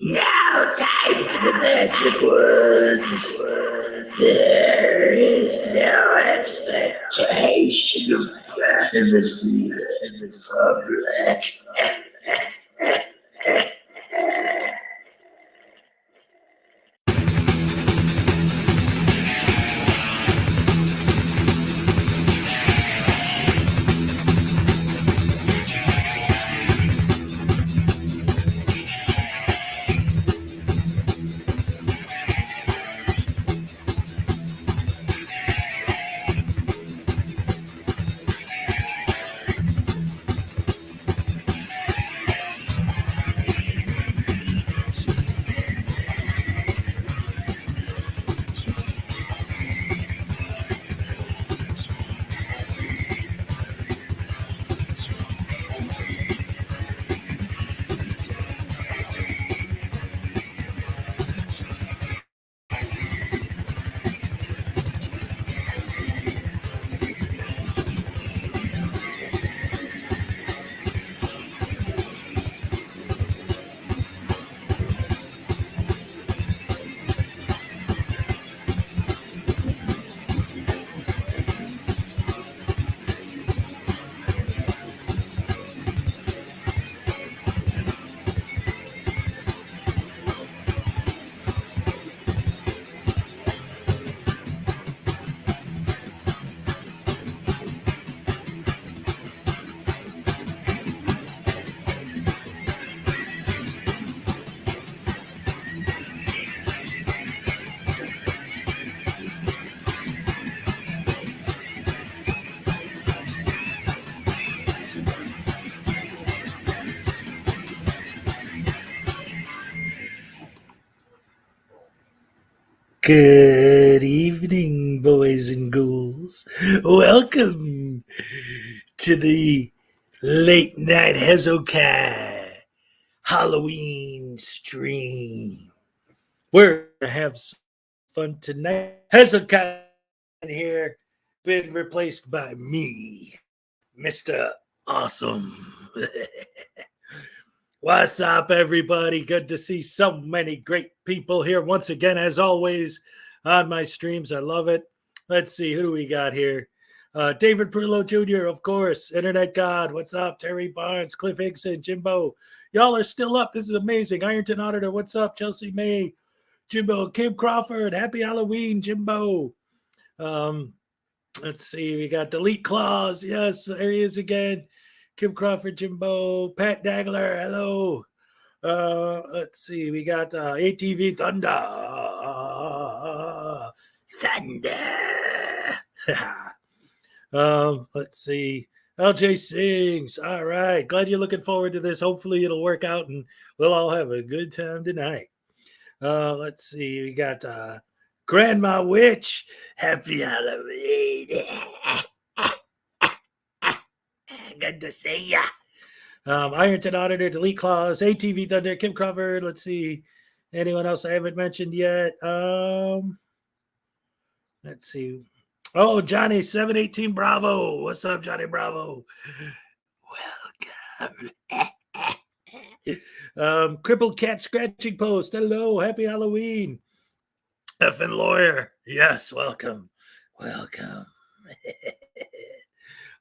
Now time for the magic words. There is no expectation of privacy in the public. Good evening, boys and ghouls. Welcome to the late night Hezokuai Halloween stream. We're going to have some fun tonight. Hezokuai here, been replaced by me, Mr. Awesome. What's up, everybody? Good to see so many great people here once again, as always, on my streams. I love it. Let's see, who do we got here? David Perillo Jr., of course, Internet God. What's up? Terry Barnes, Cliff Hickson, Jimbo. Y'all are still up. This is amazing. Ironton Auditor, what's up? Chelsea May, Jimbo, Kim Crawford. Happy Halloween, Jimbo. Let's see, we got Delete Claus. Yes, there he is again. Kim Crawford, Jimbo, Pat Dagler, hello. Let's see, we got ATV Thunder. Let's see. LJ Sings. All right. Glad you're looking forward to this. Hopefully it'll work out and we'll all have a good time tonight. Let's see. We got Grandma Witch. Happy Halloween. Good to see ya. Ironton Auditor, Delete Claus, ATV Thunder, Kim Crawford. Let's see. Anyone else I haven't mentioned yet? Let's see. Oh, Johnny, 718 Bravo. What's up, Johnny Bravo? Welcome. Crippled Cat Scratching Post. Hello. Happy Halloween. Effing Lawyer. Yes, welcome. Welcome.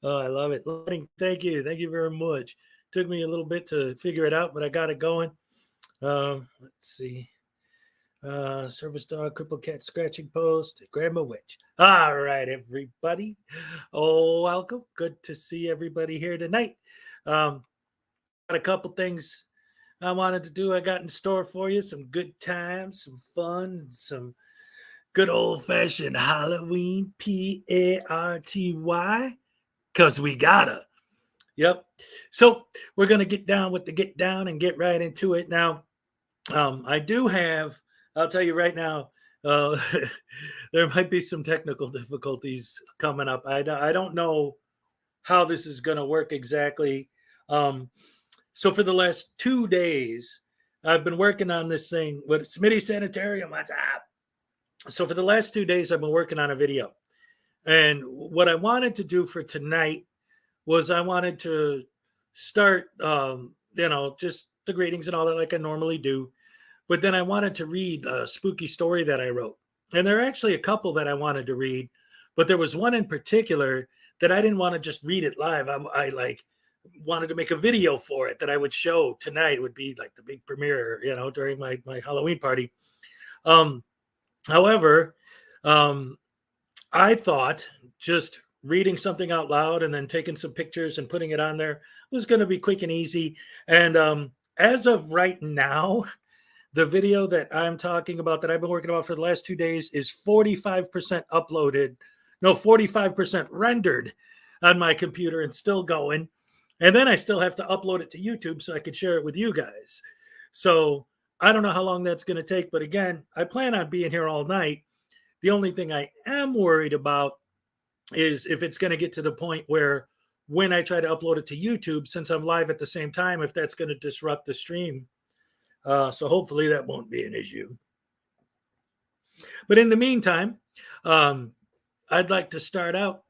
Oh, I love it. Thank you. Thank you very much. Took me a little bit to figure it out, but I got it going. Let's see. Service Dog, Crippled Cat Scratching Post, Grandma Witch. All right, everybody. Oh, welcome. Good to see everybody here tonight. Got a couple things I wanted to do. I got in store for you. Some good times, some fun, some good old-fashioned Halloween, Party, because we gotta. Yep. So we're going to get down with the get down and get right into it. Now, I do have, I'll tell you right now, there might be some technical difficulties coming up. I don't know how this is going to work exactly. So for the last 2 days, I've been working on this thing with Smitty Sanitarium. What's up? So for the last 2 days, I've been working on a video. And what I wanted to do for tonight was I wanted to start, just the greetings and all that like I normally do. but then I wanted to read a spooky story that I wrote. And there are actually a couple that I wanted to read, but there was one in particular that I didn't want to just read it live. I like wanted to make a video for it that I would show tonight. It would be like the big premiere, during my Halloween party. Um, However, I thought just reading something out loud and then taking some pictures and putting it on there was going to be quick and easy. And as of right now, the video that I'm talking about that I've been working about for the last 2 days is 45% uploaded, no, 45% rendered on my computer and still going. And then I still have to upload it to YouTube so I can share it with you guys. So I don't know how long that's going to take. But again, I plan on being here all night. The only thing I am worried about is if it's going to get to the point where when I try to upload it to YouTube, since I'm live at the same time, if that's going to disrupt the stream. So hopefully that won't be an issue. But in the meantime, I'd like to start out.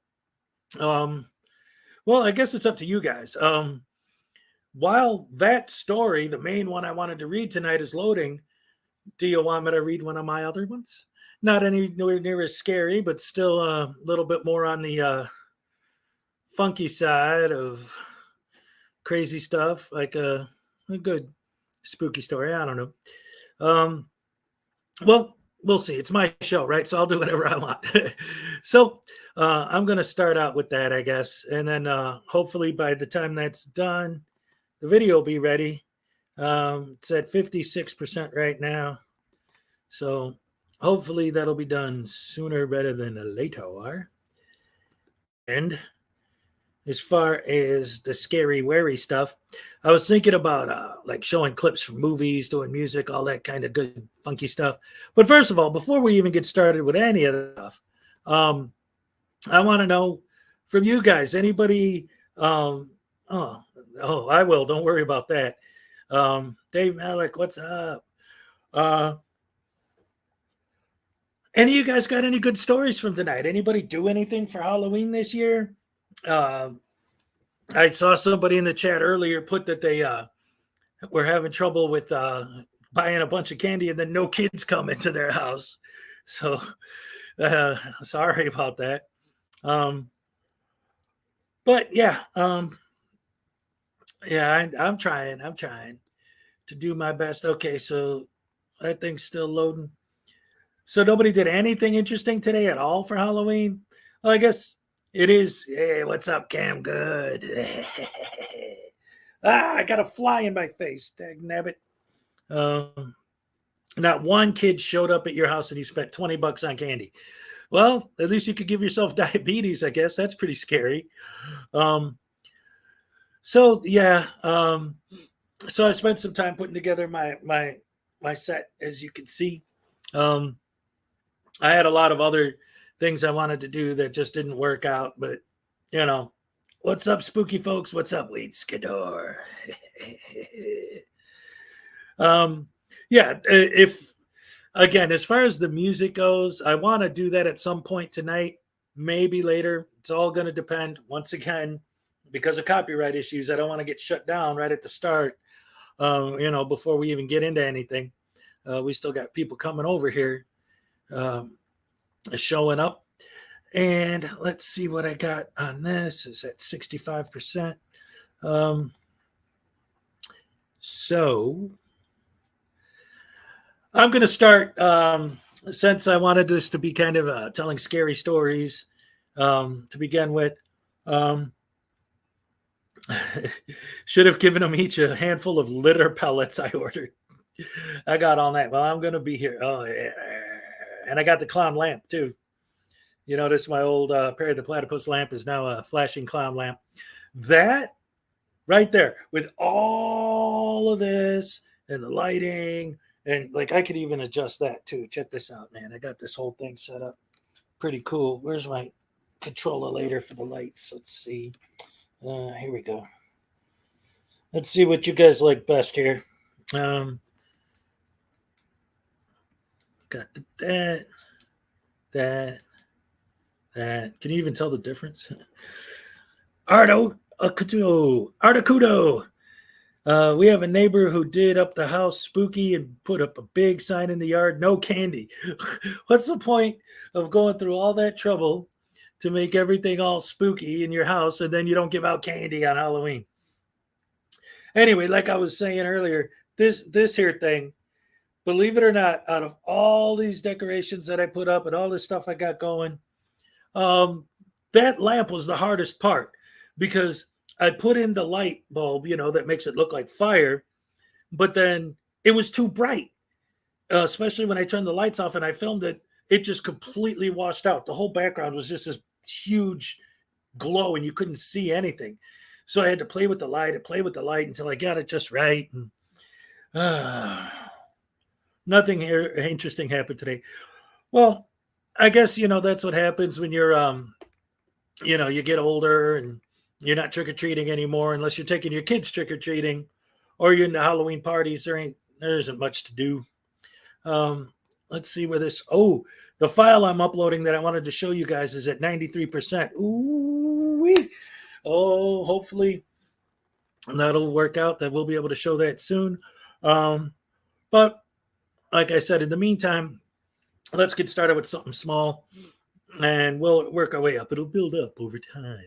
Well, I guess it's up to you guys. While that story, the main one I wanted to read tonight, is loading, do you want me to read one of my other ones? Not anywhere near as scary, but still a little bit more on the funky side of crazy stuff, like a good spooky story. I don't know. Well, we'll see. It's my show, right? So I'll do whatever I want. So I'm going to start out with that, I guess. And then hopefully by the time that's done, the video will be ready. It's at 56% right now. So hopefully that'll be done sooner rather than later. And as far as the scary, wary stuff, I was thinking about like showing clips from movies, doing music, all that kind of good, funky stuff. But first of all, before we even get started with any of the stuff, I want to know from you guys, anybody, I will. Don't worry about that. Dave Malik, what's up? Any of you guys got any good stories from tonight? Anybody do anything for Halloween this year? I saw somebody in the chat earlier put that they were having trouble with buying a bunch of candy and then no kids come into their house. So sorry about that. But yeah, I'm trying to do my best. Okay, so that thing's still loading. So nobody did anything interesting today at all for Halloween? Well, I guess it is. Hey, what's up, Cam? Good. I got a fly in my face. Dag nabbit. Not one kid showed up at your house and you spent $20 on candy. Well, at least you could give yourself diabetes, I guess. That's pretty scary. So I spent some time putting together my set, as you can see. I had a lot of other things I wanted to do that just didn't work out, but what's up, spooky folks? What's up, Wade Skidor? If again, as far as the music goes, I want to do that at some point tonight, maybe later. It's all going to depend. Once again, because of copyright issues, I don't want to get shut down right at the start. Before we even get into anything, we still got people coming over here. Showing up, and let's see what I got on this. Is at 65%. So I'm going to start, since I wanted this to be kind of telling scary stories to begin with. Should have given them each a handful of litter pellets I ordered. I got all night. Well, I'm going to be here. Oh, yeah. And I got the clown lamp, too. You notice my old Perry the Platypus lamp is now a flashing clown lamp. That right there, with all of this and the lighting, and like I could even adjust that, too. Check this out, man. I got this whole thing set up. Pretty cool. Where's my controller later for the lights? Let's see. Here we go. Let's see what you guys like best here. Got that. Can you even tell the difference? Articuno. We have a neighbor who did up the house spooky and put up a big sign in the yard, no candy. What's the point of going through all that trouble to make everything all spooky in your house and then you don't give out candy on Halloween? Anyway, like I was saying earlier, this here thing, believe it or not, out of all these decorations that I put up and all this stuff I got going, that lamp was the hardest part because I put in the light bulb, that makes it look like fire, but then it was too bright, especially when I turned the lights off and I filmed it. It just completely washed out. The whole background was just this huge glow and you couldn't see anything. So I had to play with the light and play with the light until I got it just right. And nothing here interesting happened today. Well, I guess, that's what happens when you're, you get older and you're not trick-or-treating anymore unless you're taking your kids trick-or-treating or you're in the Halloween parties. There isn't much to do. Let's see where the file I'm uploading that I wanted to show you guys is at 93%. Ooh-wee. Oh, hopefully that'll work out, that we'll be able to show that soon. But like I said, in the meantime, let's get started with something small and we'll work our way up. It'll build up over time.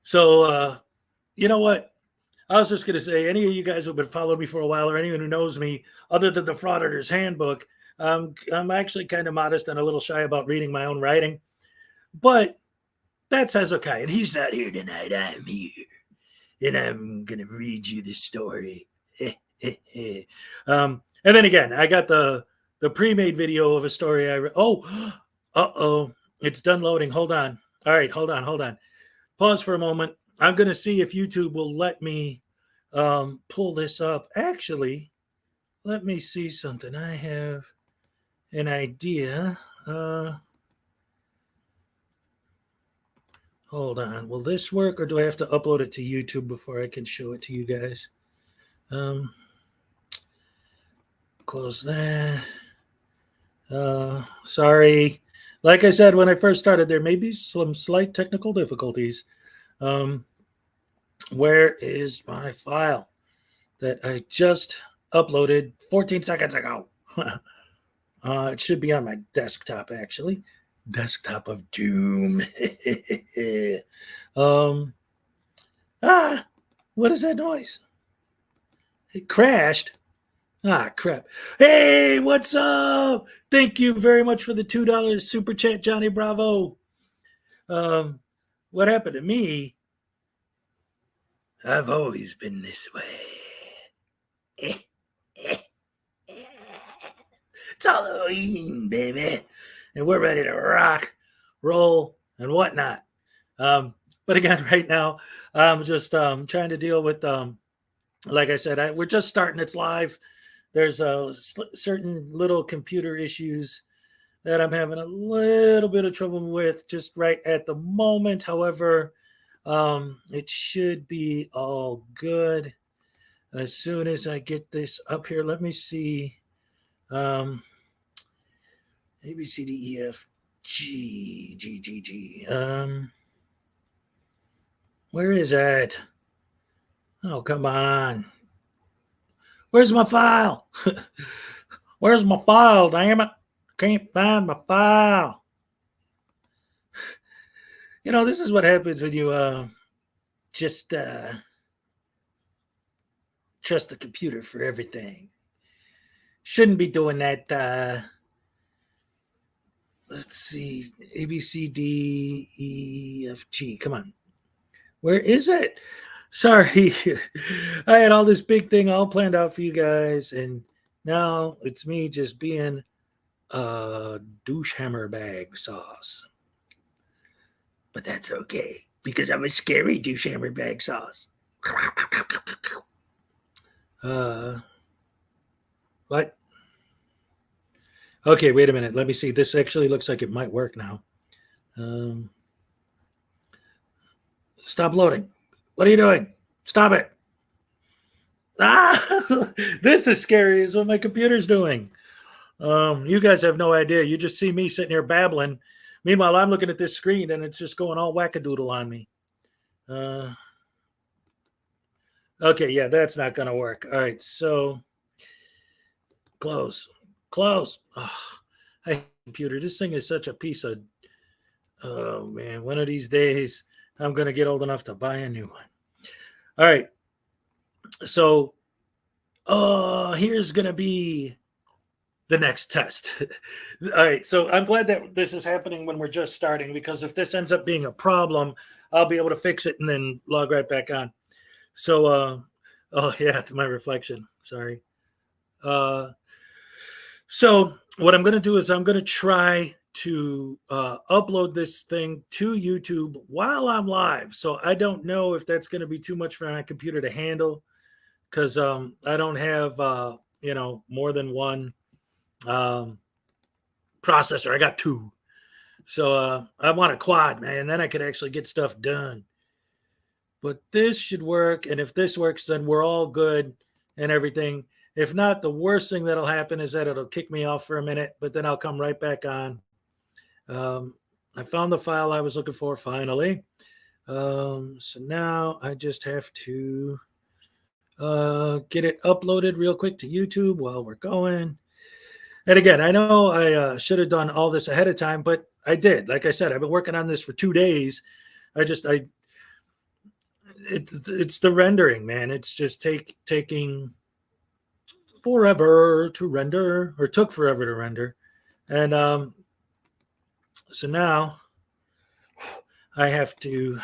So you know what? I was just going to say, any of you guys who have been following me for a while or anyone who knows me, other than the Frauditor's Handbook, I'm actually kind of modest and a little shy about reading my own writing. But that's Hezokuai, and he's not here tonight. I'm here. And I'm going to read you the story. And then again, I got the pre-made video of a story I read. Oh, it's done loading. Hold on. All right, hold on. Pause for a moment. I'm going to see if YouTube will let me pull this up. Actually, let me see something. I have an idea. Hold on. Will this work, or do I have to upload it to YouTube before I can show it to you guys? Close that. Sorry. Like I said, when I first started, there may be some slight technical difficulties. Where is my file that I just uploaded 14 seconds ago? It should be on my desktop, actually. Desktop of Doom. What is that noise? It crashed. Crap. Hey, what's up? Thank you very much for the $2 super chat, Johnny Bravo. What happened to me? I've always been this way. It's Halloween, baby. And we're ready to rock, roll, and whatnot. But again, right now, I'm just trying to deal with, like I said, we're just starting. It's live. There's certain little computer issues that I'm having a little bit of trouble with just right at the moment. However, it should be all good as soon as I get this up here. Let me see. A, B, C, D, E, F, G, G, G, G. Where is that? Oh, come on. Where's my file? Where's my file, damn it? Can't find my file. This is what happens when you just trust the computer for everything. Shouldn't be doing that. Let's see. A, B, C, D, E, F, G. Come on. Where is it? Sorry. I had all this big thing all planned out for you guys, and now it's me just being a douche hammer bag sauce. But that's okay, because I'm a scary douche hammer bag sauce. What? Okay, wait a minute. Let me see. This actually looks like it might work now. Stop loading. What are you doing? Stop it. This is scary is what my computer's doing. You guys have no idea. You just see me sitting here babbling. Meanwhile, I'm looking at this screen and it's just going all wackadoodle on me. Uh, okay, yeah, that's not going to work. All right, so close. Close. Oh, I hate computer. This thing is such a piece of. Oh, man. One of these days, I'm going to get old enough to buy a new one. All right. So, here's going to be the next test. All right. So, I'm glad that this is happening when we're just starting, because if this ends up being a problem, I'll be able to fix it and then log right back on. So, oh, yeah, my reflection. Sorry. So what I'm going to do is I'm going to try to upload this thing to YouTube while I'm live. So I don't know if that's going to be too much for my computer to handle, because I don't have more than one um, processor. I got two. So I want a quad, man. Then I could actually get stuff done. But this should work. And if this works, then we're all good and everything. If not, the worst thing that'll happen is that it'll kick me off for a minute, but then I'll come right back on. I found the file I was looking for finally. So now I just have to get it uploaded real quick to YouTube while we're going. And again, I know I should have done all this ahead of time, but I did. Like I said, I've been working on this for 2 days. It's the rendering, man. It's just taking forever to render, or took forever to render. And so now I have to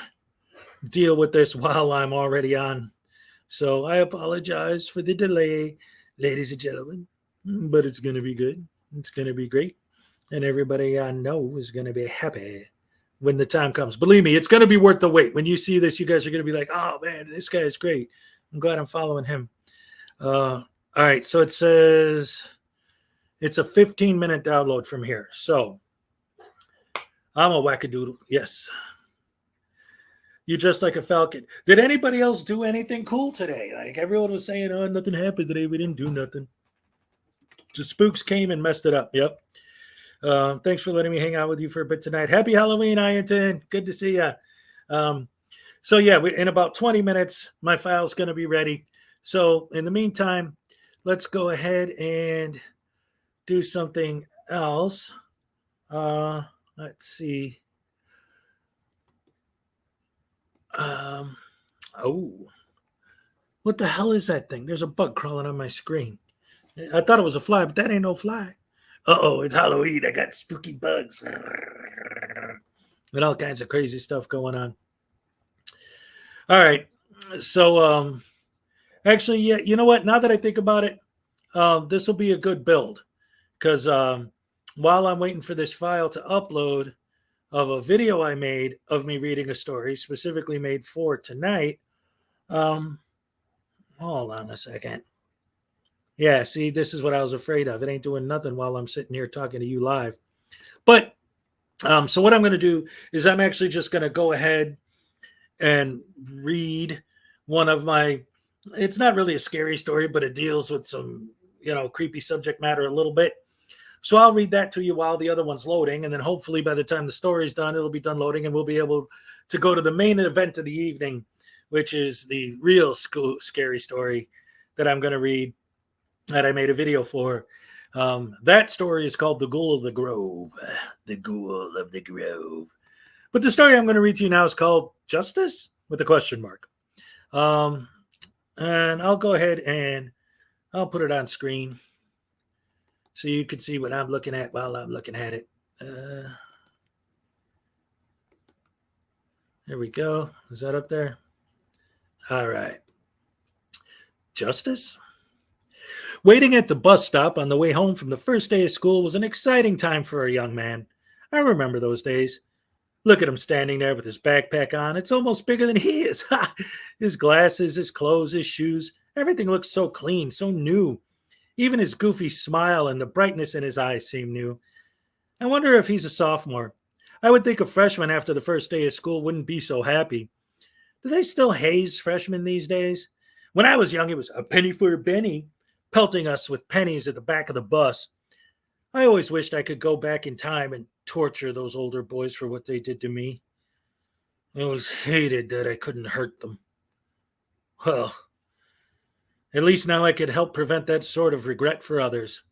deal with this while I'm already on. So I apologize for the delay, ladies and gentlemen, but it's going to be good. It's going to be great. And everybody I know is going to be happy when the time comes. Believe me, it's going to be worth the wait. When you see this, you guys are going to be like, oh, man, this guy is great. I'm glad I'm following him. All right, so it says it's a 15-minute download from here. So I'm a wackadoodle. Yes. You dressed like a falcon. Did anybody else do anything cool today? Like everyone was saying, oh, nothing happened today. We didn't do nothing. The spooks came and messed it up. Yep. Thanks for letting me hang out with you for a bit tonight. Happy Halloween, Ironton. Good to see you. So yeah, in about 20 minutes, my file's going to be ready. So in the meantime, let's go ahead and do something else. Let's see. Oh, what the hell is that thing? There's a bug crawling on my screen. I thought it was a fly, but that ain't no fly. Uh-oh, it's Halloween. I got spooky bugs. And all kinds of crazy stuff going on. All right. So, actually, yeah, you know what? Now that I think about it, this will be a good build, because while I'm waiting for this file to upload of a video I made of me reading a story specifically made for tonight. Hold on a second. Yeah, see, this is what I was afraid of. It ain't doing nothing while I'm sitting here talking to you live. But so what I'm going to do is I'm actually just going to go ahead and read one of my, it's not really a scary story, but it deals with some, creepy subject matter a little bit. So I'll read that to you while the other one's loading. And then hopefully by the time the story's done, it'll be done loading and we'll be able to go to the main event of the evening, which is the real scary story that I'm going to read that I made a video for. That story is called The Ghoul of the Grove. The Ghoul of the Grove. But the story I'm going to read to you now is called Justice with a question mark. And I'll go ahead and I'll put it on screen so you can see what I'm looking at while I'm looking at it. There we go. Is that up there? All right. Justice? Waiting at the bus stop on the way home from the first day of school was an exciting time for a young man. I remember those days. Look at him standing there with his backpack on. It's almost bigger than he is. His glasses, his clothes, his shoes, everything looks so clean, so new. Even his goofy smile and the brightness in his eyes seem new. I wonder if he's a sophomore. I would think a freshman after the first day of school wouldn't be so happy. Do they still haze freshmen these days? When I was young, it was a penny for a penny, pelting us with pennies at the back of the bus. I always wished I could go back in time and torture those older boys for what they did to me. I always hated that I couldn't hurt them. Well, at least now I could help prevent that sort of regret for others.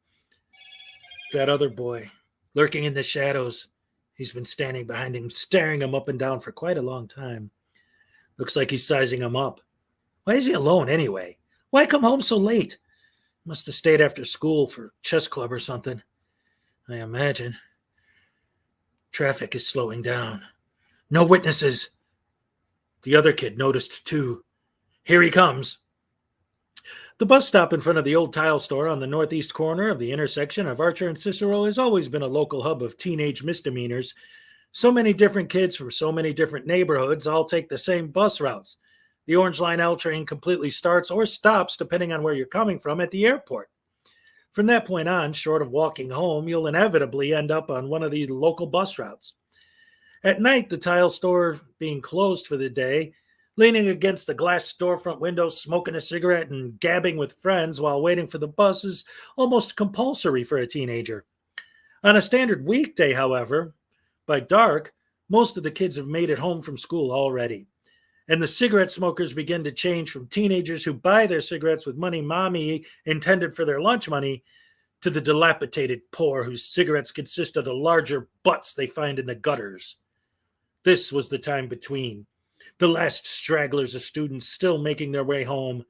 That other boy, lurking in the shadows, he's been standing behind him, staring him up and down for quite a long time. Looks like he's sizing him up. Why is he alone anyway? Why come home so late? Must have stayed after school for chess club or something. I imagine. Traffic is slowing down. No witnesses. The other kid noticed too. Here he comes. The bus stop in front of the old tile store on the northeast corner of the intersection of Archer and Cicero has always been a local hub of teenage misdemeanors. So many different kids from so many different neighborhoods all take the same bus routes. The Orange Line L train completely starts or stops depending on where you're coming from at the airport. From that point on, short of walking home, you'll inevitably end up on one of these local bus routes. At night, the tile store being closed for the day, leaning against the glass storefront window, smoking a cigarette and gabbing with friends while waiting for the bus is almost compulsory for a teenager. On a standard weekday, however, by dark, most of the kids have made it home from school already. And the cigarette smokers begin to change from teenagers who buy their cigarettes with money mommy intended for their lunch money to the dilapidated poor whose cigarettes consist of the larger butts they find in the gutters. This was the time between. The last stragglers of students still making their way home,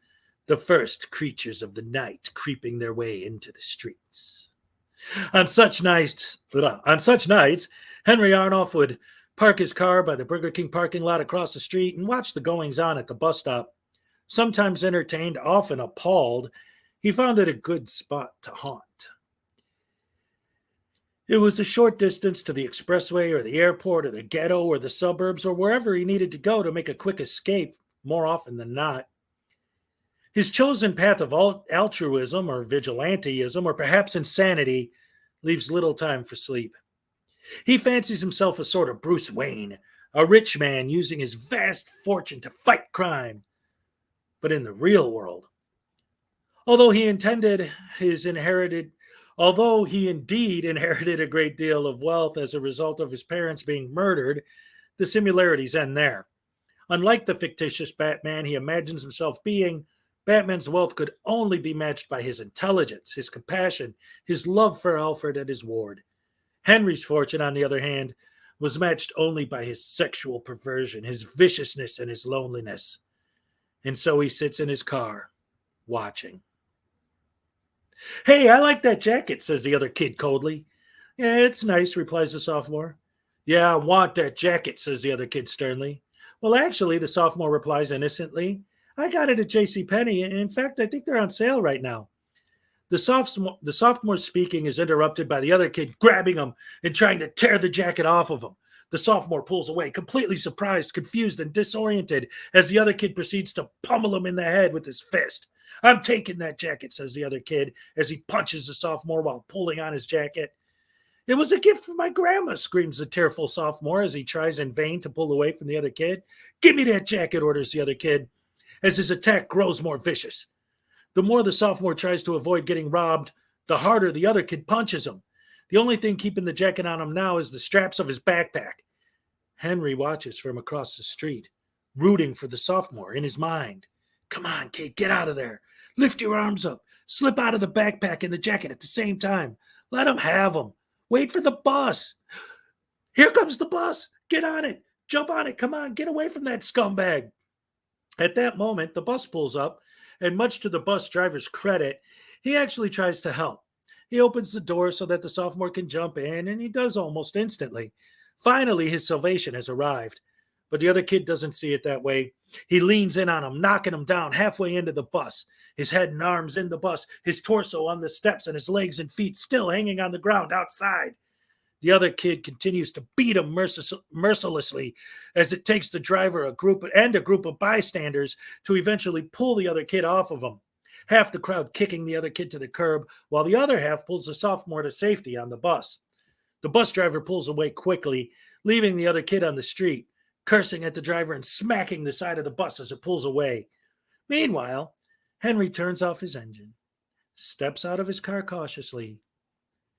the first creatures of the night creeping their way into the streets. On such nights, Henry Arnoff would park his car by the Burger King parking lot across the street and watch the goings-on at the bus stop. Sometimes entertained, often appalled, he found it a good spot to haunt. It was a short distance to the expressway or the airport or the ghetto or the suburbs or wherever he needed to go to make a quick escape, more often than not. His chosen path of altruism or vigilanteism or perhaps insanity leaves little time for sleep. He fancies himself a sort of Bruce Wayne, a rich man using his vast fortune to fight crime. But in the real world, although he indeed inherited a great deal of wealth as a result of his parents being murdered, the similarities end there. Unlike the fictitious Batman he imagines himself being, Batman's wealth could only be matched by his intelligence, his compassion, his love for Alfred and his ward. Henry's fortune, on the other hand, was matched only by his sexual perversion, his viciousness, and his loneliness. And so he sits in his car, watching. Hey, I like that jacket, says the other kid coldly. Yeah, it's nice, replies the sophomore. Yeah, I want that jacket, says the other kid sternly. Well, actually, the sophomore replies innocently, I got it at JCPenney. In fact, I think they're on sale right now. The sophomore speaking is interrupted by the other kid grabbing him and trying to tear the jacket off of him. The sophomore pulls away, completely surprised, confused, and disoriented as the other kid proceeds to pummel him in the head with his fist. I'm taking that jacket, says the other kid as he punches the sophomore while pulling on his jacket. It was a gift from my grandma, screams the tearful sophomore as he tries in vain to pull away from the other kid. Give me that jacket, orders the other kid, as his attack grows more vicious. The more the sophomore tries to avoid getting robbed, the harder the other kid punches him. The only thing keeping the jacket on him now is the straps of his backpack. Henry watches from across the street, rooting for the sophomore in his mind. Come on, kid, get out of there. Lift your arms up. Slip out of the backpack and the jacket at the same time. Let him have them. Wait for the bus. Here comes the bus. Get on it. Jump on it. Come on, get away from that scumbag. At that moment, the bus pulls up, and much to the bus driver's credit, he actually tries to help. He opens the door so that the sophomore can jump in, and he does almost instantly. Finally, his salvation has arrived. But the other kid doesn't see it that way. He leans in on him, knocking him down halfway into the bus, his head and arms in the bus, his torso on the steps, and his legs and feet still hanging on the ground outside. The other kid continues to beat him mercilessly as it takes the driver, a group of bystanders to eventually pull the other kid off of him. Half the crowd kicking the other kid to the curb, while the other half pulls the sophomore to safety on the bus. The bus driver pulls away quickly, leaving the other kid on the street, cursing at the driver and smacking the side of the bus as it pulls away. Meanwhile, Henry turns off his engine, steps out of his car cautiously,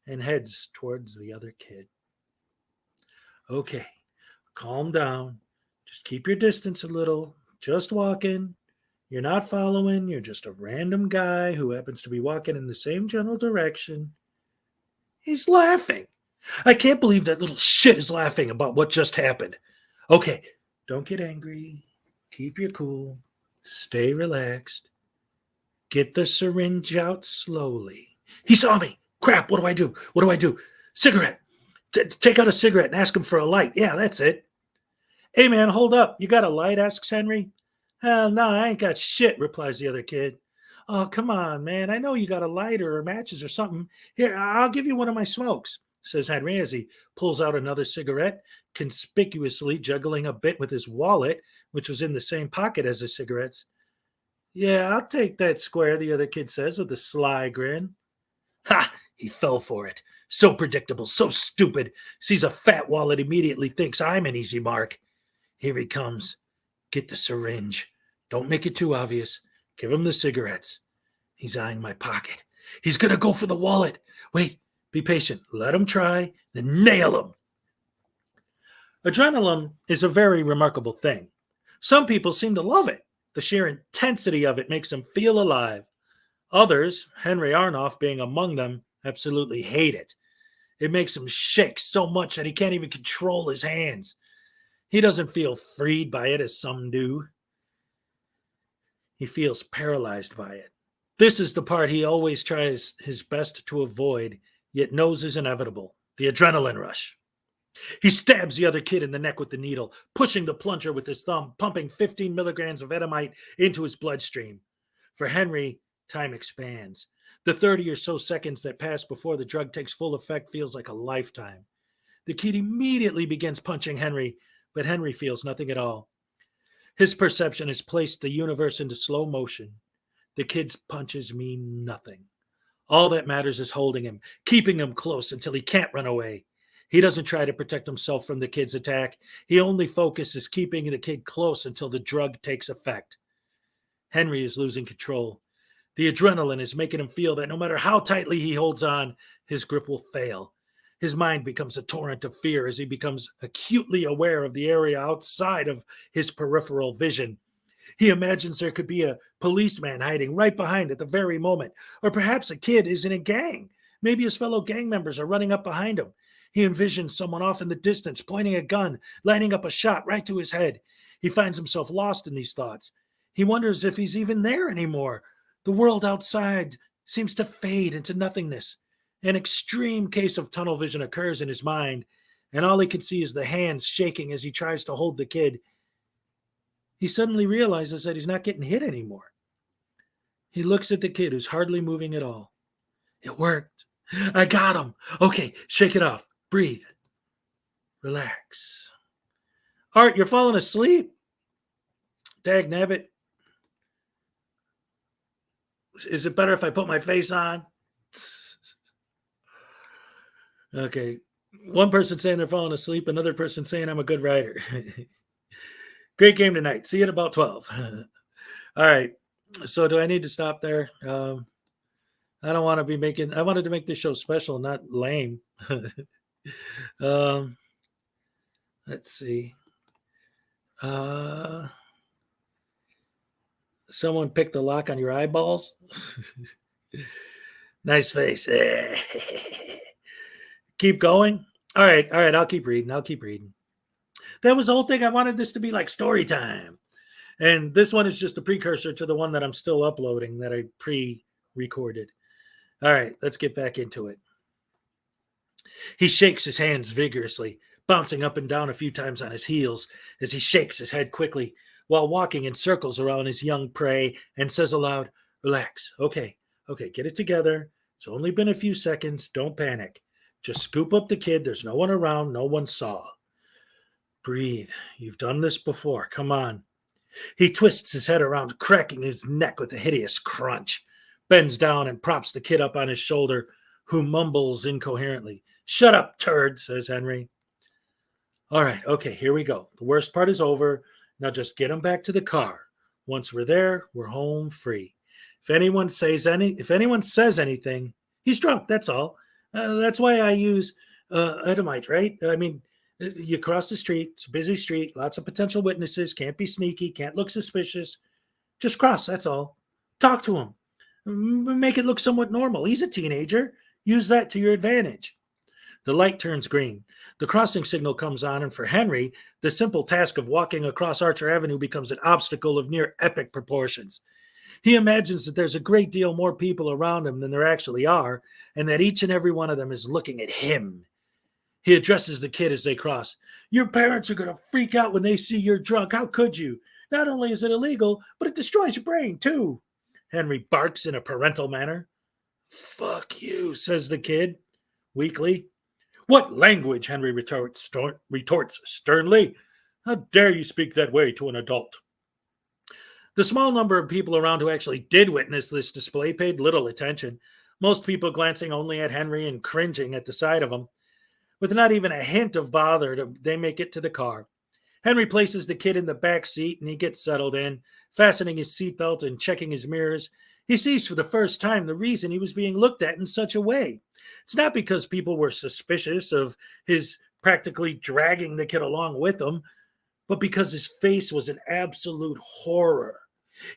and heads towards the other kid. Okay, calm down. Just keep your distance a little. Just walking. You're not following. You're just a random guy who happens to be walking in the same general direction. He's laughing. I can't believe that little shit is laughing about what just happened. Okay, don't get angry. Keep your cool. Stay relaxed. Get the syringe out slowly. He saw me. Crap, what do I do? What do I do? Cigarette. Take out a cigarette and ask him for a light. Yeah, that's it. Hey, man, hold up. You got a light? Asks Henry. Hell no, I ain't got shit, replies the other kid. Oh, come on, man. I know you got a lighter or matches or something. Here, I'll give you one of my smokes, says Henry as he pulls out another cigarette, conspicuously juggling a bit with his wallet, which was in the same pocket as his cigarettes. Yeah, I'll take that square, the other kid says with a sly grin. Ha! He fell for it. So predictable, so stupid. Sees a fat wallet, immediately thinks I'm an easy mark. Here he comes. Get the syringe. Don't make it too obvious. Give him the cigarettes. He's eyeing my pocket. He's going to go for the wallet. Wait, be patient. Let him try, then nail him. Adrenaline is a very remarkable thing. Some people seem to love it. The sheer intensity of it makes them feel alive. Others, Henry Arnoff being among them, absolutely hate it. It makes him shake so much that he can't even control his hands. He doesn't feel freed by it as some do. He feels paralyzed by it. This is the part he always tries his best to avoid, yet knows is inevitable: the adrenaline rush. He stabs the other kid in the neck with the needle, pushing the plunger with his thumb, pumping 15 milligrams of etomite into his bloodstream. For Henry, time expands. The 30 or so seconds that pass before the drug takes full effect feels like a lifetime. The kid immediately begins punching Henry, but Henry feels nothing at all. His perception has placed the universe into slow motion. The kid's punches mean nothing. All that matters is holding him, keeping him close until he can't run away. He doesn't try to protect himself from the kid's attack. He only focuses keeping the kid close until the drug takes effect. Henry is losing control. The adrenaline is making him feel that no matter how tightly he holds on, his grip will fail. His mind becomes a torrent of fear as he becomes acutely aware of the area outside of his peripheral vision. He imagines there could be a policeman hiding right behind at the very moment, or perhaps a kid is in a gang. Maybe his fellow gang members are running up behind him. He envisions someone off in the distance, pointing a gun, lining up a shot right to his head. He finds himself lost in these thoughts. He wonders if he's even there anymore. The world outside seems to fade into nothingness. An extreme case of tunnel vision occurs in his mind, and all he can see is the hands shaking as he tries to hold the kid. He suddenly realizes that he's not getting hit anymore. He looks at the kid, who's hardly moving at all. It worked. I got him. Okay, shake it off. Breathe. Relax. Art, you're falling asleep? Dag nabbit. Is it better if I put my face on? Okay. One person saying they're falling asleep, another person saying I'm a good writer. Great game tonight. See you at about 12. All right. So do I need to stop there? I don't want to be making, I wanted to make this show special, not lame. Let's see. Someone picked the lock on your eyeballs. Nice face. Keep going. All right. I'll keep reading. That was the whole thing. I wanted this to be like story time. And this one is just a precursor to the one that I'm still uploading that I pre-recorded. All right, let's get back into it. He shakes his hands vigorously, bouncing up and down a few times on his heels as he shakes his head quickly while walking in circles around his young prey and says aloud, relax. Okay, get it together. It's only been a few seconds. Don't panic. Just scoop up the kid. There's no one around. No one saw. Breathe. You've done this before. Come on. He twists his head around, cracking his neck with a hideous crunch, bends down and props the kid up on his shoulder, who mumbles incoherently. Shut up, turd, says Henry. All right, okay, here we go. The worst part is over. Now just get him back to the car. Once we're there, we're home free. If anyone says anything, he's drunk, that's all. That's why I use etomite, right? I mean, You cross the street, it's a busy street, lots of potential witnesses, can't be sneaky, can't look suspicious. Just cross, that's all. Talk to him. Make it look somewhat normal. He's a teenager. Use that to your advantage. The light turns green. The crossing signal comes on, and for Henry, the simple task of walking across Archer Avenue becomes an obstacle of near epic proportions. He imagines that there's a great deal more people around him than there actually are, and that each and every one of them is looking at him. He addresses the kid as they cross. Your parents are going to freak out when they see you're drunk. How could you? Not only is it illegal, but it destroys your brain, too. Henry barks in a parental manner. Fuck you, says the kid, weakly. What language? Henry retorts sternly. How dare you speak that way to an adult? The small number of people around who actually did witness this display paid little attention, most people glancing only at Henry and cringing at the sight of him. With not even a hint of bother, they make it to the car. Henry places the kid in the back seat and he gets settled in, fastening his seatbelt and checking his mirrors. He sees for the first time the reason he was being looked at in such a way. It's not because people were suspicious of his practically dragging the kid along with him, but because his face was an absolute horror.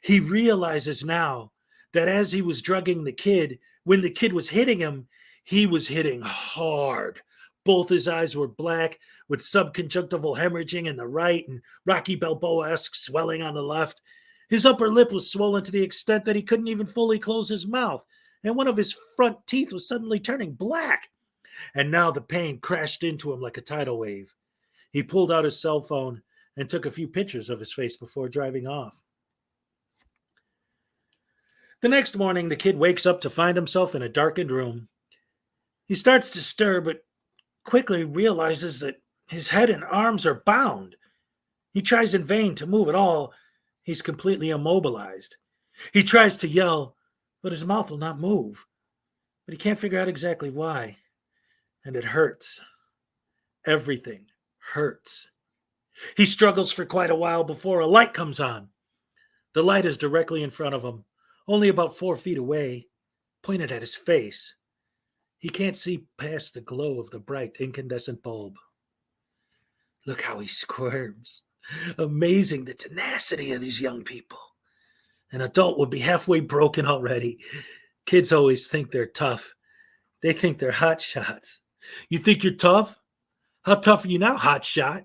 He realizes now that as he was drugging the kid, when the kid was hitting him, he was hitting hard. Both his eyes were black, with subconjunctival hemorrhaging in the right and Rocky Balboa-esque swelling on the left. His upper lip was swollen to the extent that he couldn't even fully close his mouth, and one of his front teeth was suddenly turning black. And now the pain crashed into him like a tidal wave. He pulled out his cell phone and took a few pictures of his face before driving off. The next morning, the kid wakes up to find himself in a darkened room. He starts to stir, but quickly realizes that his head and arms are bound. He tries in vain to move at all. He's completely immobilized. He tries to yell, but his mouth will not move. But he can't figure out exactly why. And it hurts. Everything hurts. He struggles for quite a while before a light comes on. The light is directly in front of him, only about 4 feet away, pointed at his face. He can't see past the glow of the bright incandescent bulb. Look how he squirms. Amazing the tenacity of these young people. An adult would be halfway broken already. Kids always think they're tough. They think they're hot shots. You think you're tough? How tough are you now, hot shot?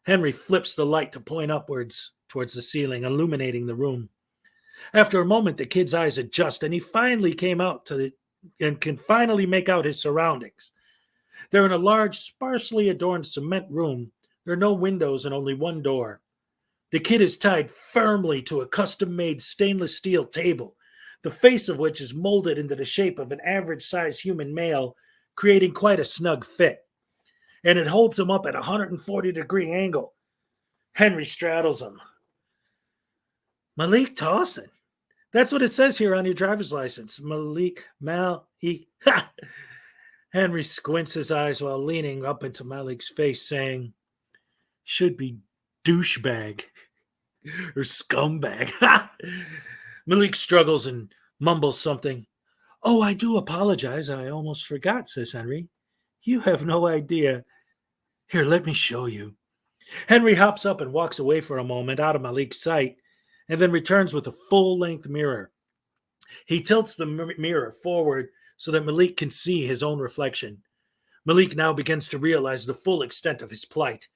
Henry flips the light to point upwards towards the ceiling, illuminating the room. After a moment, the kid's eyes adjust, and he finally can finally make out his surroundings. They're in a large, sparsely adorned cement room. There are no windows and only one door. The kid is tied firmly to a custom-made stainless steel table, the face of which is molded into the shape of an average-sized human male, creating quite a snug fit. And it holds him up at a 140-degree angle. Henry straddles him. Malik Towson. That's what it says here on your driver's license. Malik. Henry squints his eyes while leaning up into Malik's face, saying, should be douchebag or scumbag. Malik struggles and mumbles something. Oh, I do apologize. I almost forgot, says Henry. You have no idea. Here, let me show you. Henry hops up and walks away for a moment out of Malik's sight, and then returns with a full-length mirror. He tilts the mirror forward so that Malik can see his own reflection. Malik now begins to realize the full extent of his plight.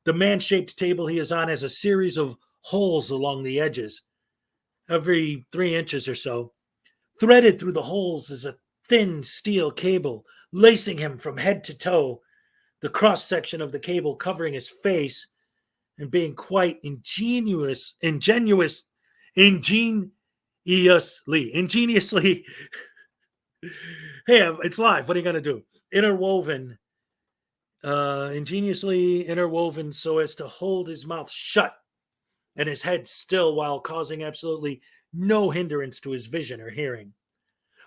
The man-shaped table he is on has a series of holes along the edges, every 3 inches or so. Threaded through the holes is a thin steel cable, lacing him from head to toe, the cross-section of the cable covering his face and being quite ingeniously, hey, it's live. What are you going to do? Ingeniously interwoven so as to hold his mouth shut and his head still while causing absolutely no hindrance to his vision or hearing.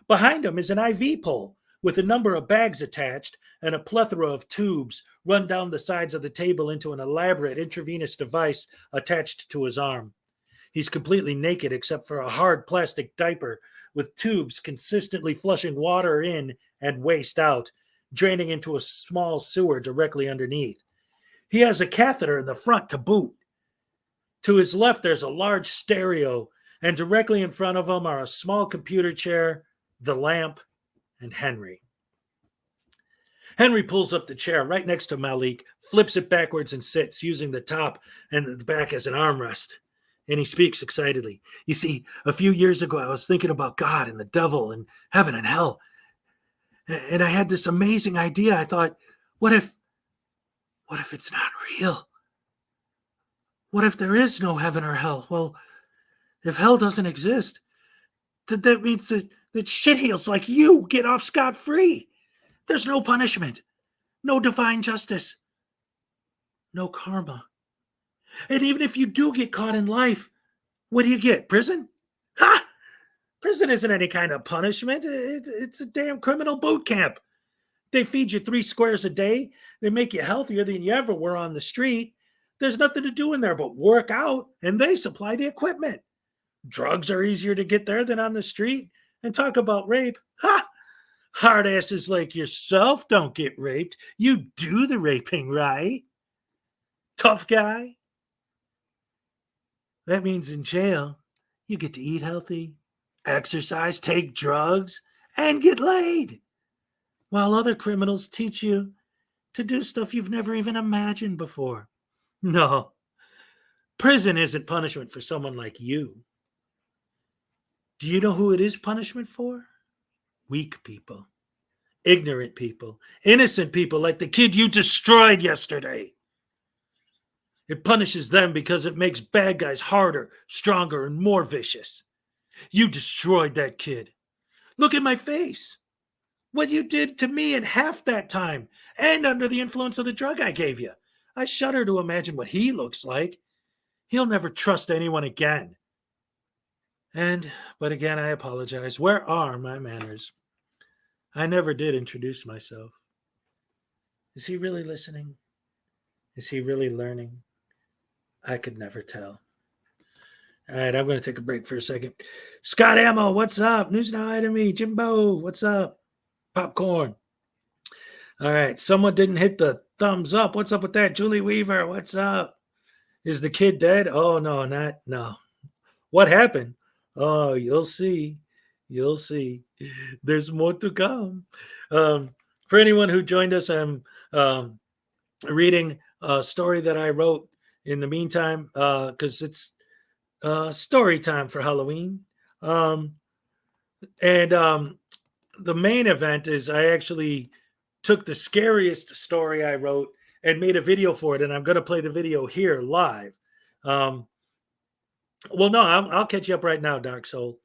Behind him is an IV pole with a number of bags attached and a plethora of tubes run down the sides of the table into an elaborate intravenous device attached to his arm. He's completely naked except for a hard plastic diaper with tubes consistently flushing water in and waste out, draining into a small sewer directly underneath. He has a catheter in the front to boot. To his left, there's a large stereo, and directly in front of him are a small computer chair, the lamp, and Henry. Henry pulls up the chair right next to Malik, flips it backwards and sits, using the top and the back as an armrest. And he speaks excitedly. You see, a few years ago, I was thinking about God and the devil and heaven and hell. And I had this amazing idea. I thought, what if it's not real? What if there is no heaven or hell? Well, if hell doesn't exist, that means that shitheels like you get off scot-free. There's no punishment, no divine justice, no karma. And even if you do get caught in life, what do you get? Prison? Ha! Prison isn't any kind of punishment. It's a damn criminal boot camp. They feed you 3 squares a day. They make you healthier than you ever were on the street. There's nothing to do in there but work out, and they supply the equipment. Drugs are easier to get there than on the street. And talk about rape. Ha! Hard asses like yourself don't get raped. You do the raping, right? Tough guy. That means in jail, you get to eat healthy, exercise, take drugs, and get laid. While other criminals teach you to do stuff you've never even imagined before. No, prison isn't punishment for someone like you. Do you know who it is punishment for? Weak people, ignorant people, innocent people like the kid you destroyed yesterday. It punishes them because it makes bad guys harder, stronger, and more vicious. You destroyed that kid. Look at my face. What you did to me in half that time, and under the influence of the drug I gave you. I shudder to imagine what he looks like. He'll never trust anyone again. But again, I apologize. Where are my manners? I never did introduce myself. Is he really listening? Is he really learning? I could never tell. All right, I'm going to take a break for a second. Scott Ammo, what's up? News Now to me. Jimbo, what's up? Popcorn. All right, someone didn't hit the thumbs up. What's up with that? Julie Weaver, what's up? Is the kid dead? Oh, no. What happened? Oh, you'll see. You'll see. There's more to come. For anyone who joined us, I'm reading a story that I wrote in the meantime, because it's story time for Halloween. The main event is I actually took the scariest story I wrote and made a video for it, and I'm going to play the video here live. I'll catch you up right now, Dark Soul.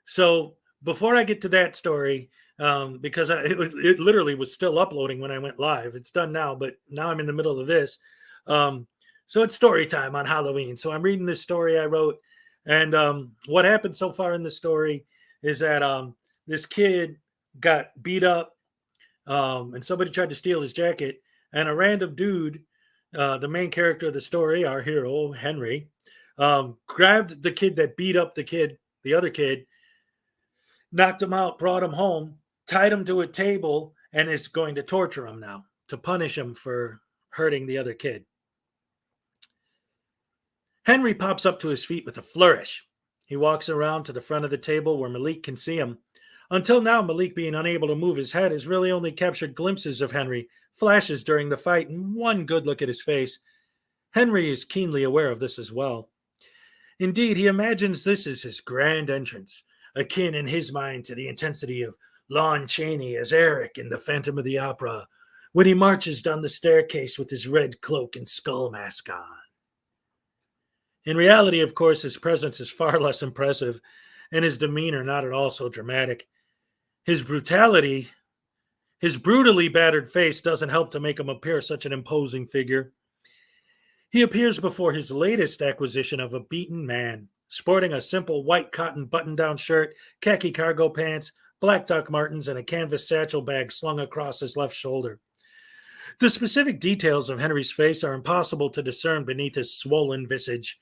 So before I get to that story, because it literally was still uploading when I went live. It's done now, but now I'm in the middle of this. So it's story time on Halloween. So I'm reading this story I wrote, and what happened so far in the story is that this kid got beat up, and somebody tried to steal his jacket, and a random dude, the main character of the story, our hero, Henry, grabbed the kid that beat up the other kid, knocked him out, brought him home, tied him to a table, and is going to torture him now to punish him for hurting the other kid. Henry pops up to his feet with a flourish. He walks around to the front of the table where Malik can see him. Until now, Malik, being unable to move his head, has really only captured glimpses of Henry, flashes during the fight, and one good look at his face. Henry is keenly aware of this as well. Indeed, he imagines this is his grand entrance, akin in his mind to the intensity of Lon Chaney as Eric in The Phantom of the Opera, when he marches down the staircase with his red cloak and skull mask on. In reality, of course, his presence is far less impressive, and his demeanor not at all so dramatic. His brutally battered face doesn't help to make him appear such an imposing figure. He appears before his latest acquisition of a beaten man, sporting a simple white cotton button-down shirt, khaki cargo pants, black Doc Martens, and a canvas satchel bag slung across his left shoulder. The specific details of Henry's face are impossible to discern beneath his swollen visage.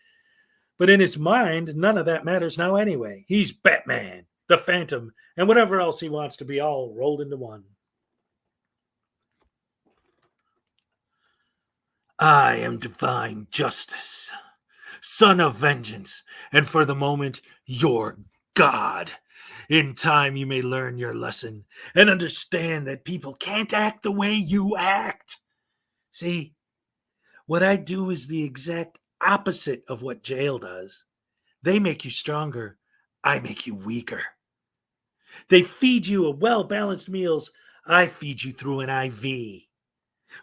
But in his mind, none of that matters now anyway. He's Batman, the Phantom, and whatever else he wants to be all rolled into one. I am divine justice, son of vengeance, and for the moment, your God. In time, you may learn your lesson and understand that people can't act the way you act. See, what I do is the exact opposite of what jail does. They make you stronger, I make you weaker. They feed you a well balanced meals, I feed you through an IV.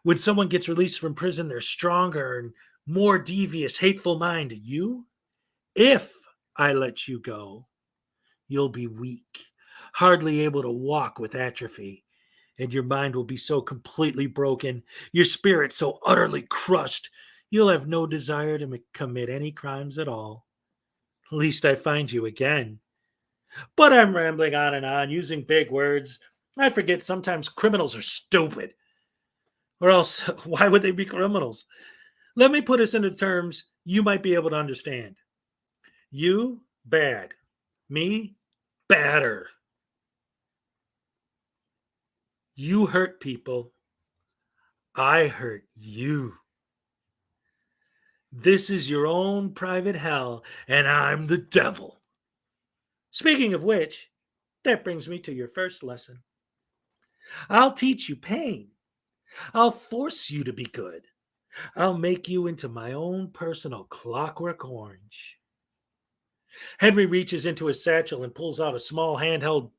When someone gets released from prison, they're stronger and more devious, hateful mind. You, if I let you go, you'll be weak, hardly able to walk with atrophy, and your mind will be so completely broken, your spirit so utterly crushed, you'll have no desire to commit any crimes at all. Least I find you again. But I'm rambling on and on, using big words. I forget sometimes criminals are stupid. Or else, why would they be criminals? Let me put this into terms you might be able to understand. You, bad. Me, badder. You hurt people. I hurt you. This is your own private hell, and I'm the devil. Speaking of which, that brings me to your first lesson. I'll teach you pain. I'll force you to be good. I'll make you into my own personal clockwork orange. Henry reaches into his satchel and pulls out a small handheld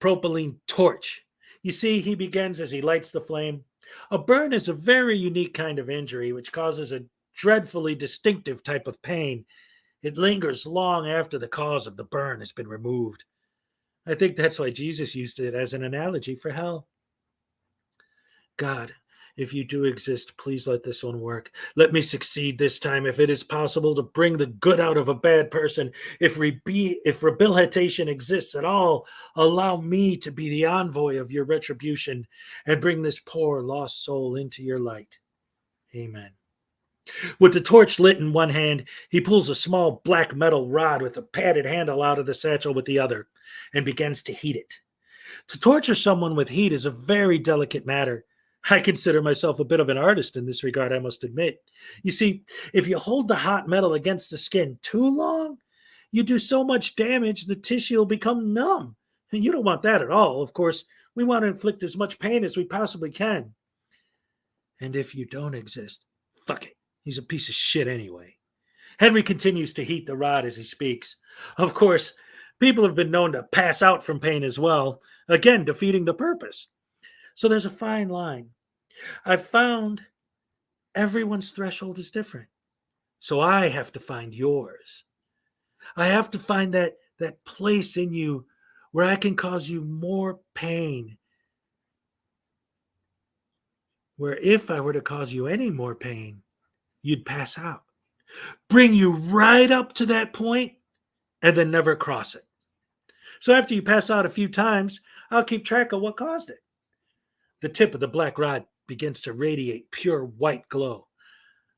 propylene torch. You see, he begins as he lights the flame. A burn is a very unique kind of injury which causes a dreadfully distinctive type of pain. It lingers long after the cause of the burn has been removed. I think that's why Jesus used it as an analogy for hell. God, if you do exist, please let this one work. Let me succeed this time if it is possible to bring the good out of a bad person. If rehabilitation exists at all, allow me to be the envoy of your retribution and bring this poor lost soul into your light. Amen. With the torch lit in one hand, he pulls a small black metal rod with a padded handle out of the satchel with the other and begins to heat it. To torture someone with heat is a very delicate matter. I consider myself a bit of an artist in this regard, I must admit. You see, if you hold the hot metal against the skin too long, you do so much damage the tissue will become numb. And you don't want that at all. Of course, we want to inflict as much pain as we possibly can. And if you don't exist, fuck it. He's a piece of shit anyway. Henry continues to heat the rod as he speaks. Of course, people have been known to pass out from pain as well, again, defeating the purpose. So there's a fine line. I've found everyone's threshold is different. So I have to find yours. I have to find that place in you where I can cause you more pain. Where if I were to cause you any more pain, you'd pass out. Bring you right up to that point and then never cross it. So after you pass out a few times, I'll keep track of what caused it. The tip of the black rod begins to radiate pure white glow.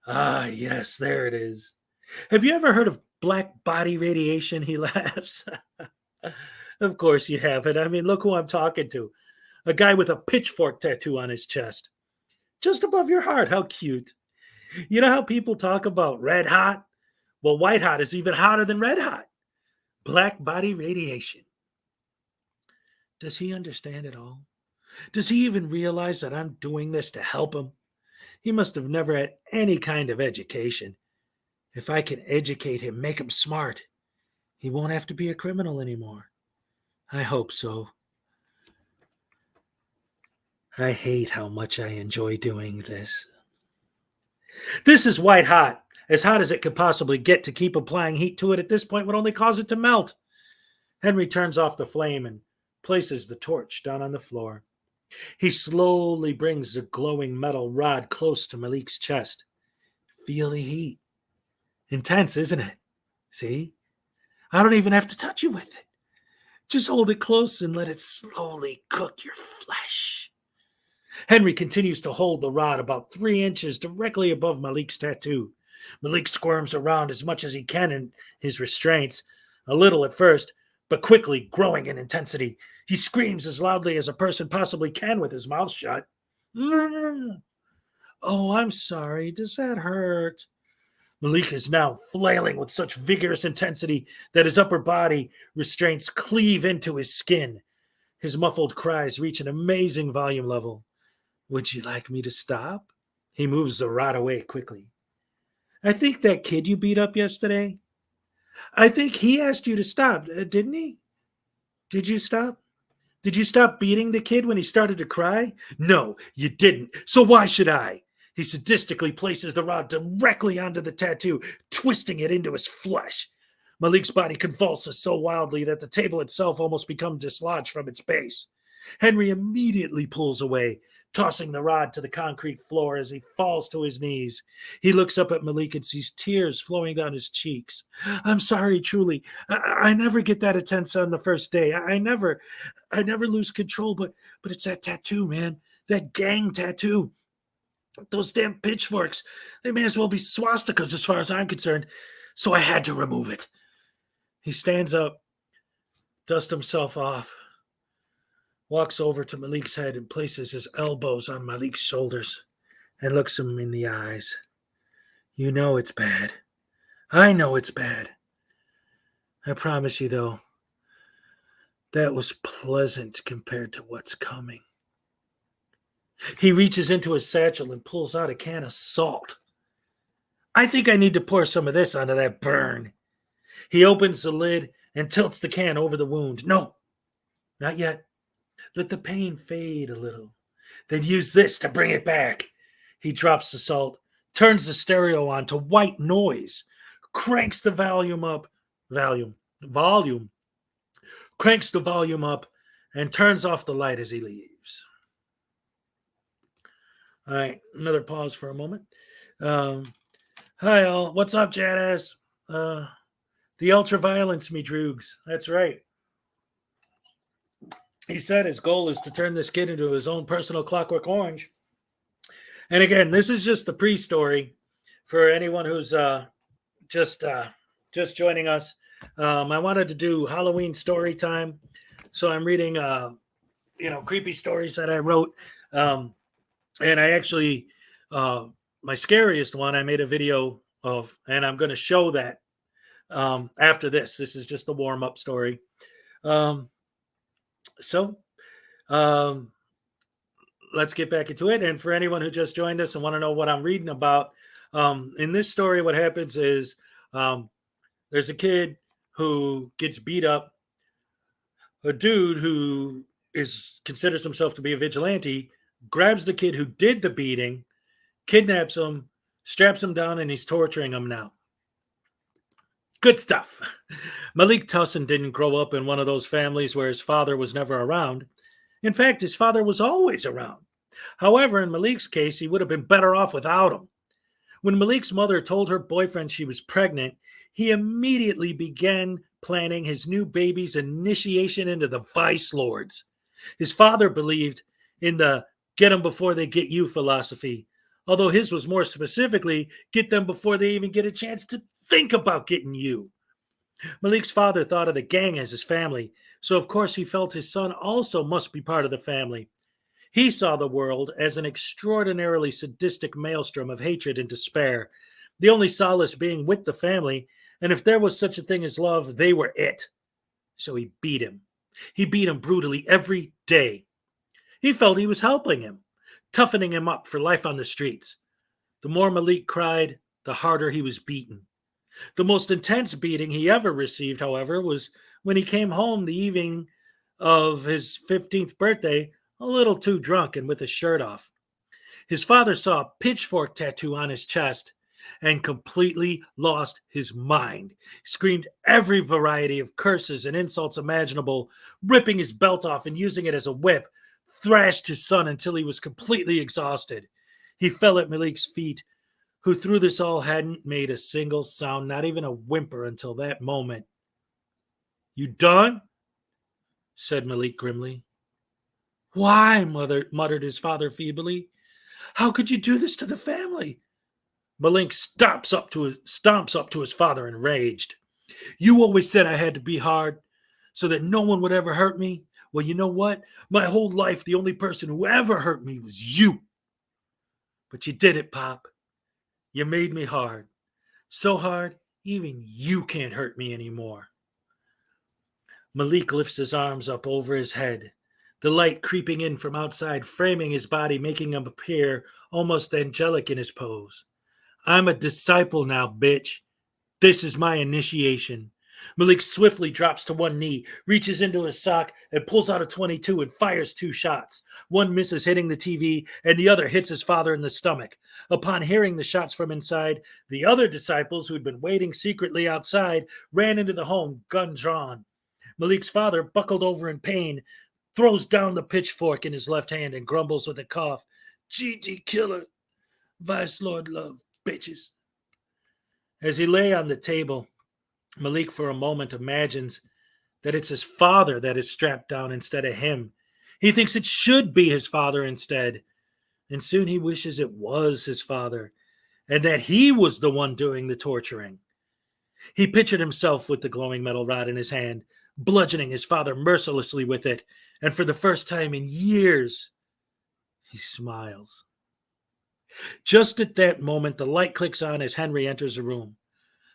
Ah, yes, there it is. Have you ever heard of black body radiation? He laughs. Of course you haven't. I mean, look who I'm talking to. A guy with a pitchfork tattoo on his chest. Just above your heart. How cute. You know how people talk about red hot? Well, white hot is even hotter than red hot. Black body radiation. Does he understand it all? Does he even realize that I'm doing this to help him? He must have never had any kind of education. If I can educate him, make him smart, he won't have to be a criminal anymore. I hope so. I hate how much I enjoy doing this. This is white hot, as hot as it could possibly get. To keep applying heat to it at this point would only cause it to melt. Henry turns off the flame and places the torch down on the floor. He slowly brings the glowing metal rod close to Malik's chest. Feel the heat. Intense, isn't it? See? I don't even have to touch you with it. Just hold it close and let it slowly cook your flesh. Henry continues to hold the rod about 3 inches directly above Malik's tattoo. Malik squirms around as much as he can in his restraints, a little at first, but quickly growing in intensity. He screams as loudly as a person possibly can with his mouth shut. Oh, I'm sorry. Does that hurt? Malik is now flailing with such vigorous intensity that his upper body restraints cleave into his skin. His muffled cries reach an amazing volume level. Would you like me to stop? He moves the rod away quickly. I think that kid you beat up yesterday, I think he asked you to stop, didn't he? Did you stop? Did you stop beating the kid when he started to cry? No, you didn't. So why should I? He sadistically places the rod directly onto the tattoo, twisting it into his flesh. Malik's body convulses so wildly that the table itself almost becomes dislodged from its base. Henry immediately pulls away, tossing the rod to the concrete floor as he falls to his knees. He looks up at Malik and sees tears flowing down his cheeks. I'm sorry, truly. I never get that intense on the first day. I never lose control, but it's that tattoo, man. That gang tattoo. Those damn pitchforks. They may as well be swastikas as far as I'm concerned. So I had to remove it. He stands up, dusts himself off, walks over to Malik's head and places his elbows on Malik's shoulders and looks him in the eyes. You know it's bad. I know it's bad. I promise you, though, that was pleasant compared to what's coming. He reaches into his satchel and pulls out a can of salt. I think I need to pour some of this onto that burn. He opens the lid and tilts the can over the wound. No, not yet. Let the pain fade a little. Then use this to bring it back. He drops the salt, turns the stereo on to white noise, cranks the volume up, cranks the volume up, and turns off the light as he leaves. All right, another pause for a moment. Hi, all. What's up, Jadass? The ultra-violence me droogs. That's right. He said his goal is to turn this kid into his own personal Clockwork Orange. And again, this is just the pre-story for anyone who's just joining us. I wanted to do Halloween story time, so I'm reading creepy stories that I wrote. And I actually my scariest one I made a video of, and I'm going to show that after this. This is just a warm-up story. So let's get back into it. And for anyone who just joined us and want to know what I'm reading about, in this story, what happens is there's a kid who gets beat up. A dude who considers himself to be a vigilante grabs the kid who did the beating, kidnaps him, straps him down, and he's torturing him now. Good stuff. Malik Tussin didn't grow up in one of those families where his father was never around. In fact, his father was always around. However, in Malik's case, he would have been better off without him. When Malik's mother told her boyfriend she was pregnant, he immediately began planning his new baby's initiation into the Vice Lords. His father believed in the get them before they get you philosophy, although his was more specifically get them before they even get a chance to think about getting you. Malik's father thought of the gang as his family, so of course he felt his son also must be part of the family. He saw the world as an extraordinarily sadistic maelstrom of hatred and despair, the only solace being with the family, and if there was such a thing as love, they were it. So he beat him. He beat him brutally every day. He felt he was helping him, toughening him up for life on the streets. The more Malik cried, the harder he was beaten. The most intense beating he ever received, however, was when he came home the evening of his 15th birthday, a little too drunk and with his shirt off. His father saw a pitchfork tattoo on his chest and completely lost his mind. He screamed every variety of curses and insults imaginable, ripping his belt off and using it as a whip, thrashed his son until he was completely exhausted. He fell at Malik's feet, who through this all hadn't made a single sound, not even a whimper until that moment. You done? Said Malik grimly. Why? Muttered his father feebly. How could you do this to the family? Malik stomps up to his father enraged. You always said I had to be hard so that no one would ever hurt me. Well, you know what? My whole life, the only person who ever hurt me was you. But you did it, Pop. You made me hard. So hard, even you can't hurt me anymore. Malik lifts his arms up over his head, the light creeping in from outside, framing his body, making him appear almost angelic in his pose. I'm a disciple now, bitch. This is my initiation. Malik swiftly drops to one knee, reaches into his sock, and pulls out a 22 and fires two shots. One misses, hitting the TV, and the other hits his father in the stomach. Upon hearing the shots from inside, the other disciples, who'd been waiting secretly outside, ran into the home, gun drawn. Malik's father, buckled over in pain, throws down the pitchfork in his left hand and grumbles with a cough. GG killer. Vice Lord love, bitches. As he lay on the table, Malik for a moment imagines that it's his father that is strapped down instead of him. He thinks it should be his father instead. And soon he wishes it was his father and that he was the one doing the torturing. He pictured himself with the glowing metal rod in his hand, bludgeoning his father mercilessly with it. And for the first time in years, he smiles. Just at that moment, the light clicks on as Henry enters the room.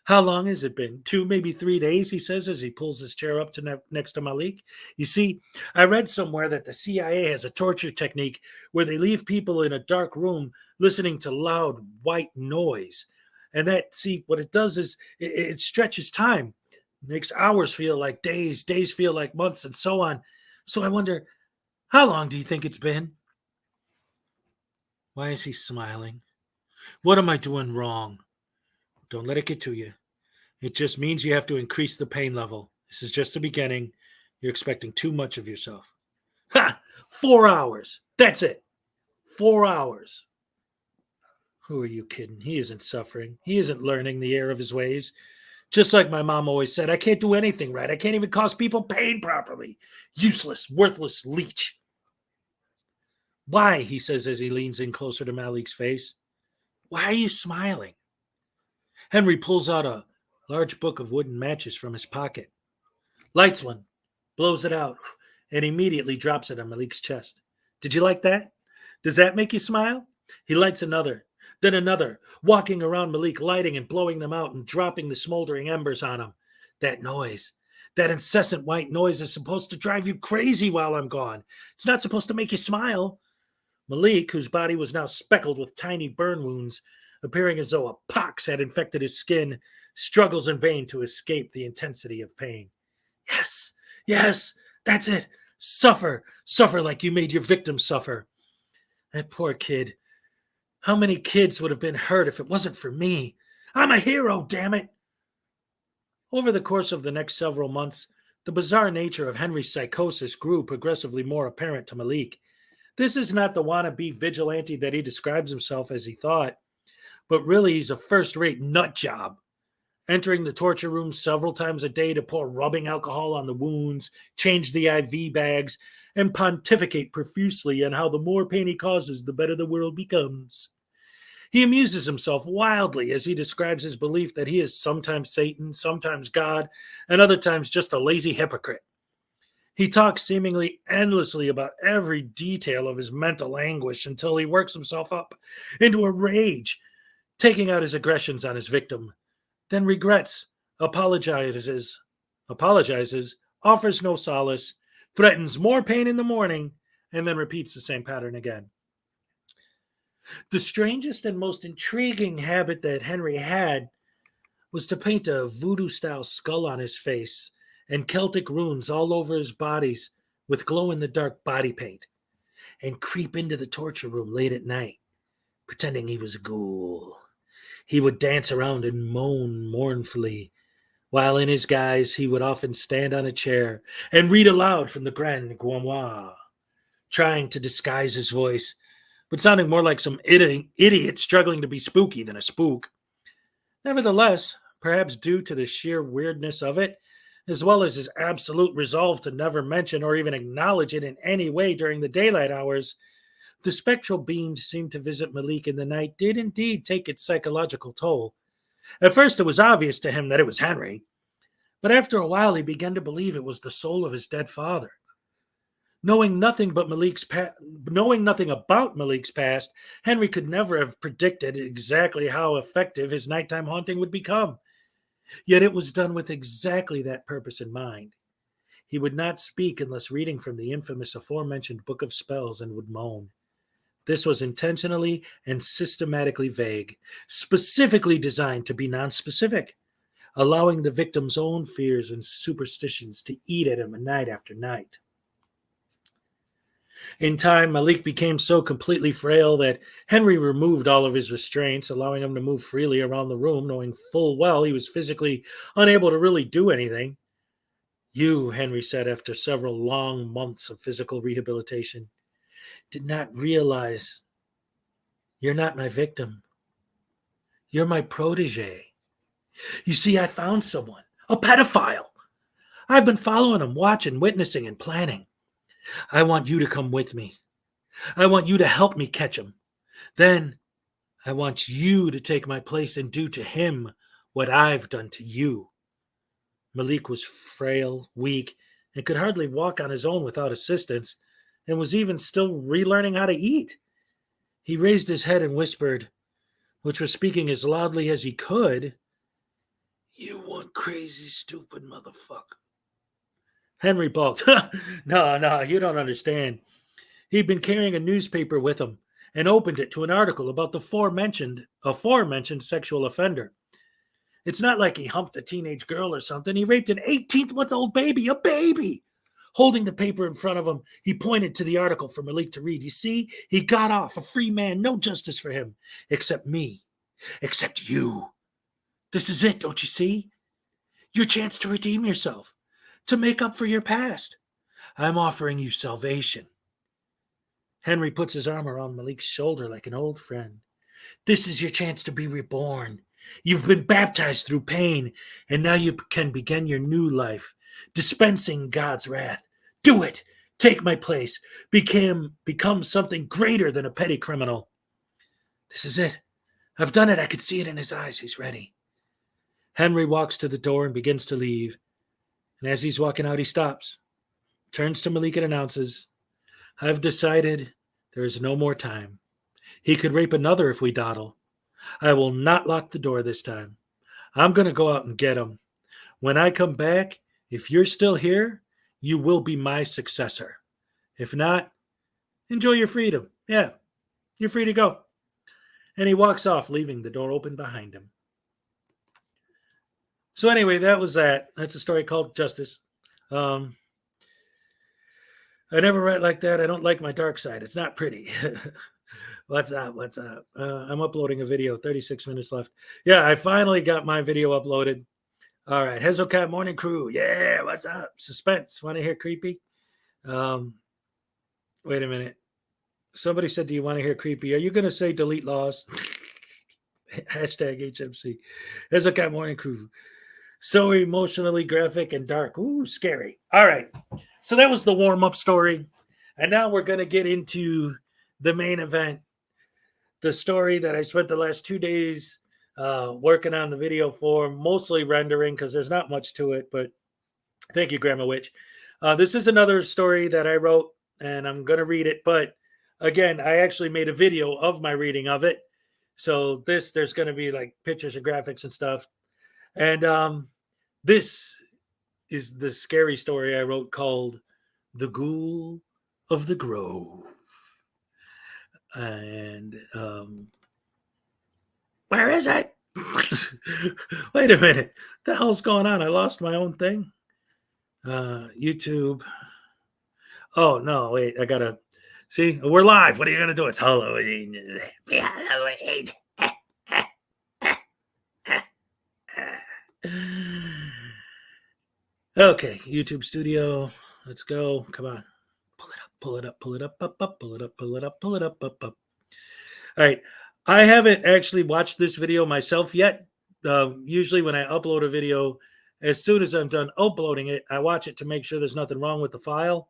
How long has it been? 2, maybe 3 days, he says as he pulls his chair up to next to Malik. You see, I read somewhere that the CIA has a torture technique where they leave people in a dark room listening to loud white noise. And that, see, what it does is it stretches time, makes hours feel like days, days feel like months, and so on. So I wonder, how long do you think it's been? Why is he smiling? What am I doing wrong? Don't let it get to you. It just means you have to increase the pain level. This is just the beginning. You're expecting too much of yourself. Ha! 4 hours. That's it. 4 hours. Who are you kidding? He isn't suffering. He isn't learning the error of his ways. Just like my mom always said, I can't do anything right. I can't even cause people pain properly. Useless, worthless leech. Why? He says as he leans in closer to Malik's face. Why are you smiling? Henry pulls out a large book of wooden matches from his pocket, lights one, blows it out, and immediately drops it on Malik's chest. Did you like that? Does that make you smile? He lights another, then another, walking around Malik, lighting and blowing them out and dropping the smoldering embers on him. That noise, that incessant white noise is supposed to drive you crazy while I'm gone. It's not supposed to make you smile. Malik, whose body was now speckled with tiny burn wounds, appearing as though a pox had infected his skin, struggles in vain to escape the intensity of pain. Yes, yes, that's it. Suffer, suffer like you made your victims suffer. That poor kid. How many kids would have been hurt if it wasn't for me? I'm a hero, damn it. Over the course of the next several months, the bizarre nature of Henry's psychosis grew progressively more apparent to Malik. This is not the wannabe vigilante that he describes himself as he thought, but really he's a first-rate nut job, entering the torture room several times a day to pour rubbing alcohol on the wounds, change the IV bags, and pontificate profusely on how the more pain he causes, the better the world becomes. He amuses himself wildly as he describes his belief that he is sometimes Satan, sometimes God, and other times just a lazy hypocrite. He talks seemingly endlessly about every detail of his mental anguish until he works himself up into a rage, taking out his aggressions on his victim, then regrets, apologizes, offers no solace, threatens more pain in the morning, and then repeats the same pattern again. The strangest and most intriguing habit that Henry had was to paint a voodoo-style skull on his face and Celtic runes all over his bodies with glow-in-the-dark body paint, and creep into the torture room late at night, pretending he was a ghoul. He would dance around and moan mournfully, while in his guise he would often stand on a chair and read aloud from the Grand Grimoire, trying to disguise his voice, but sounding more like some idiot struggling to be spooky than a spook. Nevertheless, perhaps due to the sheer weirdness of it, as well as his absolute resolve to never mention or even acknowledge it in any way during the daylight hours, the spectral beams seemed to visit Malik in the night did indeed take its psychological toll. At first it was obvious to him that it was Henry, but after a while he began to believe it was the soul of his dead father. Knowing nothing knowing nothing about Malik's past, Henry could never have predicted exactly how effective his nighttime haunting would become. Yet it was done with exactly that purpose in mind. He would not speak unless reading from the infamous aforementioned Book of Spells and would moan. This was intentionally and systematically vague, specifically designed to be nonspecific, allowing the victim's own fears and superstitions to eat at him night after night. In time, Malik became so completely frail that Henry removed all of his restraints, allowing him to move freely around the room, knowing full well he was physically unable to really do anything. You, Henry said after several long months of physical rehabilitation, did not realize you're not my victim. You're my protege. You see, I found someone, a pedophile. I've been following him, watching, witnessing, and planning. I want you to come with me. I want you to help me catch him. Then I want you to take my place and do to him what I've done to you. Malik was frail, weak, and could hardly walk on his own without assistance, and was even still relearning how to eat. He raised his head and whispered, which was speaking as loudly as he could, "You one crazy, stupid motherfucker." Henry balked. No, you don't understand. He'd been carrying a newspaper with him and opened it to an article about the aforementioned sexual offender. It's not like he humped a teenage girl or something. He raped an 18-month-old baby, a baby. Holding the paper in front of him, he pointed to the article for Malik to read. You see, he got off, a free man, no justice for him, except me, except you. This is it, don't you see? Your chance to redeem yourself, to make up for your past. I'm offering you salvation. Henry puts his arm around Malik's shoulder like an old friend. This is your chance to be reborn. You've been baptized through pain, and now you can begin your new life, dispensing God's wrath. Do it. Take my place. Become something greater than a petty criminal. This is it. I've done it. I could see it in his eyes. He's ready. Henry walks to the door and begins to leave. And as he's walking out, he stops, turns to Malik and announces, I've decided there is no more time. He could rape another if we dawdle. I will not lock the door this time. I'm going to go out and get him. When I come back, if you're still here, you will be my successor. If not, enjoy your freedom. Yeah, you're free to go. And he walks off, leaving the door open behind him. So anyway, that was that. That's a story called Justice. I never write like that. I don't like my dark side. It's not pretty. What's up? I'm uploading a video, 36 minutes left. Yeah, I finally got my video uploaded. All right, Hezokuai Morning Crew. Yeah, what's up? Suspense. Want to hear creepy? Wait a minute. Somebody said, do you want to hear creepy? Are you going to say delete laws? Hashtag HMC. Hezokuai Morning Crew. So emotionally graphic and dark. Ooh, scary. All right. So that was the warm-up story. And now we're going to get into the main event. The story that I spent the last 2 days working on the video for, mostly rendering because there's not much to it. But thank you, Grandma Witch. This is another story that I wrote, and I'm going to read it. But again, I actually made a video of my reading of it. So there's going to be like pictures and graphics and stuff. And this is the scary story I wrote called The Ghoul of the Grove. And where is it? Wait a minute. What the hell's going on? I lost my own thing. YouTube. Oh, no, wait. I got to see. We're live. What are you going to do? It's Halloween. Halloween. Okay, YouTube Studio. Let's go. Come on. Pull it up, pull it up, pull it up, pull it up, pull it up, pull it up, pull it up, up. All right. I haven't actually watched this video myself yet. Usually when I upload a video, as soon as I'm done uploading it, I watch it to make sure there's nothing wrong with the file.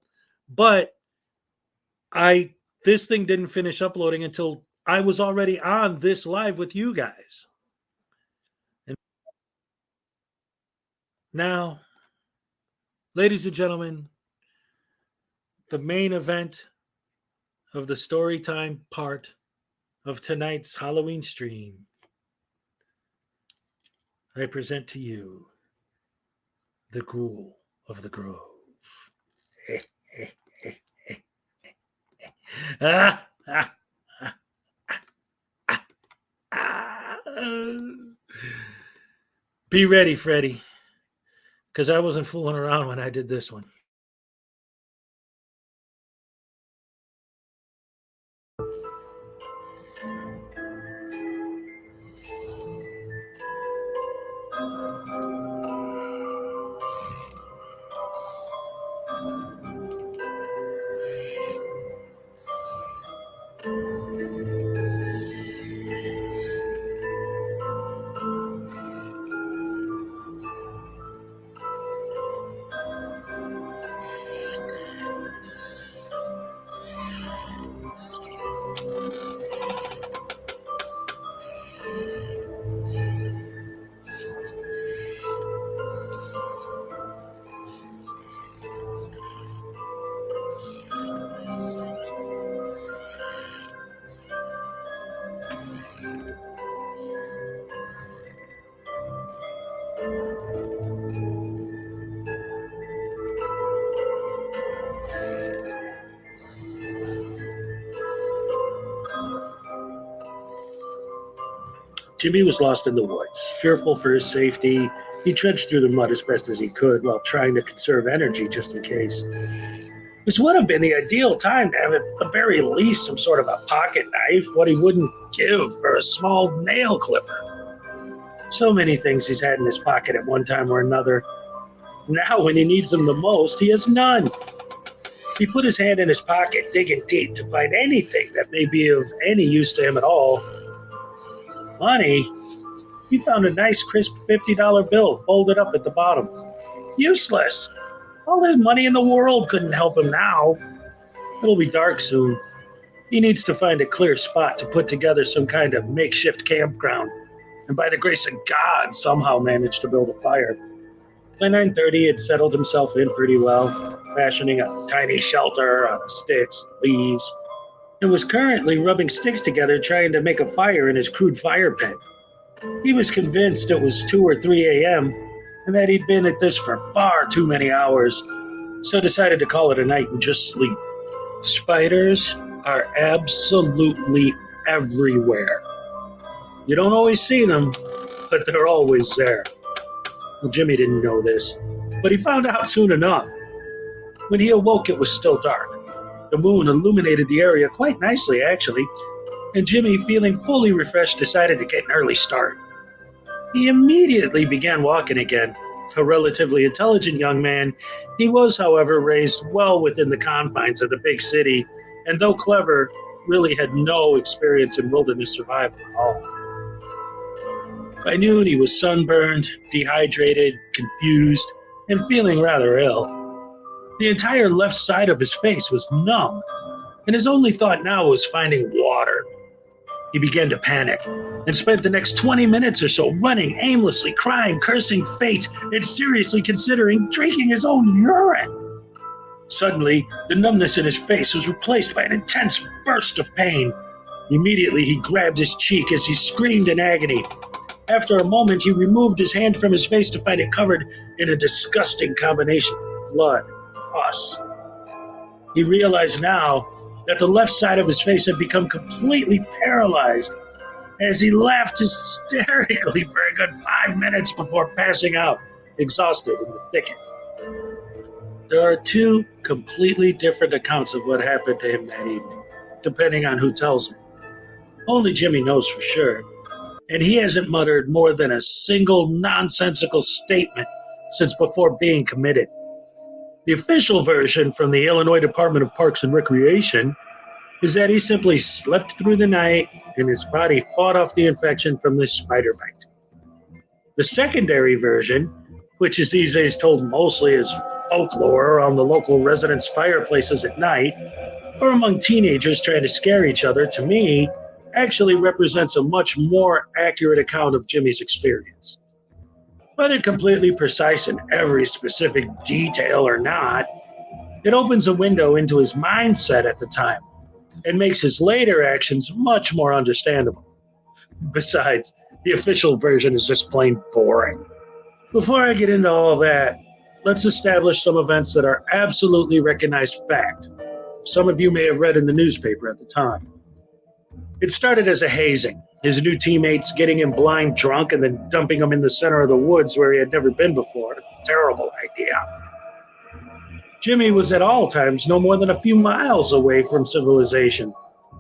But this thing didn't finish uploading until I was already on this live with you guys. And now, ladies and gentlemen, the main event of the story time part of tonight's Halloween stream, I present to you the Ghoul of the Grove. Ah, ah, ah, ah, ah. Be ready, Freddy, because I wasn't fooling around when I did this one. Jimmy was lost in the woods. Fearful for his safety, he trudged through the mud as best as he could while trying to conserve energy just in case. This would have been the ideal time to have at the very least some sort of a pocket knife, what he wouldn't give for a small nail clipper. So many things he's had in his pocket at one time or another. Now, when he needs them the most, he has none. He put his hand in his pocket, digging deep to find anything that may be of any use to him at all. Money? He found a nice, crisp $50 bill folded up at the bottom. Useless. All his money in the world couldn't help him now. It'll be dark soon. He needs to find a clear spot to put together some kind of makeshift campground, and by the grace of God, somehow manage to build a fire. By 9:30, he had settled himself in pretty well, fashioning a tiny shelter out of sticks and leaves, and was currently rubbing sticks together trying to make a fire in his crude fire pit. He was convinced it was 2 or 3 a.m., and that he'd been at this for far too many hours, so decided to call it a night and just sleep. Spiders are absolutely everywhere. You don't always see them, but they're always there. Well, Jimmy didn't know this, but he found out soon enough. When he awoke, it was still dark. The moon illuminated the area quite nicely, actually, and Jimmy, feeling fully refreshed, decided to get an early start. He immediately began walking again. A relatively intelligent young man, he was, however, raised well within the confines of the big city, and though clever, really had no experience in wilderness survival at all. By noon, he was sunburned, dehydrated, confused, and feeling rather ill. The entire left side of his face was numb, and his only thought now was finding water. He began to panic and spent the next 20 minutes or so running aimlessly, crying, cursing fate, and seriously considering drinking his own urine. Suddenly, the numbness in his face was replaced by an intense burst of pain. Immediately, he grabbed his cheek as he screamed in agony. After a moment, he removed his hand from his face to find it covered in a disgusting combination of blood, pus. He realized now that the left side of his face had become completely paralyzed as he laughed hysterically for a good 5 minutes before passing out, exhausted in the thicket. There are two completely different accounts of what happened to him that evening, depending on who tells them. Only Jimmy knows for sure, and he hasn't muttered more than a single nonsensical statement since before being committed. The official version from the Illinois Department of Parks and Recreation is that he simply slept through the night and his body fought off the infection from this spider bite. The secondary version, which is these days told mostly as folklore around the local residents' fireplaces at night, or among teenagers trying to scare each other, to me, actually represents a much more accurate account of Jimmy's experience. Whether completely precise in every specific detail or not, It opens a window into his mindset at the time and makes his later actions much more understandable. Besides, the official version is just plain boring. Before I get into all that, let's establish some events that are absolutely recognized fact. Some of you may have read in the newspaper at the time. It started as a hazing, his new teammates getting him blind drunk and then dumping him in the center of the woods where he had never been before. Terrible idea. Jimmy was at all times no more than a few miles away from civilization,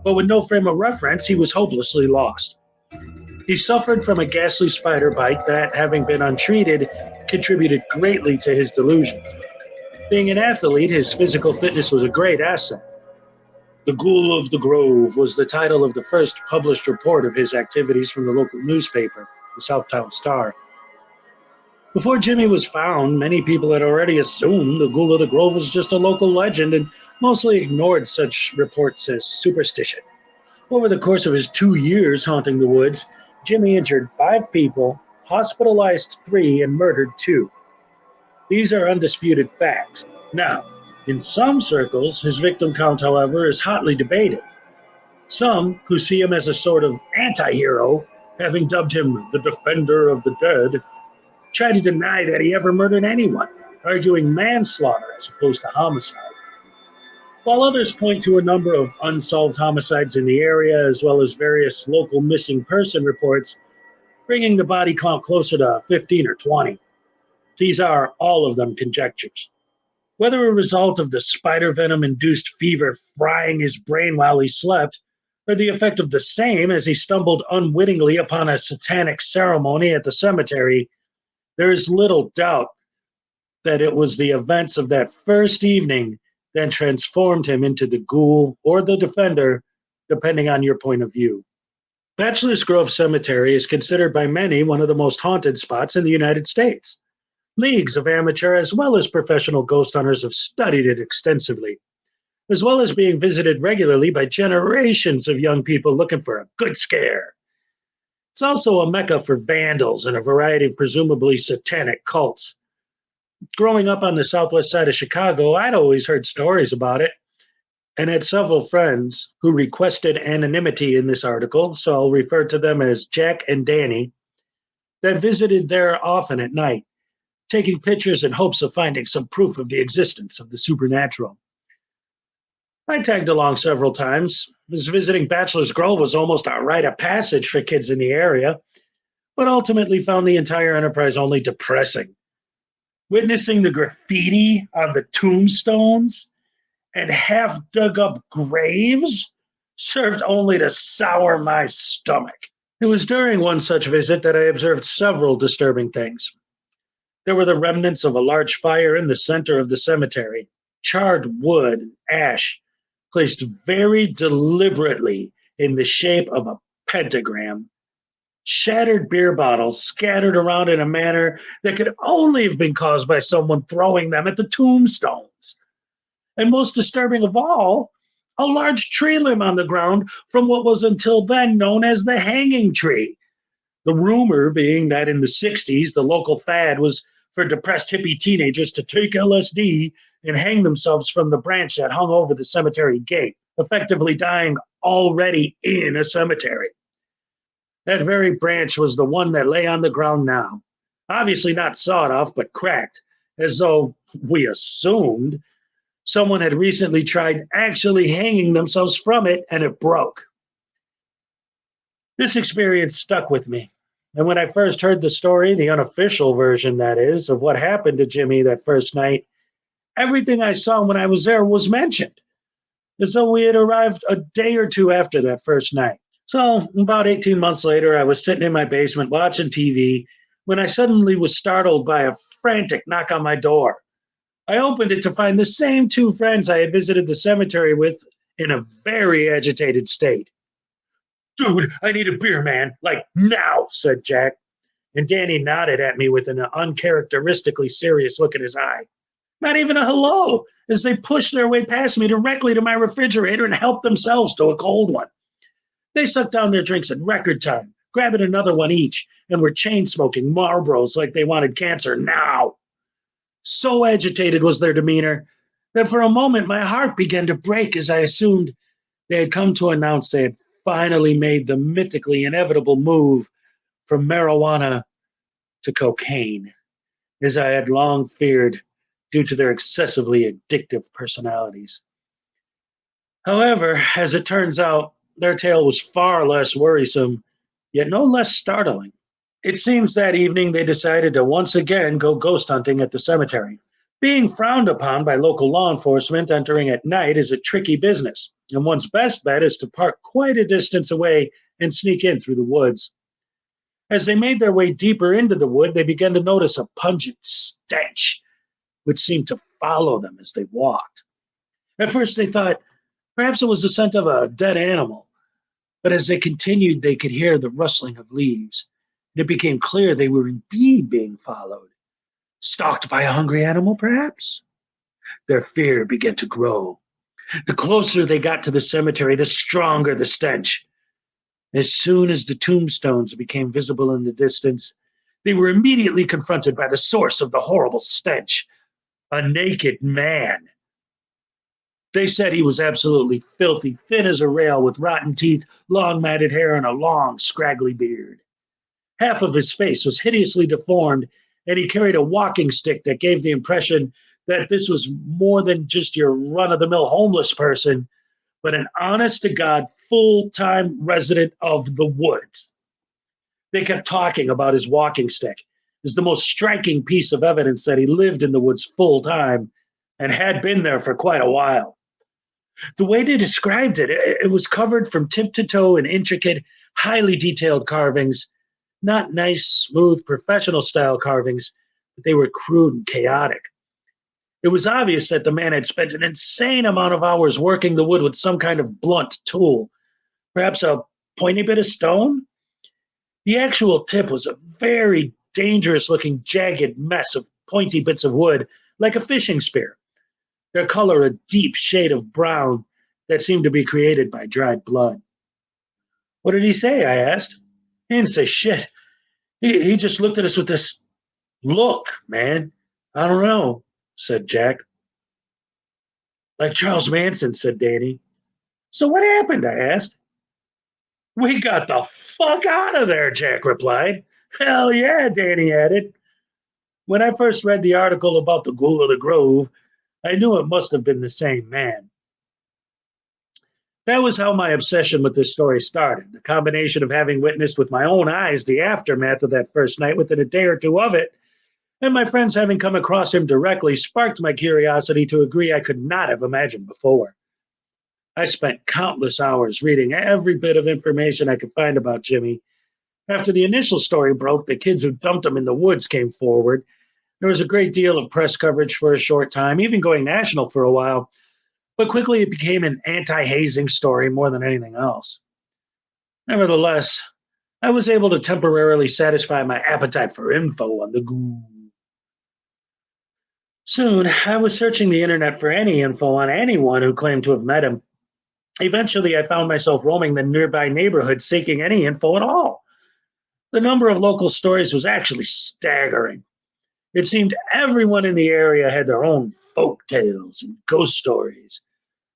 but with no frame of reference, he was hopelessly lost. He suffered from a ghastly spider bite that, having been untreated, contributed greatly to his delusions. Being an athlete, his physical fitness was a great asset. The Ghoul of the Grove was the title of the first published report of his activities from the local newspaper, the Southtown Star. Before Jimmy was found, many people had already assumed the Ghoul of the Grove was just a local legend and mostly ignored such reports as superstition. Over the course of his 2 years haunting the woods, Jimmy injured 5 people, hospitalized 3, and murdered 2. These are undisputed facts. Now, in some circles, his victim count, however, is hotly debated. Some, who see him as a sort of anti-hero, having dubbed him the Defender of the Dead, try to deny that he ever murdered anyone, arguing manslaughter as opposed to homicide. While others point to a number of unsolved homicides in the area, as well as various local missing person reports, bringing the body count closer to 15 or 20. These are, all of them, conjectures. Whether a result of the spider venom-induced fever frying his brain while he slept, or the effect of the same as he stumbled unwittingly upon a satanic ceremony at the cemetery, there is little doubt that it was the events of that first evening that transformed him into the ghoul or the defender, depending on your point of view. Bachelor's Grove Cemetery is considered by many one of the most haunted spots in the United States. Leagues of amateur as well as professional ghost hunters have studied it extensively, as well as being visited regularly by generations of young people looking for a good scare. It's also a mecca for vandals and a variety of presumably satanic cults. Growing up on the southwest side of Chicago, I'd always heard stories about it and had several friends who requested anonymity in this article, so I'll refer to them as Jack and Danny, that visited there often at night, taking pictures in hopes of finding some proof of the existence of the supernatural. I tagged along several times, as visiting Bachelor's Grove was almost a rite of passage for kids in the area, but ultimately found the entire enterprise only depressing. Witnessing the graffiti on the tombstones and half dug up graves served only to sour my stomach. It was during one such visit that I observed several disturbing things. There were the remnants of a large fire in the center of the cemetery, charred wood and ash, placed very deliberately in the shape of a pentagram, shattered beer bottles scattered around in a manner that could only have been caused by someone throwing them at the tombstones. And most disturbing of all, a large tree limb on the ground from what was until then known as the hanging tree. The rumor being that in the 60s, the local fad was for depressed hippie teenagers to take LSD and hang themselves from the branch that hung over the cemetery gate, effectively dying already in a cemetery. That very branch was the one that lay on the ground now, obviously not sawed off, but cracked, as though, we assumed, someone had recently tried actually hanging themselves from it and it broke. This experience stuck with me. And when I first heard the story, the unofficial version, that is, of what happened to Jimmy that first night, everything I saw when I was there was mentioned, as though we had arrived a day or two after that first night. So, about 18 months later, I was sitting in my basement watching TV when I suddenly was startled by a frantic knock on my door. I opened it to find the same 2 friends I had visited the cemetery with in a very agitated state. "Dude, I need a beer, man, like now," said Jack. And Danny nodded at me with an uncharacteristically serious look in his eye. Not even a hello, as they pushed their way past me directly to my refrigerator and helped themselves to a cold one. They sucked down their drinks in record time, grabbing another one each, and were chain-smoking Marlboros like they wanted cancer now. So agitated was their demeanor Then for a moment my heart began to break as I assumed they had come to announce they had finally made the mythically inevitable move from marijuana to cocaine, as I had long feared due to their excessively addictive personalities. However, as it turns out, their tale was far less worrisome, yet no less startling. It seems that evening they decided to once again go ghost hunting at the cemetery. Being frowned upon by local law enforcement, entering at night is a tricky business, and one's best bet is to park quite a distance away and sneak in through the woods. As they made their way deeper into the wood, they began to notice a pungent stench which seemed to follow them as they walked. At first, they thought perhaps it was the scent of a dead animal, but as they continued, they could hear the rustling of leaves, and it became clear they were indeed being followed. Stalked by a hungry animal, perhaps? Their fear began to grow. The closer they got to the cemetery, the stronger the stench. As soon as the tombstones became visible in the distance, they were immediately confronted by the source of the horrible stench, a naked man. They said he was absolutely filthy, thin as a rail, with rotten teeth, long matted hair, and a long, scraggly beard. Half of his face was hideously deformed, and he carried a walking stick that gave the impression that this was more than just your run-of-the-mill homeless person, but an honest-to-God, full-time resident of the woods. They kept talking about his walking stick as the most striking piece of evidence that he lived in the woods full-time and had been there for quite a while. The way they described it, it was covered from tip to toe in intricate, highly detailed carvings, not nice, smooth, professional style carvings, but they were crude and chaotic. It was obvious that the man had spent an insane amount of hours working the wood with some kind of blunt tool, perhaps a pointy bit of stone. The actual tip was a very dangerous looking, jagged mess of pointy bits of wood, like a fishing spear, their color a deep shade of brown that seemed to be created by dried blood. What did he say? I asked. He didn't say shit. He just looked at us with this look, man. I don't know, said Jack. Like Charles Manson, said Danny. So what happened? I asked. We got the fuck out of there, Jack replied. Hell yeah, Danny added. When I first read the article about the Ghoul of the Grove, I knew it must have been the same man. That was how my obsession with this story started. The combination of having witnessed with my own eyes the aftermath of that first night within a day or two of it, and my friends having come across him directly sparked my curiosity to a degree I could not have imagined before. I spent countless hours reading every bit of information I could find about Jimmy. After the initial story broke, the kids who dumped him in the woods came forward. There was a great deal of press coverage for a short time, even going national for a while, but quickly it became an anti-hazing story more than anything else. Nevertheless, I was able to temporarily satisfy my appetite for info on the ghoul. Soon, I was searching the internet for any info on anyone who claimed to have met him. Eventually, I found myself roaming the nearby neighborhood seeking any info at all. The number of local stories was actually staggering. It seemed everyone in the area had their own folk tales and ghost stories,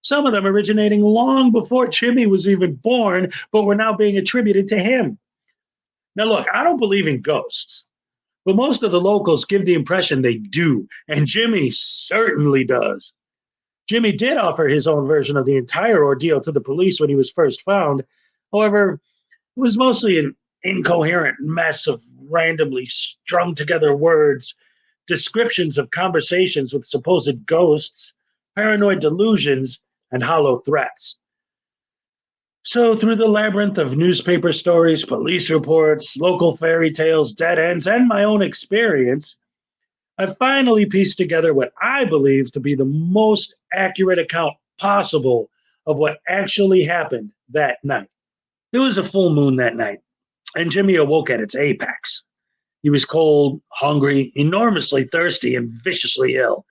some of them originating long before Jimmy was even born, but were now being attributed to him. Now, look, I don't believe in ghosts, but most of the locals give the impression they do, and Jimmy certainly does. Jimmy did offer his own version of the entire ordeal to the police when he was first found. However, it was mostly an incoherent mess of randomly strung together words, descriptions of conversations with supposed ghosts, paranoid delusions, and hollow threats. So, through the labyrinth of newspaper stories, police reports, local fairy tales, dead ends, and my own experience, I finally pieced together what I believe to be the most accurate account possible of what actually happened that night. It was a full moon that night, and Jimmy awoke at its apex. He was cold, hungry, enormously thirsty, and viciously ill.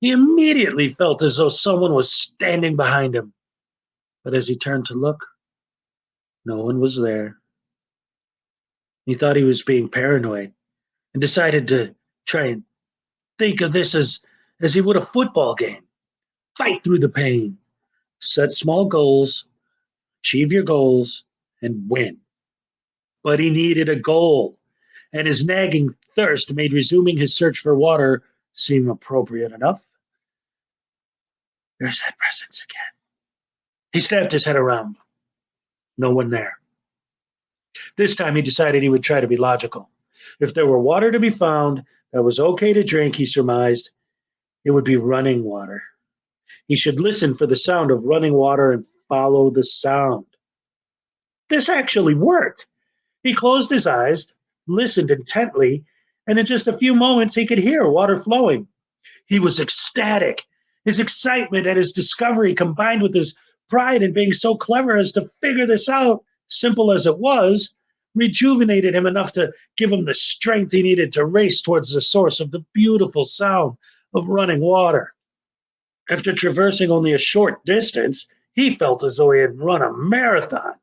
He immediately felt as though someone was standing behind him. But as he turned to look, no one was there. He thought he was being paranoid and decided to try and think of this as he would a football game. fight through the pain, set small goals, achieve your goals, and win. But he needed a goal, and his nagging thirst made resuming his search for water seem appropriate enough. There's that presence again. He snapped his head around. No one there. This time he decided he would try to be logical. If there were water to be found that was okay to drink, he surmised, it would be running water. He should listen for the sound of running water and follow the sound. This actually worked. He closed his eyes, listened intently, and in just a few moments he could hear water flowing. He was ecstatic. His excitement at his discovery, combined with his pride in being so clever as to figure this out, simple as it was, rejuvenated him enough to give him the strength he needed to race towards the source of the beautiful sound of running water. After traversing only a short distance, he felt as though he had run a marathon.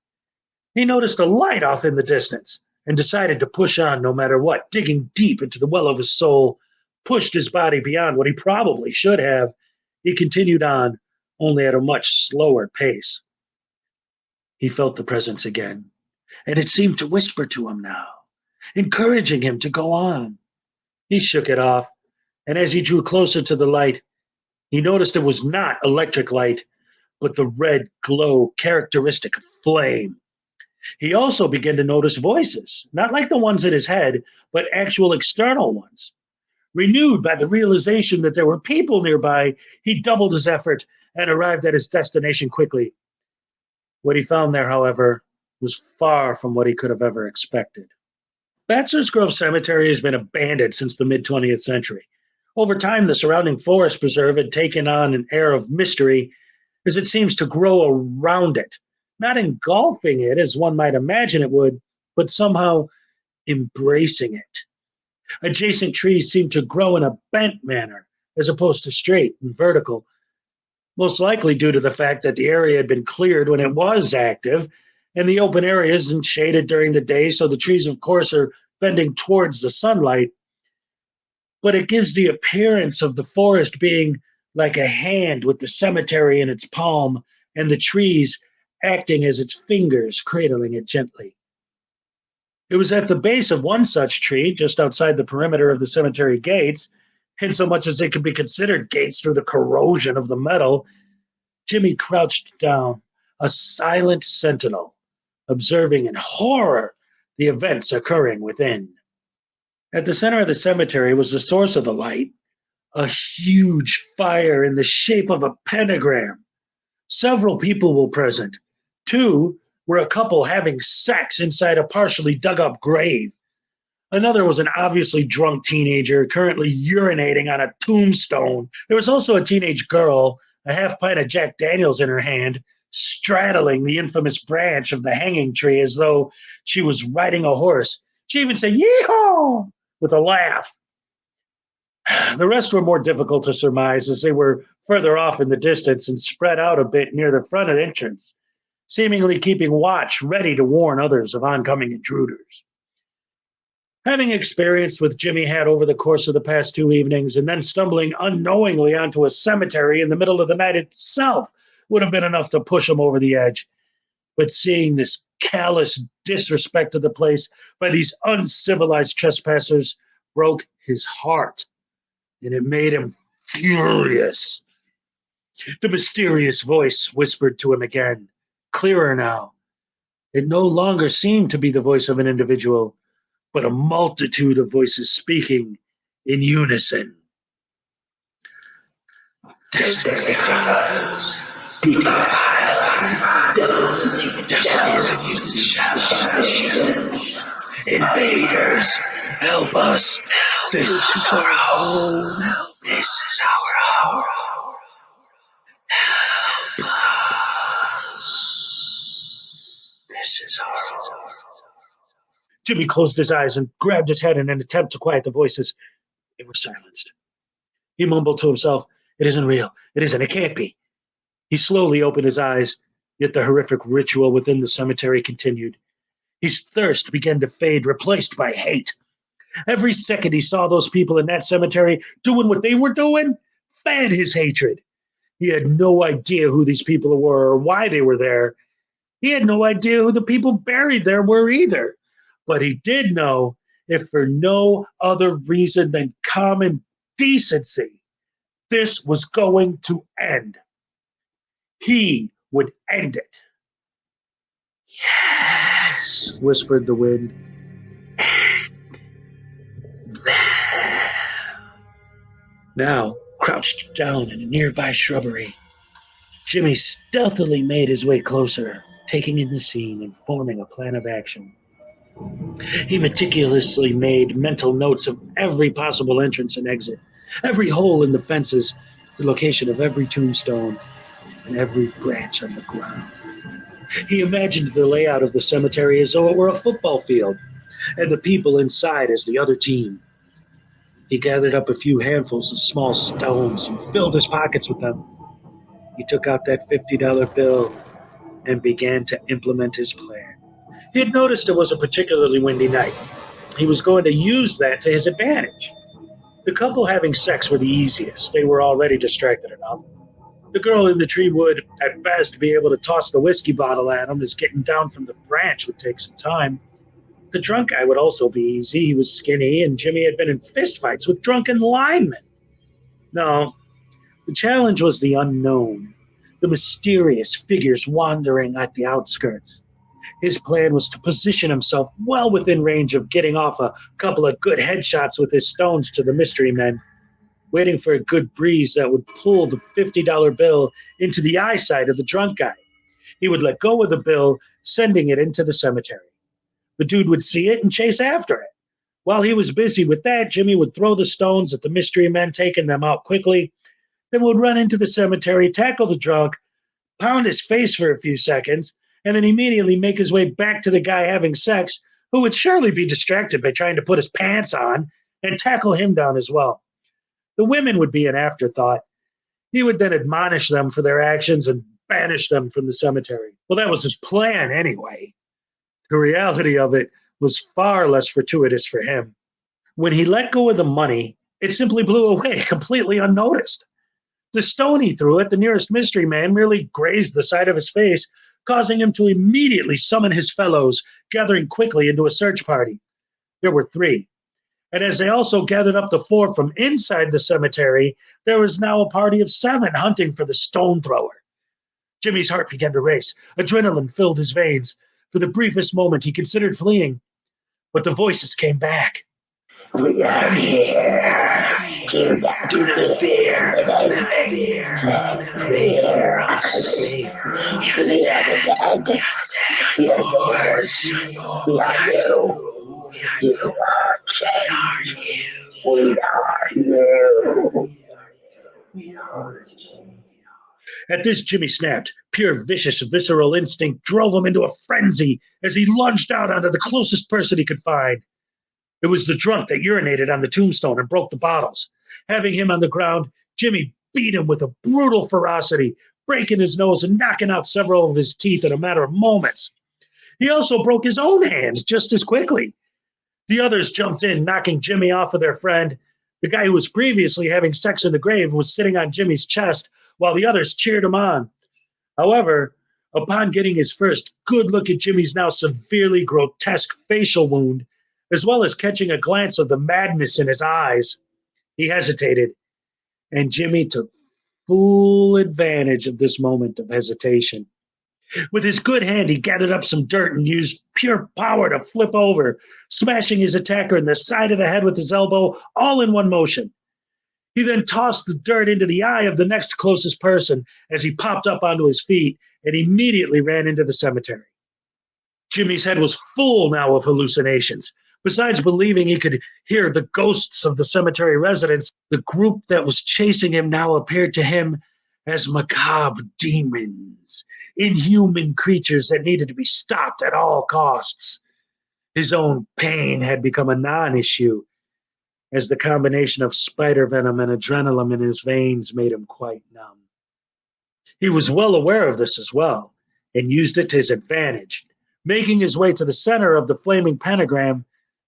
He noticed a light off in the distance and decided to push on no matter what, digging deep into the well of his soul, pushed his body beyond what he probably should have. He continued on, only at a much slower pace. He felt the presence again, and it seemed to whisper to him now, encouraging him to go on. He shook it off, and as he drew closer to the light, he noticed it was not electric light, but the red glow characteristic of flame. He also began to notice voices, not like the ones in his head, but actual external ones. Renewed by the realization that there were people nearby, he doubled his effort and arrived at his destination quickly. What he found there, however, was far from what he could have ever expected. Bachelor's Grove Cemetery has been abandoned since the mid-20th century. Over time, the surrounding forest preserve had taken on an air of mystery as it seems to grow around it, not engulfing it as one might imagine it would, but somehow embracing it. Adjacent trees seem to grow in a bent manner as opposed to straight and vertical, most likely due to the fact that the area had been cleared when it was active, and the open area isn't shaded during the day, so the trees, of course, are bending towards the sunlight. But it gives the appearance of the forest being like a hand with the cemetery in its palm and the trees acting as its fingers cradling it gently. It was at the base of one such tree, just outside the perimeter of the cemetery gates, insomuch as they could be considered gates through the corrosion of the metal, Jimmy crouched down, a silent sentinel, observing in horror the events occurring within. At the center of the cemetery was the source of the light, a huge fire in the shape of a pentagram. Several people were present. Two were a couple having sex inside a partially dug-up grave. Another was an obviously drunk teenager currently urinating on a tombstone. There was also a teenage girl, a half pint of Jack Daniels in her hand, straddling the infamous branch of the hanging tree as though she was riding a horse. She even said, "Yee-haw!" with a laugh. The rest were more difficult to surmise as they were further off in the distance and spread out a bit near the front entrance, seemingly keeping watch, ready to warn others of oncoming intruders. Having experienced what Jimmy had over the course of the past 2 evenings, and then stumbling unknowingly onto a cemetery in the middle of the night itself would have been enough to push him over the edge. But seeing this callous disrespect of the place by these uncivilized trespassers broke his heart, and it made him furious. The mysterious voice whispered to him again, clearer now. It no longer seemed to be the voice of an individual, but a multitude of voices speaking in unison. This is devils and human shells. Invaders, help us. This is our home. This is our home. Help us. This is our home. Jimmy closed his eyes and grabbed his head in an attempt to quiet the voices. They were silenced. He mumbled to himself, "It isn't real. It isn't. It can't be." He slowly opened his eyes, yet the horrific ritual within the cemetery continued. His thirst began to fade, replaced by hate. Every second he saw those people in that cemetery doing what they were doing fed his hatred. He had no idea who these people were or why they were there. He had no idea who the people buried there were either. But he did know, if for no other reason than common decency, this was going to end. He would end it. Yes, whispered the wind. There. Now, crouched down in a nearby shrubbery, Jimmy stealthily made his way closer, taking in the scene and forming a plan of action. He meticulously made mental notes of every possible entrance and exit, every hole in the fences, the location of every tombstone, and every branch on the ground. He imagined the layout of the cemetery as though it were a football field, and the people inside as the other team. He gathered up a few handfuls of small stones and filled his pockets with them. He took out that $50 bill and began to implement his plan. He had noticed it was a particularly windy night. He was going to use that to his advantage. The couple having sex were the easiest. They were already distracted enough. The girl in the tree would, at best, be able to toss the whiskey bottle at him, as getting down from the branch would take some time. The drunk guy would also be easy. He was skinny, and Jimmy had been in fistfights with drunken linemen. No, the challenge was the unknown, the mysterious figures wandering at the outskirts. His plan was to position himself well within range of getting off a couple of good headshots with his stones to the mystery men, waiting for a good breeze that would pull the $50 bill into the eyesight of the drunk guy. He would let go of the bill, sending it into the cemetery. The dude would see it and chase after it. While he was busy with that, Jimmy would throw the stones at the mystery men, taking them out quickly, then would run into the cemetery, tackle the drunk, pound his face for a few seconds, and then immediately make his way back to the guy having sex, who would surely be distracted by trying to put his pants on, and tackle him down as well. The women would be an afterthought. He would then admonish them for their actions and banish them from the cemetery. Well, that was his plan anyway. The reality of it was far less fortuitous for him. When he let go of the money, it simply blew away, completely unnoticed. The stone he threw at the nearest mystery man merely grazed the side of his face, causing him to immediately summon his fellows, gathering quickly into a search party. There were 3. And as they also gathered up the 4 from inside the cemetery, there was now a party of 7 hunting for the stone thrower. Jimmy's heart began to race. Adrenaline filled his veins. For the briefest moment, he considered fleeing, but the voices came back. We are here. Do not fear. Do not fear. Fear us. We are the dead. We are yours. We are you. You are change. We are you. We are you. At this, Jimmy snapped. Pure, vicious, visceral instinct drove him into a frenzy as he lunged out onto the closest person he could find. It was the drunk that urinated on the tombstone and broke the bottles. Having him on the ground, Jimmy beat him with a brutal ferocity, breaking his nose and knocking out several of his teeth in a matter of moments. He also broke his own hands just as quickly. The others jumped in, knocking Jimmy off of their friend. The guy who was previously having sex in the grave was sitting on Jimmy's chest, while the others cheered him on. However, upon getting his first good look at Jimmy's now severely grotesque facial wound, as well as catching a glance of the madness in his eyes, he hesitated, and Jimmy took full advantage of this moment of hesitation. With his good hand, he gathered up some dirt and used pure power to flip over, smashing his attacker in the side of the head with his elbow, all in one motion. He then tossed the dirt into the eye of the next closest person as he popped up onto his feet and immediately ran into the cemetery. Jimmy's head was full now of hallucinations. Besides believing he could hear the ghosts of the cemetery residents, the group that was chasing him now appeared to him as macabre demons, inhuman creatures that needed to be stopped at all costs. His own pain had become a non-issue, as the combination of spider venom and adrenaline in his veins made him quite numb. He was well aware of this as well, and used it to his advantage, making his way to the center of the flaming pentagram,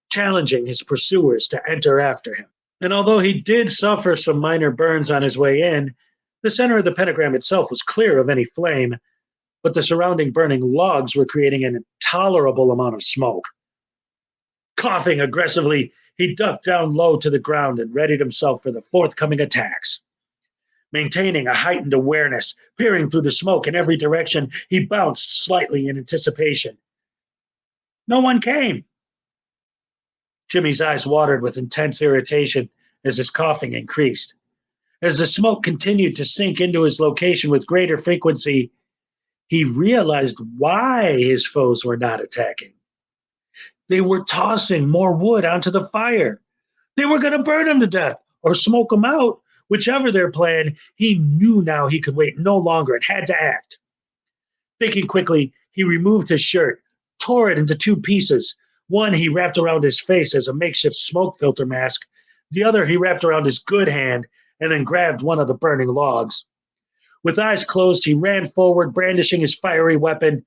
challenging his pursuers to enter after him. And although he did suffer some minor burns on his way in, The center of the pentagram itself was clear of any flame, but the surrounding burning logs were creating an intolerable amount of smoke. Coughing aggressively, he ducked down low to the ground and readied himself for the forthcoming attacks. Maintaining a heightened awareness, peering through the smoke in every direction, he bounced slightly in anticipation. No one came. Jimmy's eyes watered with intense irritation as his coughing increased. As the smoke continued to sink into his location with greater frequency, he realized why his foes were not attacking. They were tossing more wood onto the fire. They were going to burn him to death or smoke him out. Whichever their plan, he knew now he could wait no longer and had to act. Thinking quickly, he removed his shirt, tore it into two pieces. One he wrapped around his face as a makeshift smoke filter mask. The other he wrapped around his good hand and then grabbed one of the burning logs. With eyes closed, he ran forward, brandishing his fiery weapon,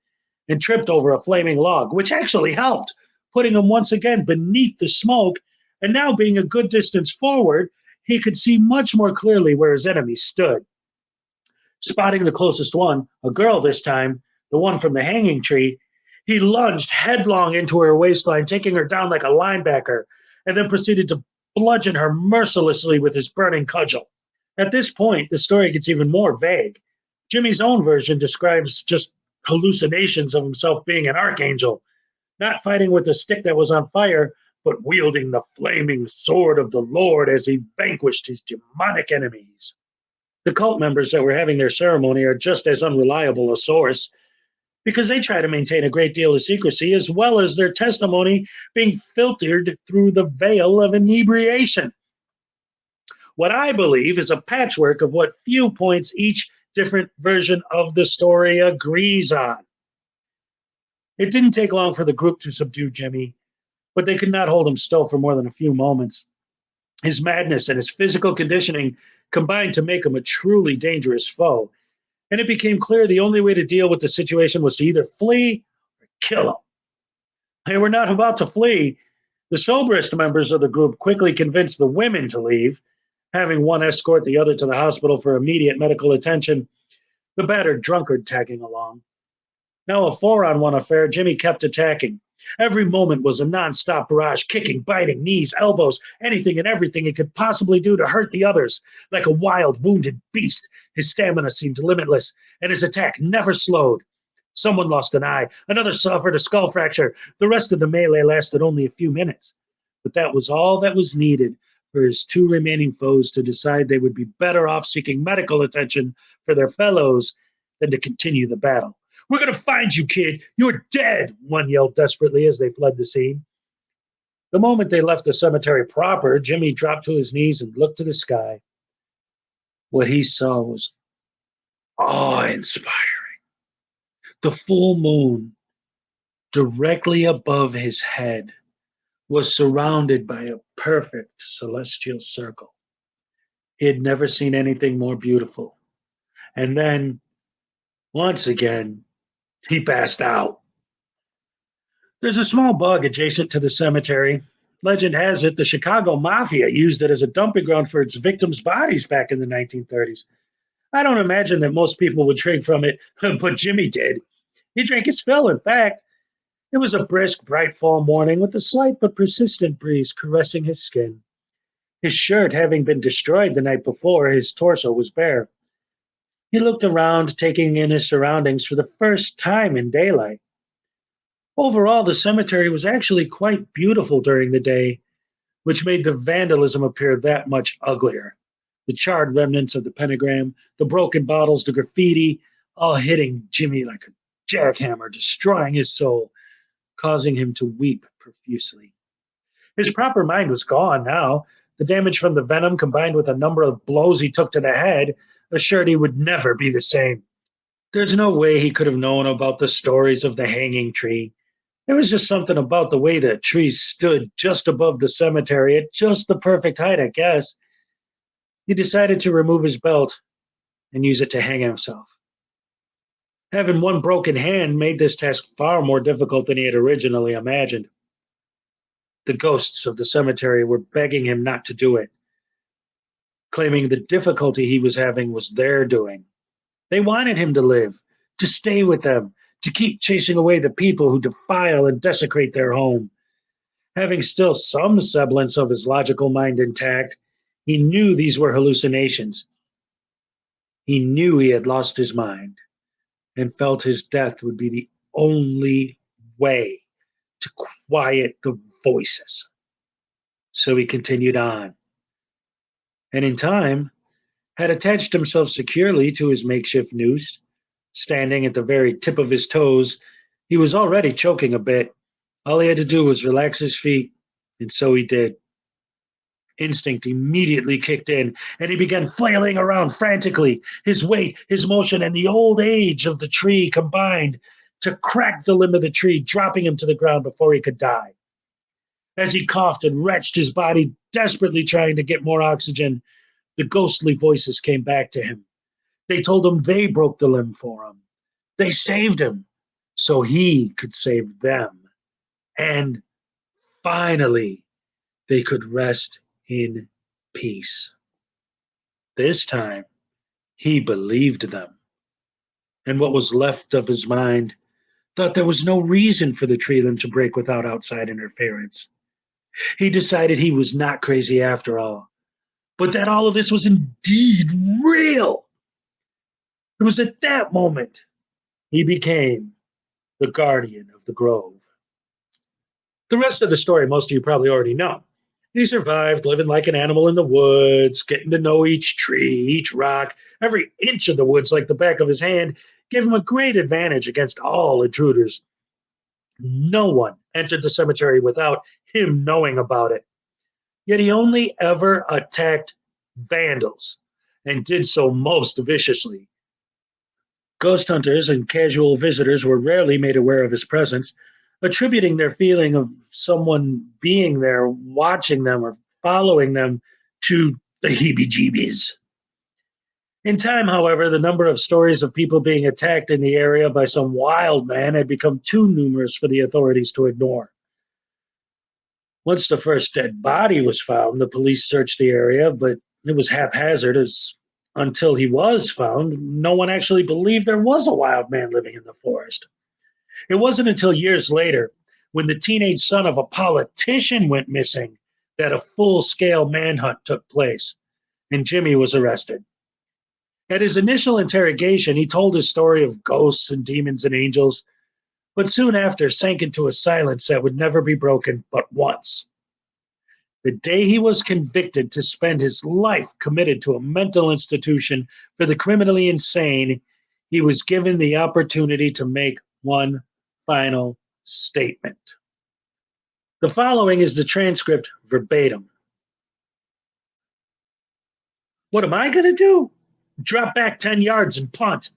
and tripped over a flaming log, which actually helped, putting him once again beneath the smoke, and now being a good distance forward, he could see much more clearly where his enemy stood. Spotting the closest one, a girl this time, the one from the hanging tree, he lunged headlong into her waistline, taking her down like a linebacker, and then proceeded to bludgeon her mercilessly with his burning cudgel. At this point, the story gets even more vague. Jimmy's own version describes just hallucinations of himself being an archangel, not fighting with a stick that was on fire, but wielding the flaming sword of the Lord as he vanquished his demonic enemies. The cult members that were having their ceremony are just as unreliable a source, because they try to maintain a great deal of secrecy, as well as their testimony being filtered through the veil of inebriation. What I believe is a patchwork of what viewpoints each different version of the story agrees on. It didn't take long for the group to subdue Jimmy, but they could not hold him still for more than a few moments. His madness and his physical conditioning combined to make him a truly dangerous foe, and it became clear the only way to deal with the situation was to either flee or kill him. They were not about to flee. The soberest members of the group quickly convinced the women to leave, having one escort the other to the hospital for immediate medical attention, the battered drunkard tagging along. Now a 4-on-1 affair, Jimmy kept attacking. Every moment was a non-stop barrage, kicking, biting, knees, elbows, anything and everything he could possibly do to hurt the others. Like a wild, wounded beast, his stamina seemed limitless, and his attack never slowed. Someone lost an eye, another suffered a skull fracture. The rest of the melee lasted only a few minutes. But that was all that was needed for his two remaining foes to decide they would be better off seeking medical attention for their fellows than to continue the battle. "We're going to find you, kid. You're dead," one yelled desperately as they fled the scene. The moment they left the cemetery proper, Jimmy dropped to his knees and looked to the sky. What he saw was awe-inspiring. The full moon, directly above his head, was surrounded by a perfect celestial circle. He had never seen anything more beautiful. And then, once again, he passed out. There's a small bog adjacent to the cemetery. Legend has it the Chicago Mafia used it as a dumping ground for its victims' bodies back in the 1930s. I don't imagine that most people would drink from it, but Jimmy did. He drank his fill, in fact. It was a brisk, bright fall morning with a slight but persistent breeze caressing his skin. His shirt having been destroyed the night before, his torso was bare. He looked around, taking in his surroundings for the first time in daylight. Overall, the cemetery was actually quite beautiful during the day, which made the vandalism appear that much uglier. The charred remnants of the pentagram, the broken bottles, the graffiti, all hitting Jimmy like a jackhammer, destroying his soul, causing him to weep profusely. His proper mind was gone now. The damage from the venom, combined with a number of blows he took to the head, assured he would never be the same. There's no way he could have known about the stories of the hanging tree. There was just something about the way the tree stood just above the cemetery at just the perfect height, I guess. He decided to remove his belt and use it to hang himself. Having one broken hand made this task far more difficult than he had originally imagined. The ghosts of the cemetery were begging him not to do it. claiming the difficulty he was having was their doing. They wanted him to live, to stay with them, to keep chasing away the people who defile and desecrate their home. Having still some semblance of his logical mind intact, he knew these were hallucinations. He knew he had lost his mind and felt his death would be the only way to quiet the voices. So he continued on, and in time had attached himself securely to his makeshift noose. Standing at the very tip of his toes, he was already choking a bit. All he had to do was relax his feet, and so he did. Instinct immediately kicked in, and he began flailing around frantically. His weight, his motion, and the old age of the tree combined to crack the limb of the tree, dropping him to the ground before he could die. As he coughed and wrenched his body, desperately trying to get more oxygen, the ghostly voices came back to him. They told him they broke the limb for him. They saved him so he could save them. And finally, they could rest in peace. This time, he believed them. And what was left of his mind thought there was no reason for the tree limb to break without outside interference. He decided he was not crazy after all, but that all of this was indeed real. It was at that moment he became the guardian of the grove. The rest of the story, most of you probably already know. He survived, living like an animal in the woods, getting to know each tree, each rock, every inch of the woods like the back of his hand, gave him a great advantage against all intruders. No one entered the cemetery without him knowing about it. Yet he only ever attacked vandals, and did so most viciously. Ghost hunters and casual visitors were rarely made aware of his presence, attributing their feeling of someone being there, watching them, or following them to the heebie-jeebies. In time, however, the number of stories of people being attacked in the area by some wild man had become too numerous for the authorities to ignore. Once the first dead body was found, the police searched the area, but it was haphazard as until he was found, no one actually believed there was a wild man living in the forest. It wasn't until years later, when the teenage son of a politician went missing, that a full-scale manhunt took place, and Jimmy was arrested. At his initial interrogation, he told his story of ghosts and demons and angels, but soon after sank into a silence that would never be broken but once. The day he was convicted to spend his life committed to a mental institution for the criminally insane, he was given the opportunity to make one final statement. The following is the transcript verbatim. What am I going to do? Drop back 10 yards and punt.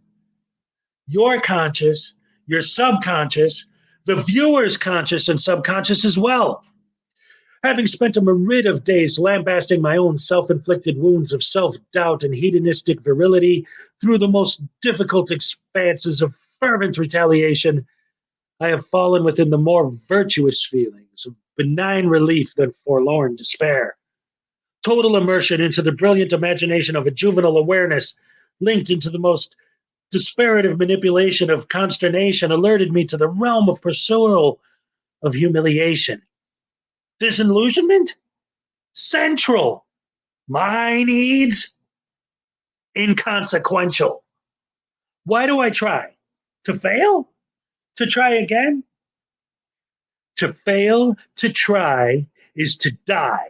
Your conscious, your subconscious, the viewer's conscious and subconscious as well. Having spent a myriad of days lambasting my own self-inflicted wounds of self-doubt and hedonistic virility through the most difficult expanses of fervent retaliation, I have fallen within the more virtuous feelings of benign relief than forlorn despair. Total immersion into the brilliant imagination of a juvenile awareness linked into the most disparative manipulation of consternation alerted me to the realm of pursual of humiliation. Disillusionment? Central. My needs? Inconsequential. Why do I try? To fail? To try again? To fail, to try, is to die.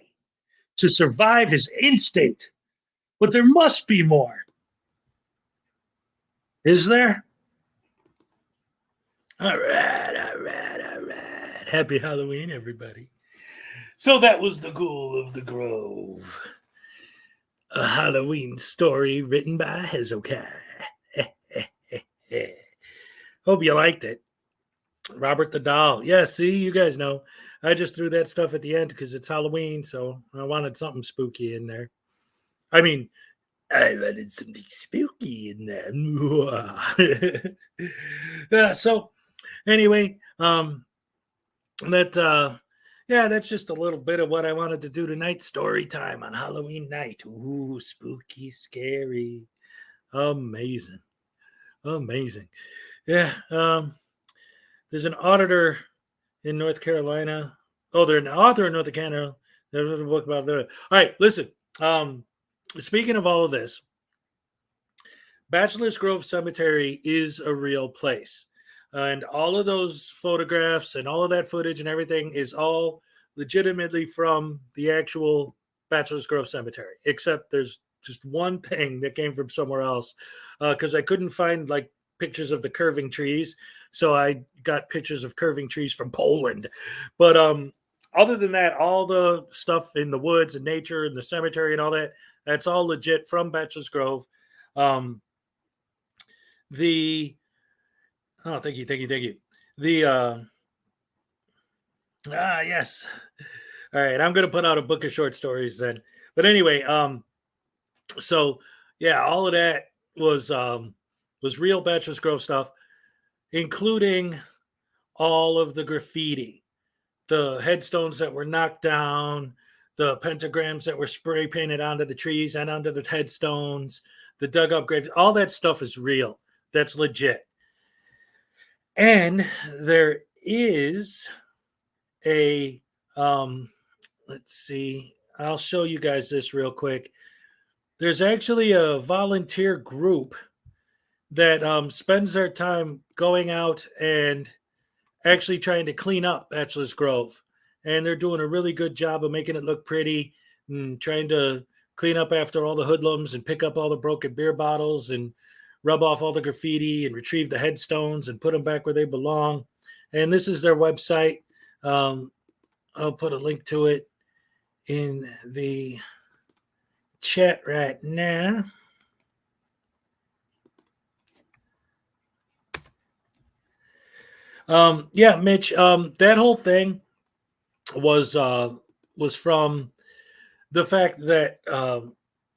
To survive is instinct. But there must be more. Is there? All right. Happy Halloween, everybody. So that was The Ghoul of the Grove, a Halloween story written by Hezokuai. Hope you liked it. Robert the Doll. Yeah, see, you guys know. I just threw that stuff at the end because it's Halloween, so I wanted something spooky in there. I mean, I wanted something spooky in there. So, anyway, that yeah, that's just a little bit of what I wanted to do tonight. Story time on Halloween night. Ooh, spooky, scary, amazing, amazing. Yeah. There's an auditor in North Carolina. Oh, they're an author in North Carolina. There's a book about that. All right, listen. Speaking of all of this, Bachelor's Grove Cemetery is a real place. And all of those photographs and all of that footage and everything is all legitimately from the actual Bachelor's Grove Cemetery, except there's just one thing that came from somewhere else because I couldn't find like pictures of the curving trees. So I got pictures of curving trees from Poland. But other than that, all the stuff in the woods and nature and the cemetery and all that, that's all legit from Bachelor's Grove. Um, the thank you, thank you, thank you. The yes. All right, I'm gonna put out a book of short stories then. But anyway, so yeah, all of that was real Bachelor's Grove stuff, including all of the graffiti, the headstones that were knocked down, the pentagrams that were spray painted onto the trees and onto the headstones, the dug up graves, all that stuff is real. That's legit. And there is a let's see, I'll show you guys this real quick. There's actually a volunteer group that spends their time going out and actually trying to clean up Bachelor's Grove. And they're doing a really good job of making it look pretty and trying to clean up after all the hoodlums and pick up all the broken beer bottles and rub off all the graffiti and retrieve the headstones and put them back where they belong. And this is their website. I'll put a link to it in the chat right now. Yeah, Mitch, that whole thing was from the fact that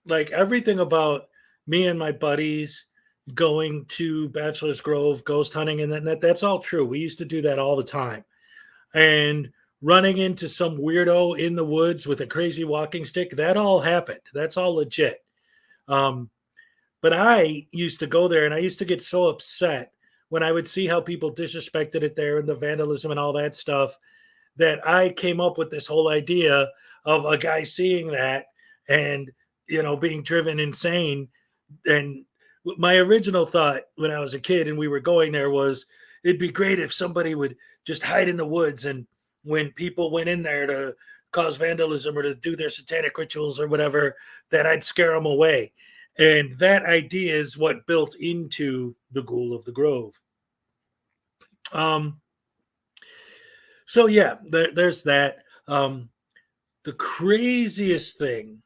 like everything about me and my buddies going to Bachelor's Grove, ghost hunting, and that's all true. We used to do that all the time. And running into some weirdo in the woods with a crazy walking stick, that all happened. That's all legit. But I used to go there and I used to get so upset when I would see how people disrespected it there and the vandalism and all that stuff that I came up with this whole idea of a guy seeing that and, being driven insane. And my original thought when I was a kid and we were going there was it'd be great if somebody would just hide in the woods, and when people went in there to cause vandalism or to do their satanic rituals or whatever, that I'd scare them away. And that idea is what built into the Ghoul of the Grove. So yeah, there's that. The craziest thing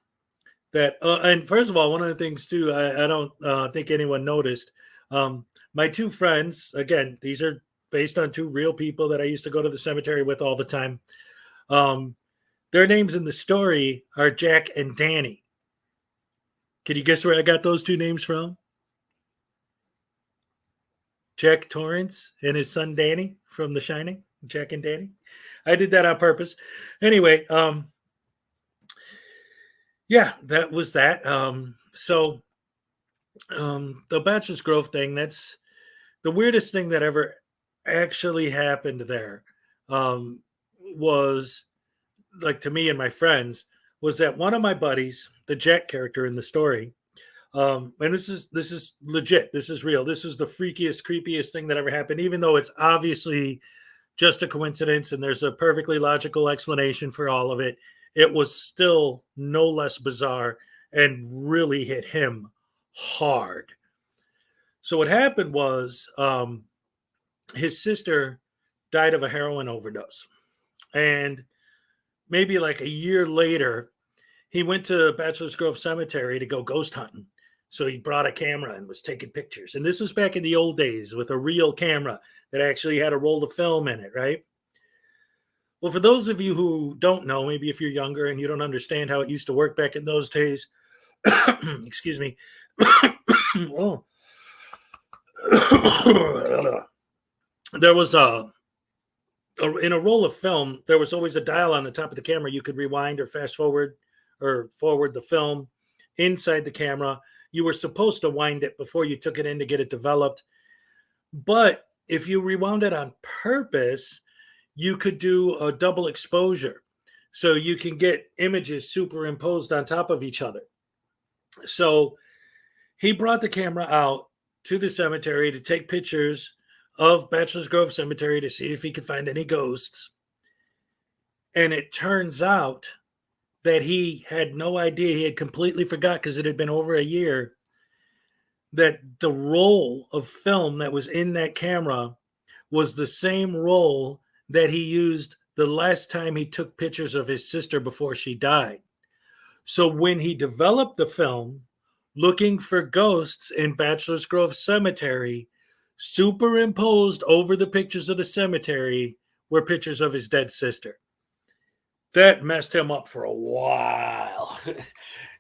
that, and first of all, one of the things too, I don't think anyone noticed. My two friends, again, these are based on two real people that I used to go to the cemetery with all the time. Their names in the story are Jack and Danny. Can you guess where I got those two names from? Jack Torrance and his son Danny from The Shining. Jack and Danny. I did that on purpose. Anyway, yeah, that was that. So the Bachelor's Grove thing, that's the weirdest thing that ever actually happened there. Was like, to me and my friends, was that one of my buddies, the Jack character in the story, and this is legit, this is real, this is the freakiest, creepiest thing that ever happened, even though it's obviously just a coincidence and there's a perfectly logical explanation for all of it. It was still no less bizarre and really hit him hard. So what happened was his sister died of a heroin overdose. And maybe like a year later, he went to Bachelor's Grove Cemetery to go ghost hunting. So he brought a camera and was taking pictures. And this was back in the old days with a real camera that actually had a roll of film in it, right? Well, for those of you who don't know, maybe if you're younger and you don't understand how it used to work back in those days, excuse me. Oh. There was in a roll of film, there was always a dial on the top of the camera. You could rewind or fast forward or forward the film inside the camera. You were supposed to wind it before you took it in to get it developed. But if you rewound it on purpose, you could do a double exposure. So you can get images superimposed on top of each other. So he brought the camera out to the cemetery to take pictures of Bachelor's Grove Cemetery to see if he could find any ghosts. And it turns out that he had no idea. He had completely forgot, because it had been over a year, that the roll of film that was in that camera was the same roll that he used the last time he took pictures of his sister before she died. So when he developed the film, looking for ghosts in Bachelor's Grove Cemetery, superimposed over the pictures of the cemetery were pictures of his dead sister. That messed him up for a while.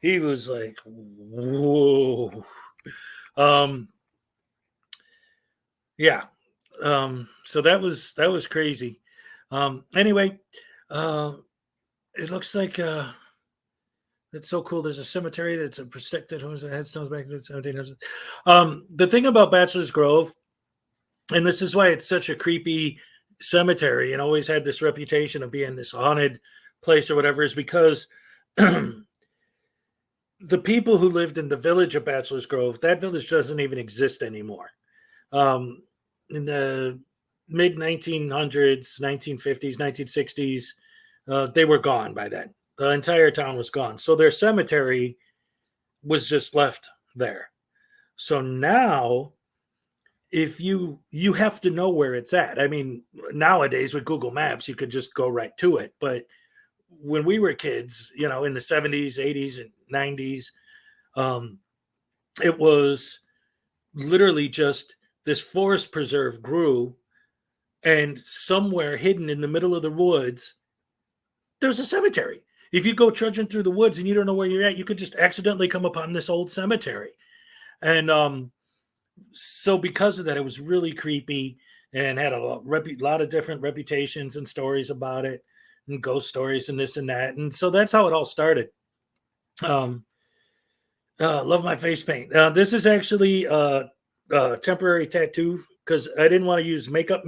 He was like, whoa. Yeah. So that was crazy. Anyway, it looks like it's so cool. There's a cemetery that's a protected headstones back in the 1700s. The thing about Bachelor's Grove, and this is why it's such a creepy cemetery and always had this reputation of being this haunted place or whatever, is because the people who lived in the village of Bachelor's Grove, that village doesn't even exist anymore. In the mid 1900s, 1950s, 1960s, they were gone by then. The entire town was gone. So their cemetery was just left there. So now, if you have to know where it's at. I mean, nowadays with Google Maps, you could just go right to it. But when we were kids, in the 70s, 80s, and 90s, it was literally just this forest preserve grew, and somewhere hidden in the middle of the woods, there's a cemetery. If you go trudging through the woods and you don't know where you're at, you could just accidentally come upon this old cemetery. And so because of that, it was really creepy and had a lot of different reputations and stories about it, and ghost stories and this and that. And so that's how it all started. Love my face paint. This is actually a temporary tattoo, because I didn't want to use makeup,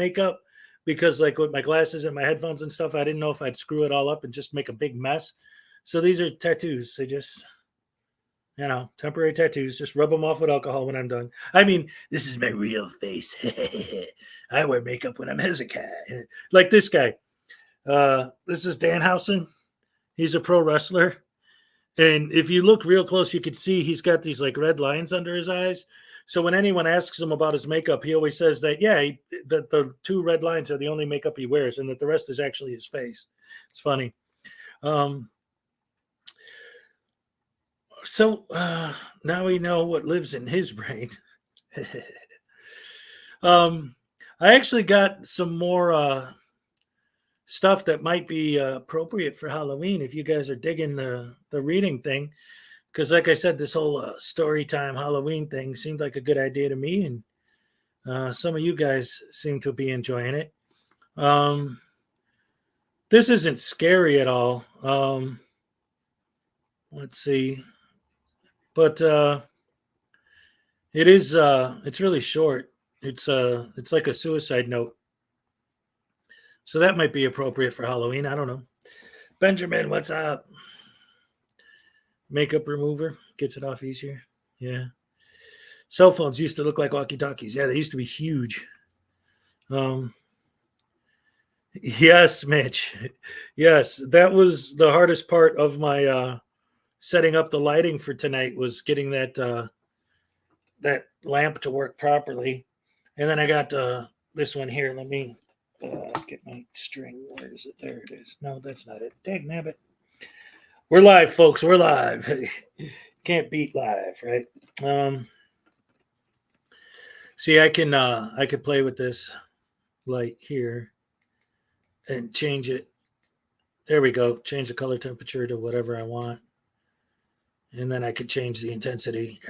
because like with my glasses and my headphones and stuff, I didn't know if I'd screw it all up and just make a big mess. So these are tattoos. They just, temporary tattoos. Just rub them off with alcohol when I'm done. I mean, this is my real face. I wear makeup when I'm Hezokuai. Like this guy. This is Danhausen. He's a pro wrestler. And if you look real close, you can see he's got these like red lines under his eyes. So when anyone asks him about his makeup, he always says that, that the two red lines are the only makeup he wears, and that the rest is actually his face. It's funny. So now we know what lives in his brain. I actually got some more stuff that might be appropriate for Halloween if you guys are digging the reading thing. Because like I said, this whole story time Halloween thing seemed like a good idea to me. And some of you guys seem to be enjoying it. This isn't scary at all. Let's see. But it is, it's really short. It's like a suicide note. So that might be appropriate for Halloween. I don't know. Benjamin, what's up? Makeup remover gets it off easier. Yeah. Cell phones used to look like walkie-talkies. Yeah, they used to be huge. Yes, Mitch. Yes, that was the hardest part of my setting up the lighting for tonight, was getting that that lamp to work properly. And then I got this one here. Let me get my string. Where is it? There it is. No, that's not it. Dang nabbit. We're live, folks. We're live. Can't beat live, right? See, I could play with this light here and change it. There we go. Change the color temperature to whatever I want. And then I could change the intensity.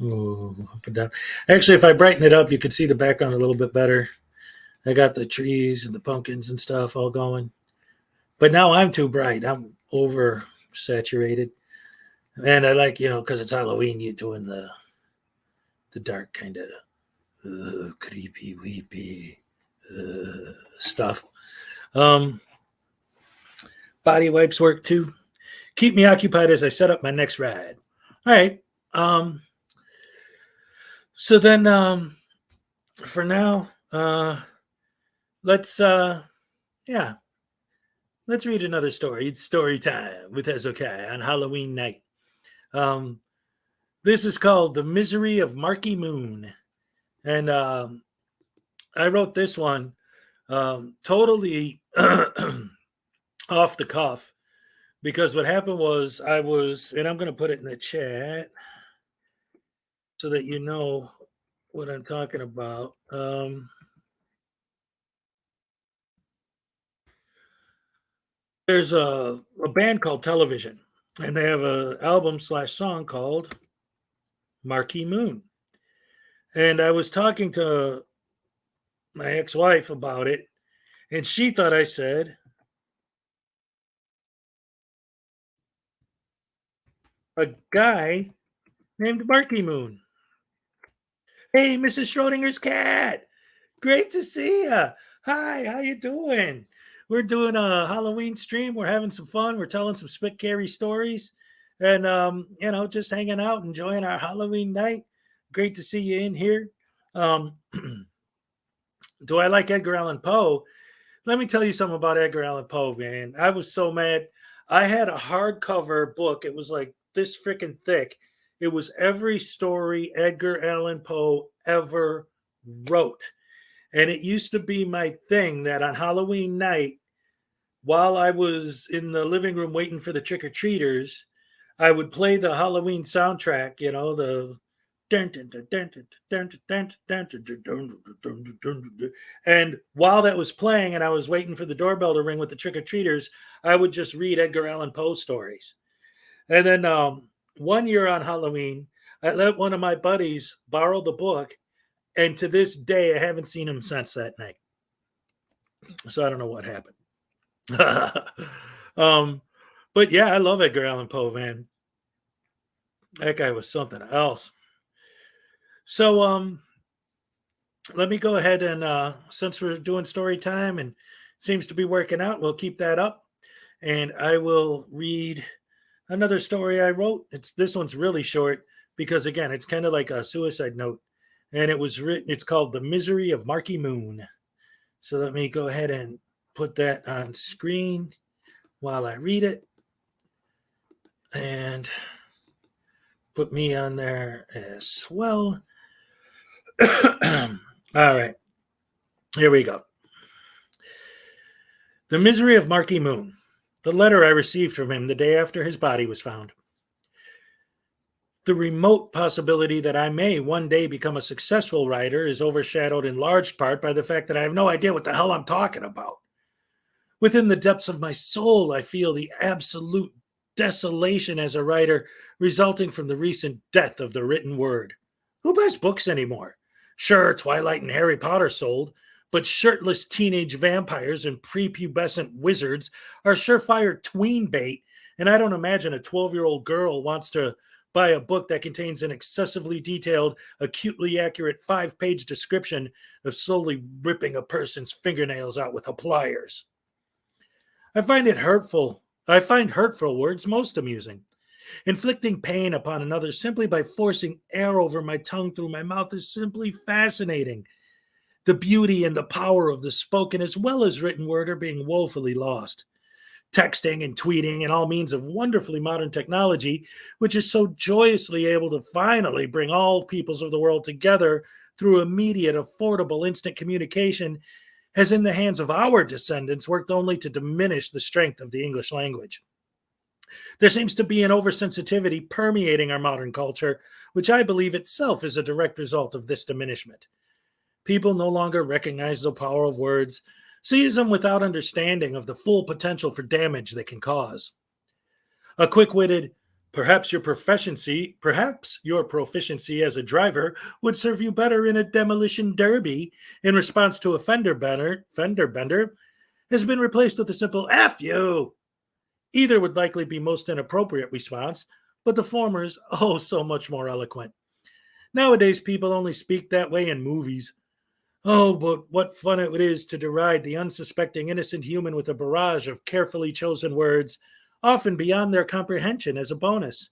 Ooh, up and down. Actually, if I brighten it up, you can see the background a little bit better. I got the trees and the pumpkins and stuff all going. But now I'm too bright. I'm over saturated. And I like, because it's Halloween, you doing the dark kind of creepy, weepy stuff. Body wipes work too. Keep me occupied as I set up my next ride. All right. So then for now, let's read another story. It's story time with Hezokuai on Halloween night. This is called The Misery of Marky Moon. And I wrote this one totally off the cuff, because what happened was and I'm going to put it in the chat so that you know what I'm talking about. There's a band called Television, and they have an album/song called Marquee Moon. And I was talking to my ex-wife about it, and she thought I said a guy named Marquee Moon. Hey, Mrs. Schrodinger's cat. Great to see you. Hi, how you doing? We're doing a Halloween stream. We're having some fun. We're telling some spit-carry stories, and just hanging out, enjoying our Halloween night. Great to see you in here. Do I like Edgar Allan Poe? Let me tell you something about Edgar Allan Poe, man. I was so mad. I had a hardcover book. It was like this freaking thick. It was every story Edgar Allan Poe ever wrote. And it used to be my thing that on Halloween night, while I was in the living room waiting for the trick-or-treaters, I would play the Halloween soundtrack, the and while that was playing and I was waiting for the doorbell to ring with the trick-or-treaters, I would just read Edgar Allan Poe stories. And then one year on Halloween, I let one of my buddies borrow the book, and to this day, I haven't seen him since that night. So I don't know what happened. But yeah, I love Edgar Allan Poe, man. That guy was something else. So let me go ahead and since we're doing story time and seems to be working out, we'll keep that up. And I will read another story I wrote. This one's really short because, again, it's kind of like a suicide note. And it was written, it's called The Misery of Marky Moon. So let me go ahead and put that on screen while I read it. And put me on there as well. All right. Here we go. The Misery of Marky Moon. The letter I received from him the day after his body was found. The remote possibility that I may one day become a successful writer is overshadowed in large part by the fact that I have no idea what the hell I'm talking about. Within the depths of my soul, I feel the absolute desolation as a writer resulting from the recent death of the written word. Who buys books anymore? Sure, Twilight and Harry Potter sold, but shirtless teenage vampires and prepubescent wizards are surefire tween bait, and I don't imagine a 12-year-old girl wants to buy a book that contains an excessively detailed, acutely accurate 5-page description of slowly ripping a person's fingernails out with the pliers. I find hurtful words most amusing. Inflicting pain upon another simply by forcing air over my tongue through my mouth is simply fascinating. The beauty and the power of the spoken as well as written word are being woefully lost. Texting and tweeting and all means of wonderfully modern technology, which is so joyously able to finally bring all peoples of the world together through immediate, affordable, instant communication, has in the hands of our descendants worked only to diminish the strength of the English language. There seems to be an oversensitivity permeating our modern culture, which I believe itself is a direct result of this diminishment. People no longer recognize the power of words, sees them without understanding of the full potential for damage they can cause. A quick-witted, Perhaps your proficiency as a driver would serve you better in a demolition derby in response to a fender bender has been replaced with a simple F you. Either would likely be most inappropriate response, but the former is oh so much more eloquent. Nowadays, people only speak that way in movies. Oh, but what fun it is to deride the unsuspecting innocent human with a barrage of carefully chosen words, often beyond their comprehension as a bonus.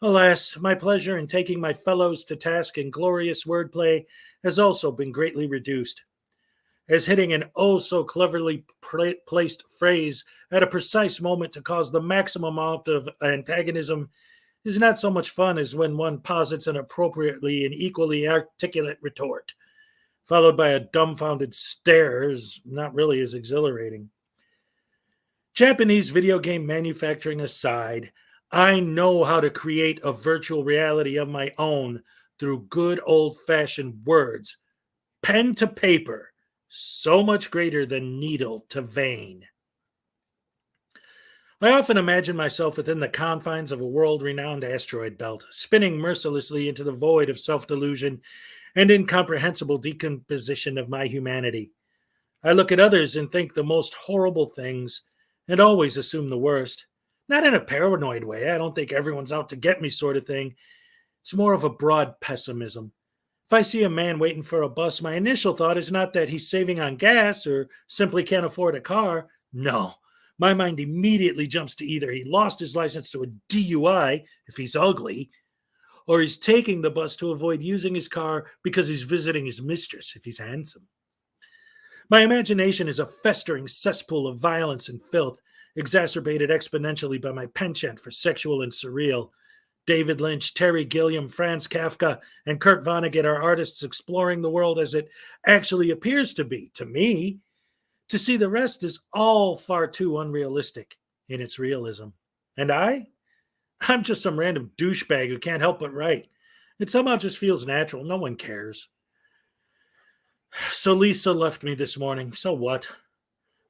Alas, my pleasure in taking my fellows to task in glorious wordplay has also been greatly reduced, as hitting an oh so cleverly placed phrase at a precise moment to cause the maximum amount of antagonism is not so much fun as when one posits an appropriately and equally articulate retort, followed by a dumbfounded stare, is not really as exhilarating. Japanese video game manufacturing aside, I know how to create a virtual reality of my own through good old fashioned words, pen to paper, so much greater than needle to vein. I often imagine myself within the confines of a world renowned asteroid belt, spinning mercilessly into the void of self delusion and incomprehensible decomposition of my humanity. I look at others and think the most horrible things and always assume the worst. Not in a paranoid way. I don't think everyone's out to get me sort of thing. It's more of a broad pessimism. If I see a man waiting for a bus, my initial thought is not that he's saving on gas or simply can't afford a car. No. My mind immediately jumps to either he lost his license to a DUI if he's ugly, or he's taking the bus to avoid using his car because he's visiting his mistress if he's handsome. My imagination is a festering cesspool of violence and filth, exacerbated exponentially by my penchant for sexual and surreal. David Lynch, Terry Gilliam, Franz Kafka, and Kurt Vonnegut are artists exploring the world as it actually appears to be, to me. To see the rest is all far too unrealistic in its realism. And I'm just some random douchebag who can't help but write. It somehow just feels natural. No one cares. So Lisa left me this morning. So what?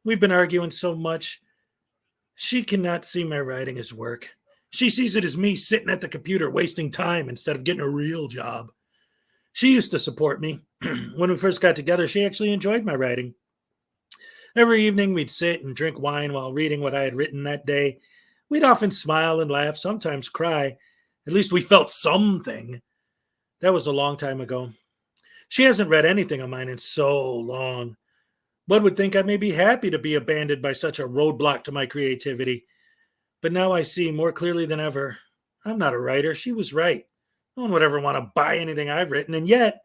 We've been arguing so much. She cannot see my writing as work. She sees it as me sitting at the computer wasting time instead of getting a real job. She used to support me. When we first got together, she actually enjoyed my writing. Every evening, we'd sit and drink wine while reading what I had written that day. We'd often smile and laugh, sometimes cry. At least we felt something. That was a long time ago. She hasn't read anything of mine in so long. One would think I may be happy to be abandoned by such a roadblock to my creativity. But now I see more clearly than ever, I'm not a writer. She was right. No one would ever want to buy anything I've written, and yet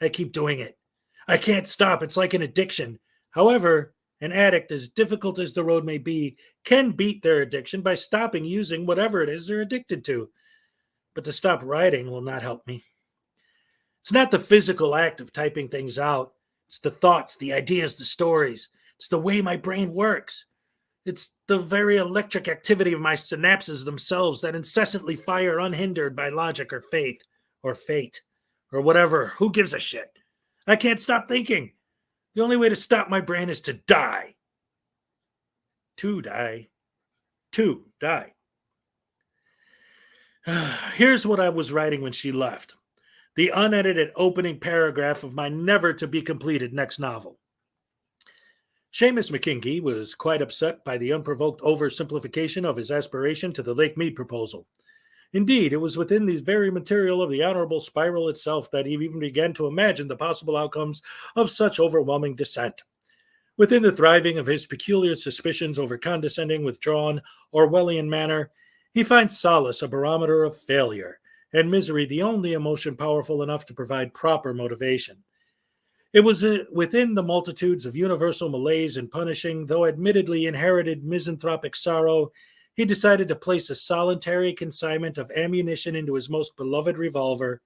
I keep doing it. I can't stop. It's like an addiction. However, an addict, as difficult as the road may be, can beat their addiction by stopping using whatever it is they're addicted to. But to stop writing will not help me. It's not the physical act of typing things out. It's the thoughts, the ideas, the stories. It's the way my brain works. It's the very electric activity of my synapses themselves that incessantly fire unhindered by logic or faith or fate or whatever. Who gives a shit? I can't stop thinking. The only way to stop my brain is to die. To die. To die. Here's what I was writing when she left. The unedited opening paragraph of my never-to-be-completed next novel. Seamus McKinkey was quite upset by the unprovoked oversimplification of his aspiration to the Lake Mead proposal. Indeed, it was within the very material of the honorable spiral itself that he even began to imagine the possible outcomes of such overwhelming dissent. Within the thriving of his peculiar suspicions over condescending, withdrawn, Orwellian manner, he finds solace a barometer of failure, and misery the only emotion powerful enough to provide proper motivation. It was within the multitudes of universal malaise and punishing, though admittedly inherited misanthropic sorrow, he decided to place a solitary consignment of ammunition into his most beloved revolver.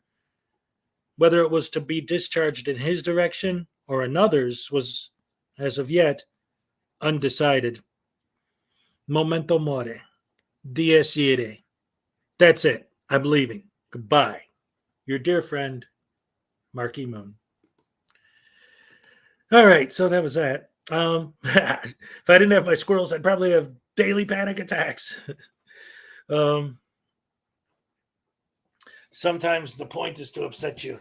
Whether it was to be discharged in his direction or another's was, as of yet, undecided. Momento more. Dies irae. That's it. I'm leaving. Goodbye. Your dear friend, Marky Moon. All right, so that was that. If I didn't have my squirrels, I'd probably have daily panic attacks. sometimes the point is to upset you.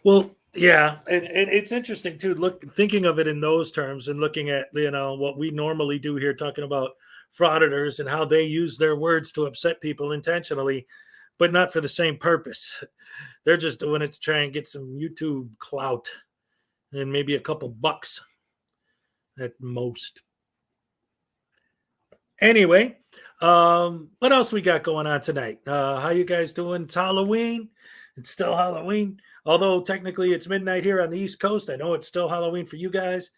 Well, yeah, and it's interesting too. Thinking of it in those terms and looking at what we normally do here, talking about frauditors and how they use their words to upset people intentionally, but not for the same purpose. They're just doing it to try and get some YouTube clout and maybe a couple bucks at most. Anyway, what else we got going on tonight? How you guys doing? It's Halloween. It's still Halloween. Although technically it's midnight here on the East Coast. I know it's still Halloween for you guys.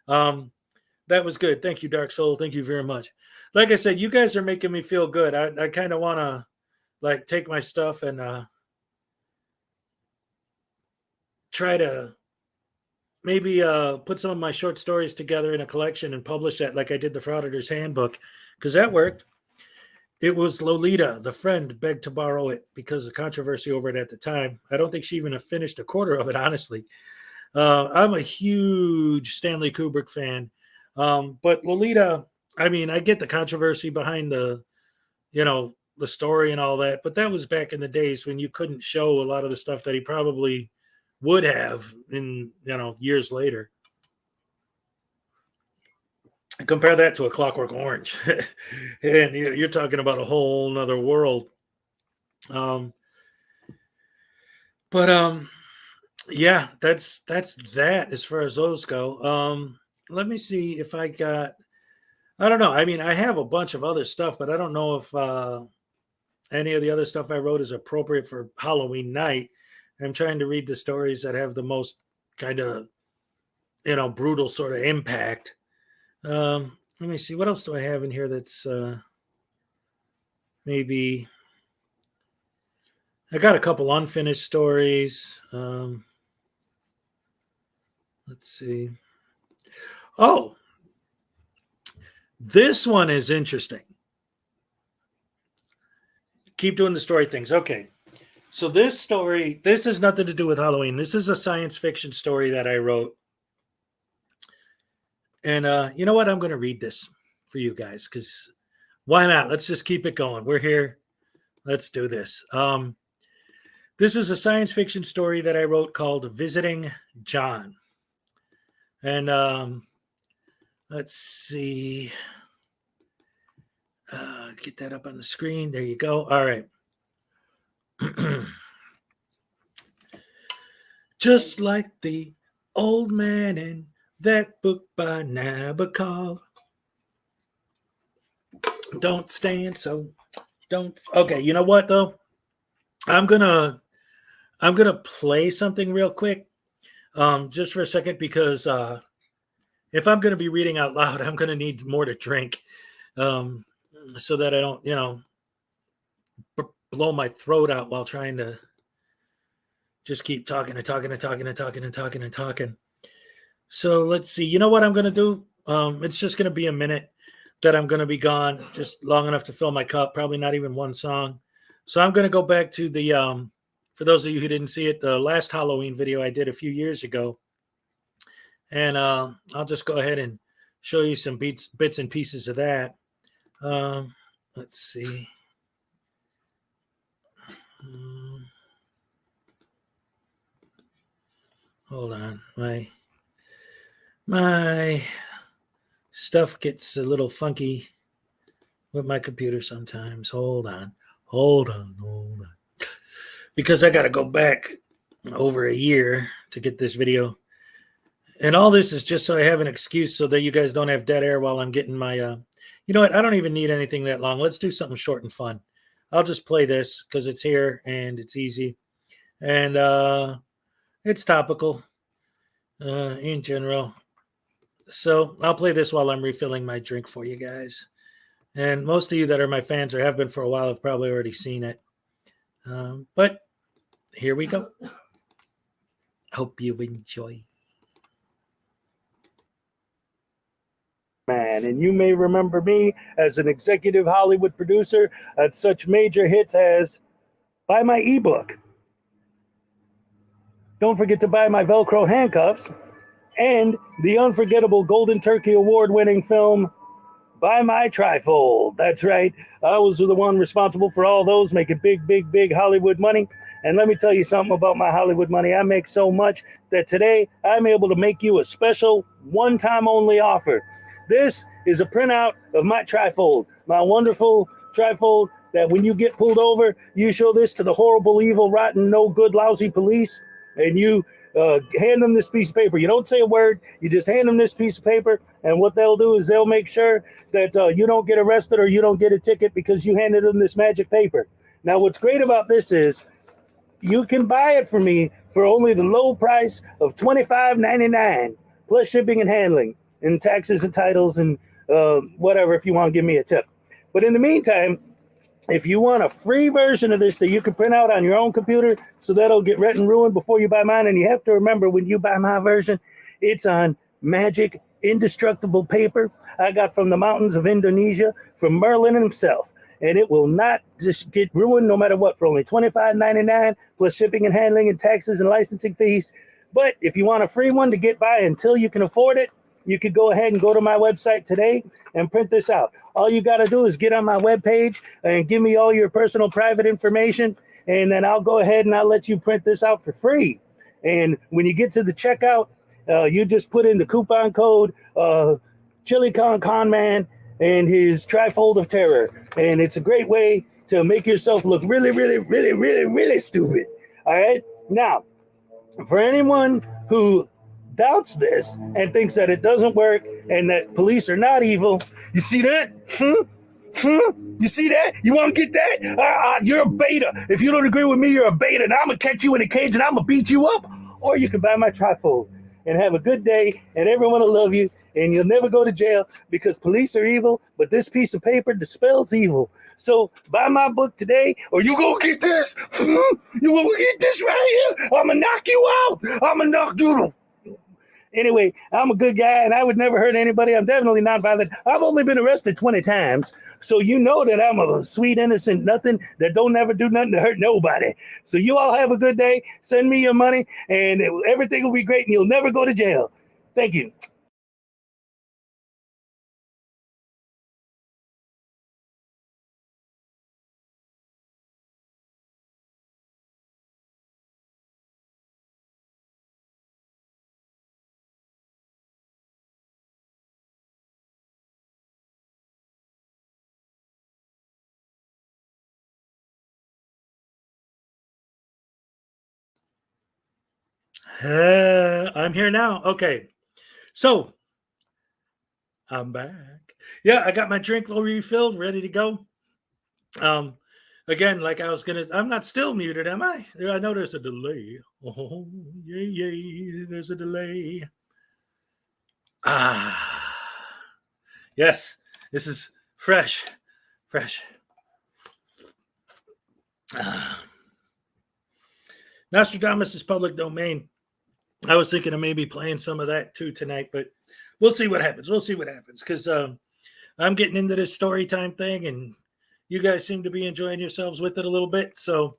That was good. Thank you, Dark Soul. Thank you very much. Like I said, you guys are making me feel good. I kind of want to like take my stuff and try to maybe put some of my short stories together in a collection and publish that like I did the Frauditor's Handbook, because that worked. It was Lolita, the friend, begged to borrow it because of controversy over it at the time. I don't think she even finished a quarter of it, honestly. I'm a huge Stanley Kubrick fan. But Lolita, I mean, I get the controversy behind the story and all that, but that was back in the days when you couldn't show a lot of the stuff that he probably would have in, years later. Compare that to A Clockwork Orange. And you're talking about a whole nother world. Yeah, that's that as far as those go. Let me see if I don't know. I mean, I have a bunch of other stuff, but I don't know if any of the other stuff I wrote is appropriate for Halloween night. I'm trying to read the stories that have the most kind of, brutal sort of impact. Let me see. What else do I have in here that's maybe... I got a couple unfinished stories. Let's see. Oh, this one is interesting. Keep doing the story things. Okay. So this has nothing to do with Halloween. This is a science fiction story that I wrote. And you know what? I'm going to read this for you guys because why not? Let's just keep it going. We're here. Let's do this. This is a science fiction story that I wrote called Visiting John. And let's see. Get that up on the screen. There you go. All right. Just like the old man in that book by Nabokov. Don't stand so don't. Okay, you know what though? I'm gonna play something real quick, just for a second, because if I'm gonna be reading out loud, I'm gonna need more to drink, so that I don't, blow my throat out while trying to just keep talking. So let's see. You know what I'm gonna do? It's just gonna be a minute that I'm gonna be gone, just long enough to fill my cup. Probably not even one song. So I'm gonna go back to the for those of you who didn't see it, the last Halloween video I did a few years ago. And I'll just go ahead and show you some bits and pieces of that. Let's see. Hold on. My stuff gets a little funky with my computer sometimes. Hold on. Because I got to go back over a year to get this video. And all this is just so I have an excuse so that you guys don't have dead air while I'm getting my, you know what? I don't even need anything that long. Let's do something short and fun. I'll just play this because it's here and it's easy. And it's topical in general. So I'll play this while I'm refilling my drink for you guys. And most of you that are my fans or have been for a while have probably already seen it. But here we go. Hope you enjoy. Man, and you may remember me as an executive Hollywood producer at such major hits as Buy My ebook. Don't forget to buy my Velcro handcuffs and the unforgettable Golden Turkey Award-winning film Buy My Trifold. That's right. I was the one responsible for all those, making big Hollywood money. And let me tell you something about my Hollywood money. I make so much that today I'm able to make you a special one-time only offer. This is a printout of my trifold, my wonderful trifold that when you get pulled over, you show this to the horrible, evil, rotten, no good, lousy police, and you hand them this piece of paper. You don't say a word. You just hand them this piece of paper, and what they'll do is they'll make sure that you don't get arrested or you don't get a ticket because you handed them this magic paper. Now, what's great about this is you can buy it from me for only the low price of $25.99 plus shipping and handling and taxes and titles and whatever if you want to give me a tip. But in the meantime, if you want a free version of this that you can print out on your own computer so that'll get read and ruined before you buy mine, and you have to remember when you buy my version, it's on magic indestructible paper I got from the mountains of Indonesia from Merlin himself. And it will not just get ruined no matter what for only $25.99 plus shipping and handling and taxes and licensing fees. But if you want a free one to get by until you can afford it, you could go ahead and go to my website today and print this out. All you got to do is get on my webpage and give me all your personal private information, and then I'll go ahead and I'll let you print this out for free. And when you get to the checkout, you just put in the coupon code Chili Con Man and his trifold of terror. And it's a great way to make yourself look really, really, really, really, really stupid. All right. Now, for anyone who doubts this and thinks that it doesn't work and that police are not evil, you see that? You see that? You want to get that? You're a beta. If you don't agree with me, you're a beta, and I'm going to catch you in a cage and I'm going to beat you up. Or you can buy my trifold and have a good day, and everyone will love you, and you'll never go to jail because police are evil, but this piece of paper dispels evil. So buy my book today, or you go get this. You go get this right here. I'm going to knock you out. I'm going to knock you out. Anyway, I'm a good guy, and I would never hurt anybody. I'm definitely not violent. I've only been arrested 20 times, so you know that I'm a sweet, innocent nothing that don't ever do nothing to hurt nobody. So you all have a good day. Send me your money, and everything will be great, and you'll never go to jail. Thank you. I'm here now. Okay. So I'm back. Yeah, I got my drink all refilled, ready to go. Again, like I was gonna, I'm not still muted, am I? I know there's a delay. Oh, yeah, there's a delay. Yes, this is fresh. Nostradamus is public domain. I was thinking of maybe playing some of that too tonight, but we'll see what happens. Because I'm getting into this story time thing, and you guys seem to be enjoying yourselves with it a little bit. So,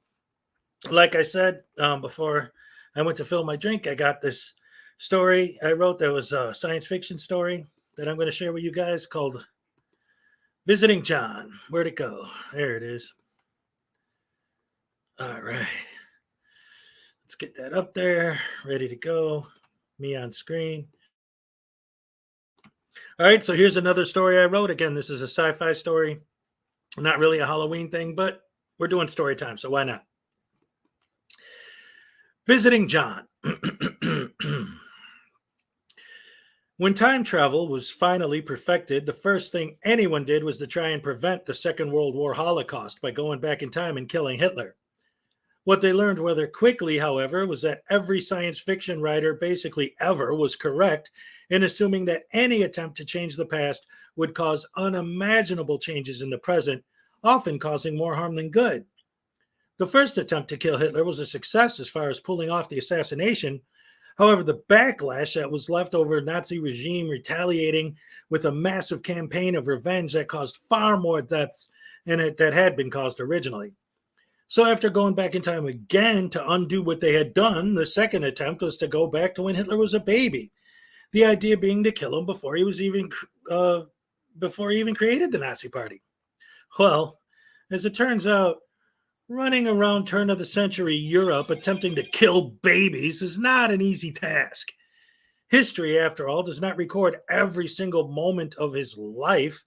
like I said before I went to fill my drink, I got this story I wrote that was a science fiction story that I'm going to share with you guys called Visiting John. Where'd it go? There it is. All right. Let's get that up there, ready to go. Me on screen. All right, so here's another story I wrote. Again, this is a sci-fi story. Not really a Halloween thing, but we're doing story time, so why not? Visiting John. When time travel was finally perfected, the first thing anyone did was to try and prevent the Second World War Holocaust by going back in time and killing Hitler. What they learned rather quickly, however, was that every science fiction writer basically ever was correct in assuming that any attempt to change the past would cause unimaginable changes in the present, often causing more harm than good. The first attempt to kill Hitler was a success as far as pulling off the assassination. However, the backlash that was left over Nazi regime retaliating with a massive campaign of revenge that caused far more deaths than that had been caused originally. So after going back in time again to undo what they had done, the second attempt was to go back to when Hitler was a baby. The idea being to kill him before he even created the Nazi Party. Well, as it turns out, Running around turn of the century Europe attempting to kill babies is not an easy task. History, after all, does not record every single moment of his life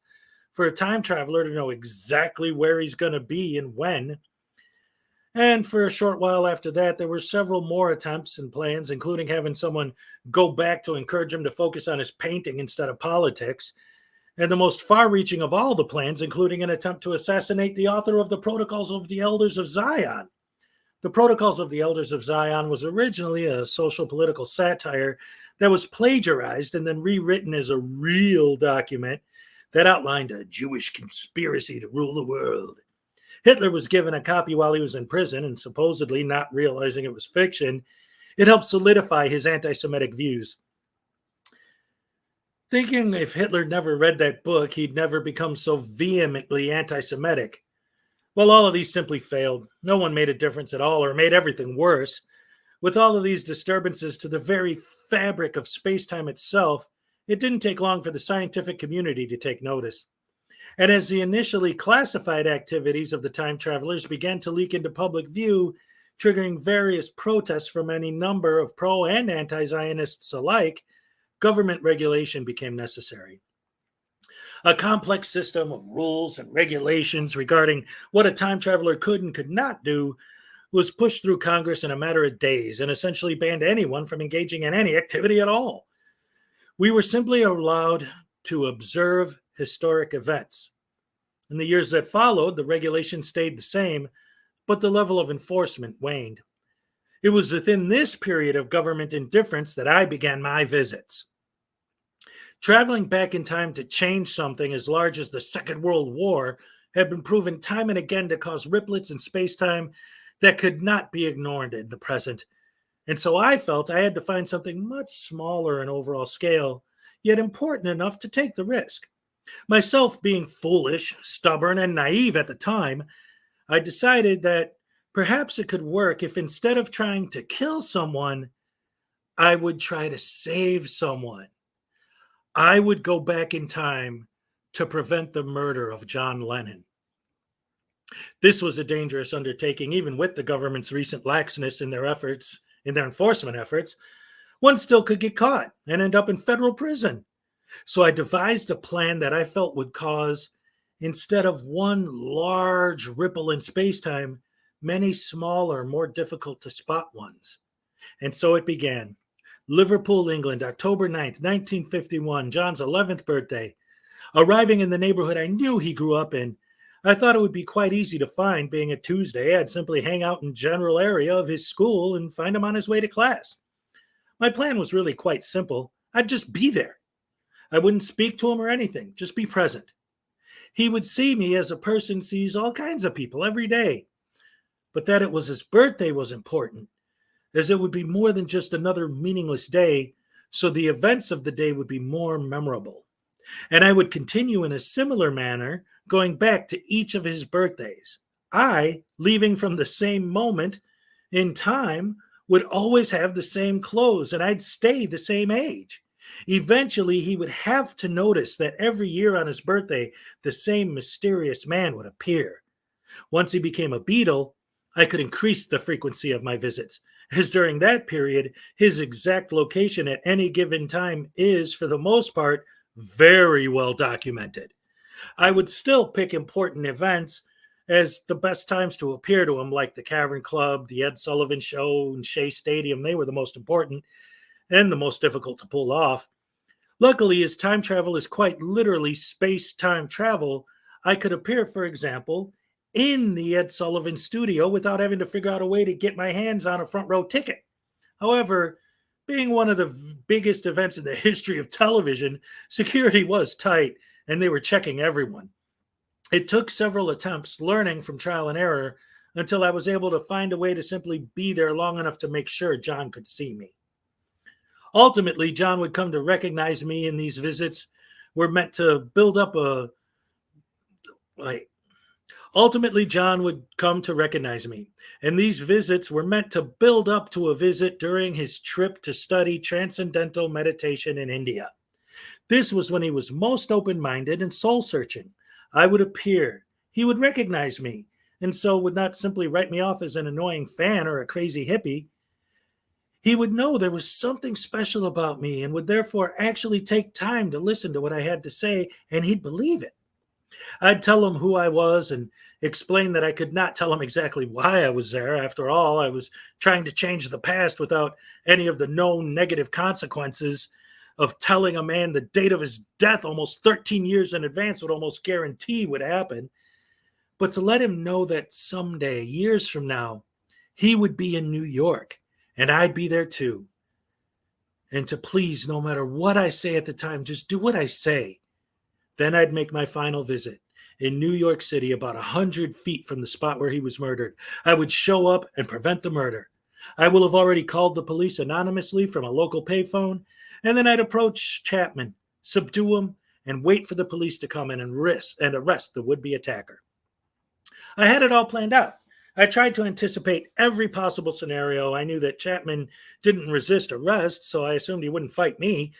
for a time traveler to know exactly where he's going to be and when. And for a short while after that, there were several more attempts and plans, including having someone go back to encourage him to focus on his painting instead of politics. And the most far reaching of all the plans, including an attempt to assassinate the author of the Protocols of the Elders of Zion. The Protocols of the Elders of Zion was originally a social political satire that was plagiarized and then rewritten as a real document that outlined a Jewish conspiracy to rule the world. Hitler was given a copy while he was in prison, and supposedly not realizing it was fiction, it helped solidify his anti Semitic views. Thinking if Hitler never read that book, he'd never become so vehemently anti Semitic. Well, all of these simply failed. No one made a difference at all or made everything worse. With all of these disturbances to the very fabric of space-time itself, it didn't take long for the scientific community to take notice. And as the initially classified activities of the time travelers began to leak into public view, triggering various protests from any number of pro and anti-Zionists alike, government regulation became necessary. A complex system of rules and regulations regarding what a time traveler could and could not do was pushed through Congress in a matter of days and essentially banned anyone from engaging in any activity at all. We were simply allowed to observe historic events. In the years that followed, the regulations stayed the same, but the level of enforcement waned. It was within this period of government indifference that I began my visits. Traveling back in time to change something as large as the Second World War had been proven time and again to cause ripples in space-time that could not be ignored in the present. And so I felt I had to find something much smaller in overall scale, yet important enough to take the risk. Myself being foolish, stubborn, and naive at the time, I decided that perhaps it could work if instead of trying to kill someone, I would try to save someone. I would go back in time to prevent the murder of John Lennon. This was a dangerous undertaking, even with the government's recent laxness in their enforcement efforts. One still could get caught and end up in federal prison. So I devised a plan that I felt would cause, instead of one large ripple in spacetime, many smaller, more difficult to spot ones. And so it began. Liverpool, England, October 9th, 1951, John's 11th birthday. Arriving in the neighborhood I knew he grew up in, I thought it would be quite easy to find. Being a Tuesday, I'd simply hang out in the general area of his school and find him on his way to class. My plan was really quite simple. I'd just be there. I wouldn't speak to him or anything, just be present. He would see me as a person sees all kinds of people every day. But that it was his birthday was important, as it would be more than just another meaningless day, so the events of the day would be more memorable. And I would continue in a similar manner, going back to each of his birthdays. I, leaving from the same moment in time, would always have the same clothes, and I'd stay the same age. Eventually, he would have to notice that every year on his birthday, the same mysterious man would appear. Once he became a beetle, I could increase the frequency of my visits, as during that period, his exact location at any given time is, for the most part, very well documented. I would still pick important events as the best times to appear to him, like the Cavern Club, the Ed Sullivan Show, and Shea Stadium. They were the most important and the most difficult to pull off. Luckily, as time travel is quite literally space-time travel, I could appear, for example, in the Ed Sullivan studio without having to figure out a way to get my hands on a front row ticket. However, being one of the biggest events in the history of television, security was tight and they were checking everyone. It took several attempts, learning from trial and error, until I was able to find a way to simply be there long enough to make sure John could see me. Ultimately, John would come to recognize me, and these visits were meant to build up Ultimately, John would come to recognize me, and these visits were meant to build up to a visit during his trip to study transcendental meditation in India. This was when he was most open-minded and soul-searching. I would appear. He would recognize me. and so would not simply write me off as an annoying fan or a crazy hippie. He would know there was something special about me and would therefore actually take time to listen to what I had to say, and he'd believe it. I'd tell him who I was and explain that I could not tell him exactly why I was there. After all, I was trying to change the past without any of the known negative consequences of telling a man the date of his death almost 13 years in advance would almost guarantee would happen. But to let him know that someday, years from now, he would be in New York and I'd be there too. And to please, no matter what I say at the time, just do what I say. Then I'd make my final visit in New York City, about 100 feet from the spot where he was murdered. I would show up and prevent the murder. I will have already called the police anonymously from a local payphone, and then I'd approach Chapman, subdue him, and wait for the police to come in and arrest the would-be attacker. I had it all planned out. I tried to anticipate every possible scenario. I knew that Chapman didn't resist arrest, so I assumed he wouldn't fight me.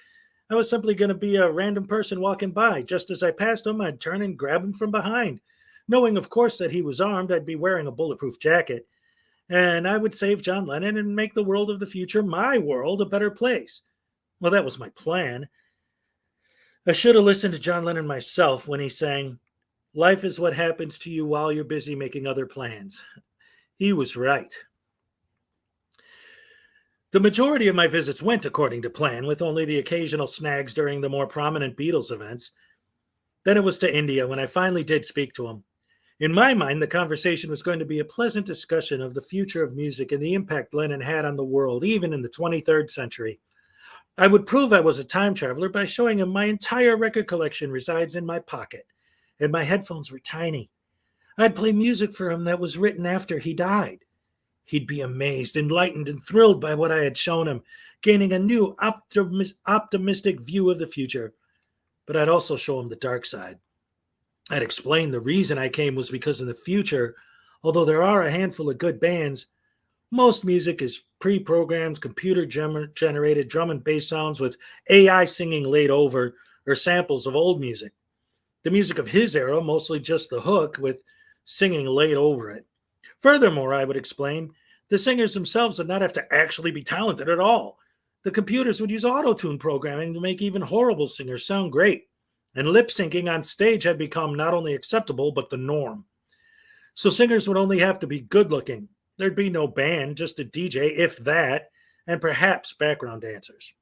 I was simply going to be a random person walking by. Just as I passed him, I'd turn and grab him from behind. Knowing, of course, that he was armed, I'd be wearing a bulletproof jacket. And I would save John Lennon and make the world of the future, my world, a better place. Well, that was my plan. I should have listened to John Lennon myself when he sang, "Life is what happens to you while you're busy making other plans." He was right. The majority of my visits went according to plan, with only the occasional snags during the more prominent Beatles events. Then it was to India when I finally did speak to him. In my mind, the conversation was going to be a pleasant discussion of the future of music and the impact Lennon had on the world, even in the 23rd century. I would prove I was a time traveler by showing him my entire record collection resides in my pocket, and my headphones were tiny. I'd play music for him that was written after he died. He'd be amazed, enlightened, and thrilled by what I had shown him, gaining a new optimistic view of the future. But I'd also show him the dark side. I'd explain the reason I came was because in the future, although there are a handful of good bands, most music is pre-programmed, computer-generated drum and bass sounds with AI singing laid over or samples of old music. The music of his era, mostly just the hook with singing laid over it. Furthermore, I would explain, the singers themselves would not have to actually be talented at all. The computers would use auto-tune programming to make even horrible singers sound great. And lip syncing on stage had become not only acceptable, but the norm. So singers would only have to be good looking. There'd be no band, just a DJ, if that, and perhaps background dancers.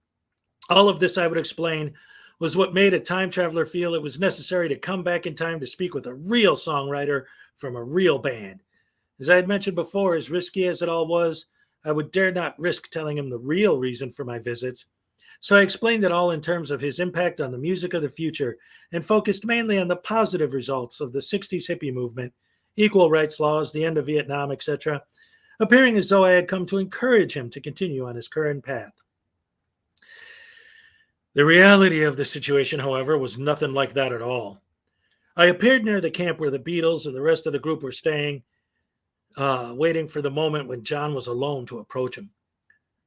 All of this, I would explain, was what made a time traveler feel it was necessary to come back in time to speak with a real songwriter from a real band. As I had mentioned before, as risky as it all was, I would dare not risk telling him the real reason for my visits. So I explained it all in terms of his impact on the music of the future and focused mainly on the positive results of the 60s hippie movement, equal rights laws, the end of Vietnam, etc., appearing as though I had come to encourage him to continue on his current path. The reality of the situation, however, was nothing like that at all. I appeared near the camp where the Beatles and the rest of the group were staying, waiting for the moment when John was alone to approach him.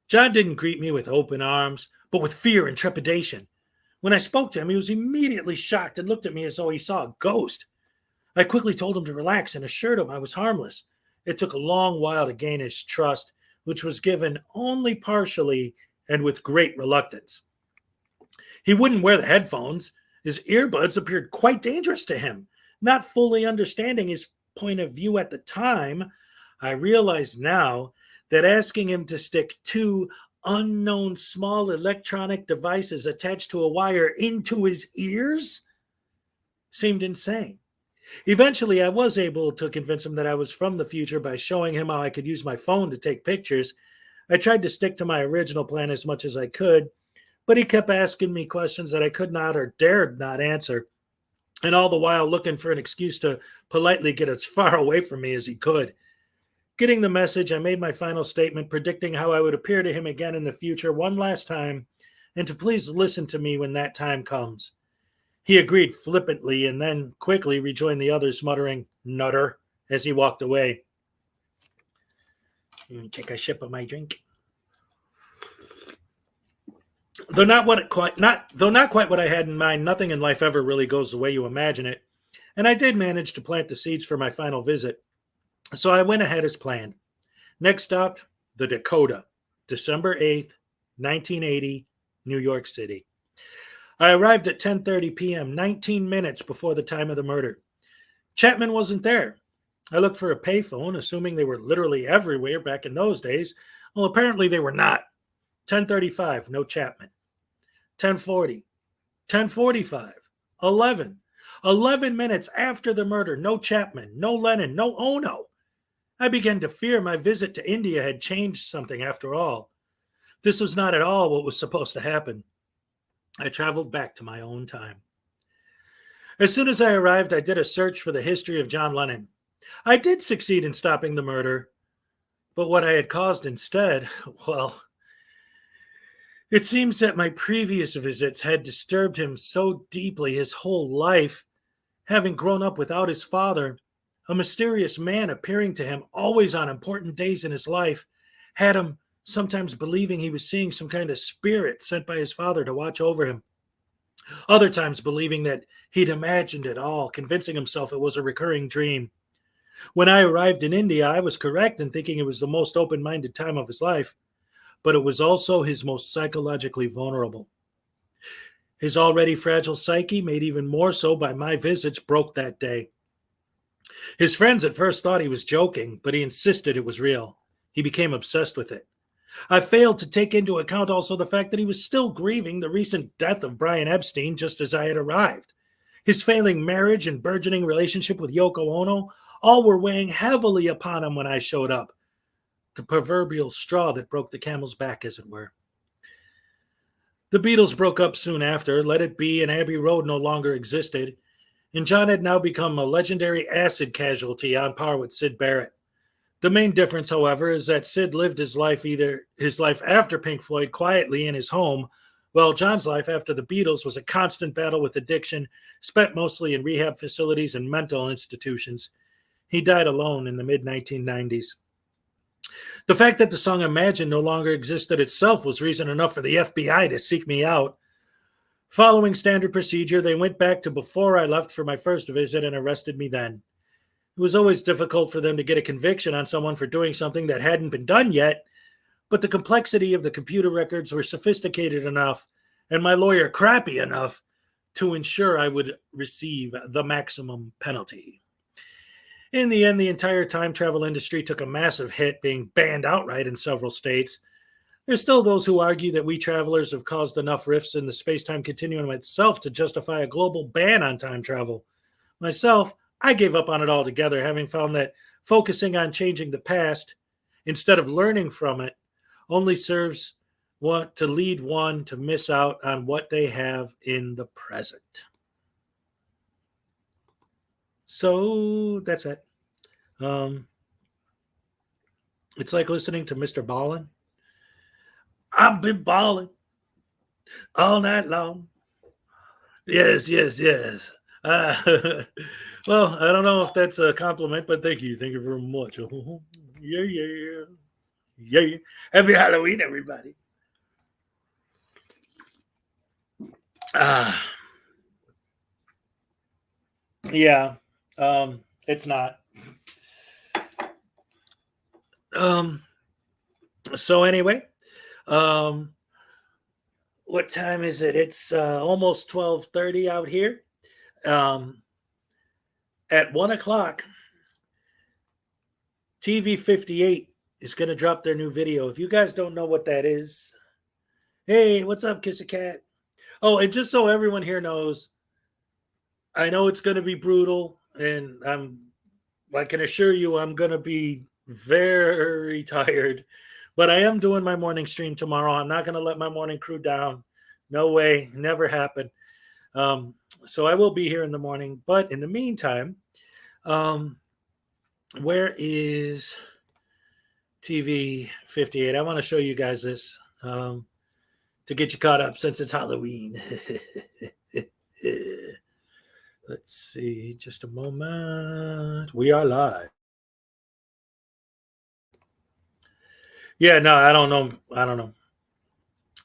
John didn't greet me with open arms, but with fear and trepidation. When I spoke to him, he was immediately shocked and looked at me as though he saw a ghost. I quickly told him to relax and assured him I was harmless. It took a long while to gain his trust, which was given only partially and with great reluctance. He wouldn't wear the headphones. His earbuds appeared quite dangerous to him. Not fully understanding his point of view at the time, I realize now that asking him to stick two unknown small electronic devices attached to a wire into his ears seemed insane. Eventually, I was able to convince him that I was from the future by showing him how I could use my phone to take pictures. I tried to stick to my original plan as much as I could, but he kept asking me questions that I could not or dared not answer, and all the while looking for an excuse to politely get as far away from me as he could. Getting the message, I made my final statement, predicting how I would appear to him again in the future one last time, and to please listen to me when that time comes. He agreed flippantly and then quickly rejoined the others, muttering, "Nutter," as he walked away. Take a sip of my drink. Though not quite what I had in mind, nothing in life ever really goes the way you imagine it, and I did manage to plant the seeds for my final visit. So I went ahead as planned. Next stop, the Dakota, December 8th, 1980, New York City. I arrived at 10:30 p.m., 19 minutes before the time of the murder. Chapman wasn't there. I looked for a payphone, assuming they were literally everywhere back in those days. Well, apparently they were not. 10:35, no Chapman. 10:40, 10:45, 11. 11 minutes after the murder, no Chapman, no Lennon, no Ono. I began to fear my visit to India had changed something after all. This was not at all what was supposed to happen. I traveled back to my own time. As soon as I arrived, I did a search for the history of John Lennon. I did succeed in stopping the murder, but what I had caused instead, well, it seems that my previous visits had disturbed him so deeply his whole life. Having grown up without his father, a mysterious man appearing to him always on important days in his life had him sometimes believing he was seeing some kind of spirit sent by his father to watch over him. Other times believing that he'd imagined it all, convincing himself it was a recurring dream. When I arrived in India, I was correct in thinking it was the most open-minded time of his life, but it was also his most psychologically vulnerable. His already fragile psyche, made even more so by my visits, broke that day. His friends at first thought he was joking, but he insisted it was real. He became obsessed with it. I failed to take into account also the fact that he was still grieving the recent death of Brian Epstein just as I had arrived. His failing marriage and burgeoning relationship with Yoko Ono all were weighing heavily upon him when I showed up. The proverbial straw that broke the camel's back, as it were. The Beatles broke up soon after. Let It Be and Abbey Road no longer existed, and John had now become a legendary acid casualty on par with Syd Barrett. The main difference, however, is that Syd lived his life after Pink Floyd quietly in his home, while John's life after the Beatles was a constant battle with addiction, spent mostly in rehab facilities and mental institutions. He died alone in the mid-1990s. The fact that the song Imagine no longer existed itself was reason enough for the FBI to seek me out. Following standard procedure, they went back to before I left for my first visit and arrested me then. It was always difficult for them to get a conviction on someone for doing something that hadn't been done yet, but the complexity of the computer records were sophisticated enough, and my lawyer crappy enough, to ensure I would receive the maximum penalty. In the end, the entire time travel industry took a massive hit, being banned outright in several states. There's still those who argue that we travelers have caused enough rifts in the space-time continuum itself to justify a global ban on time travel. Myself, I gave up on it altogether, having found that focusing on changing the past instead of learning from it only serves to lead one to miss out on what they have in the present. So that's it. It's like listening to Mr. Ballin. I've been balling all night long. Yes, yes, yes. Well, I don't know if that's a compliment, but thank you. Thank you very much. Yeah, yeah. Yeah. Happy Halloween, everybody. Yeah. It's not. So anyway, what time is it? It's almost 12:30 out here. At 1 o'clock, TV 58 is going to drop their new video. If you guys don't know what that is, hey, what's up, Kiss a Cat? Oh, and just so everyone here knows, I know it's going to be brutal, and I can assure you I'm going to be very tired, but I am doing my morning stream tomorrow. I'm not going to let my morning crew down. No way, never happen. So I will be here in the morning, but in the meantime, where is TV 58? I want to show you guys this to get you caught up since it's Halloween. Let's see, just a moment. We are live. Yeah, no, I don't know.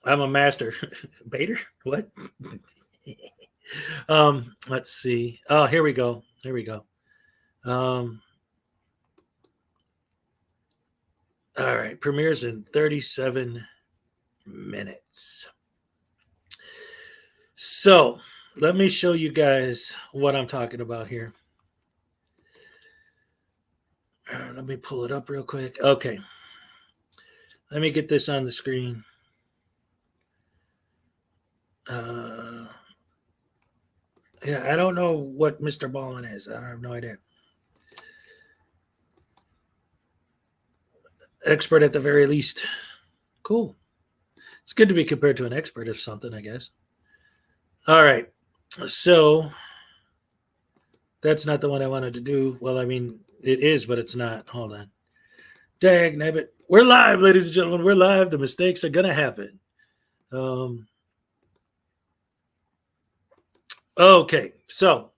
I'm a master. Bader? What? Let's see. Oh, here we go. All right, premieres in 37 minutes. So let me show you guys what I'm talking about here. Let me pull it up real quick. Okay. Let me get this on the screen. Yeah, I don't know what Mr. Ballin is. I have no idea. Expert at the very least. Cool. It's good to be compared to an expert of something, I guess. All right. So that's not the one I wanted to do. Well, I mean, it is, but it's not. Hold on. Dag nabbit. We're live, ladies and gentlemen. We're live. The mistakes are going to happen. Okay. So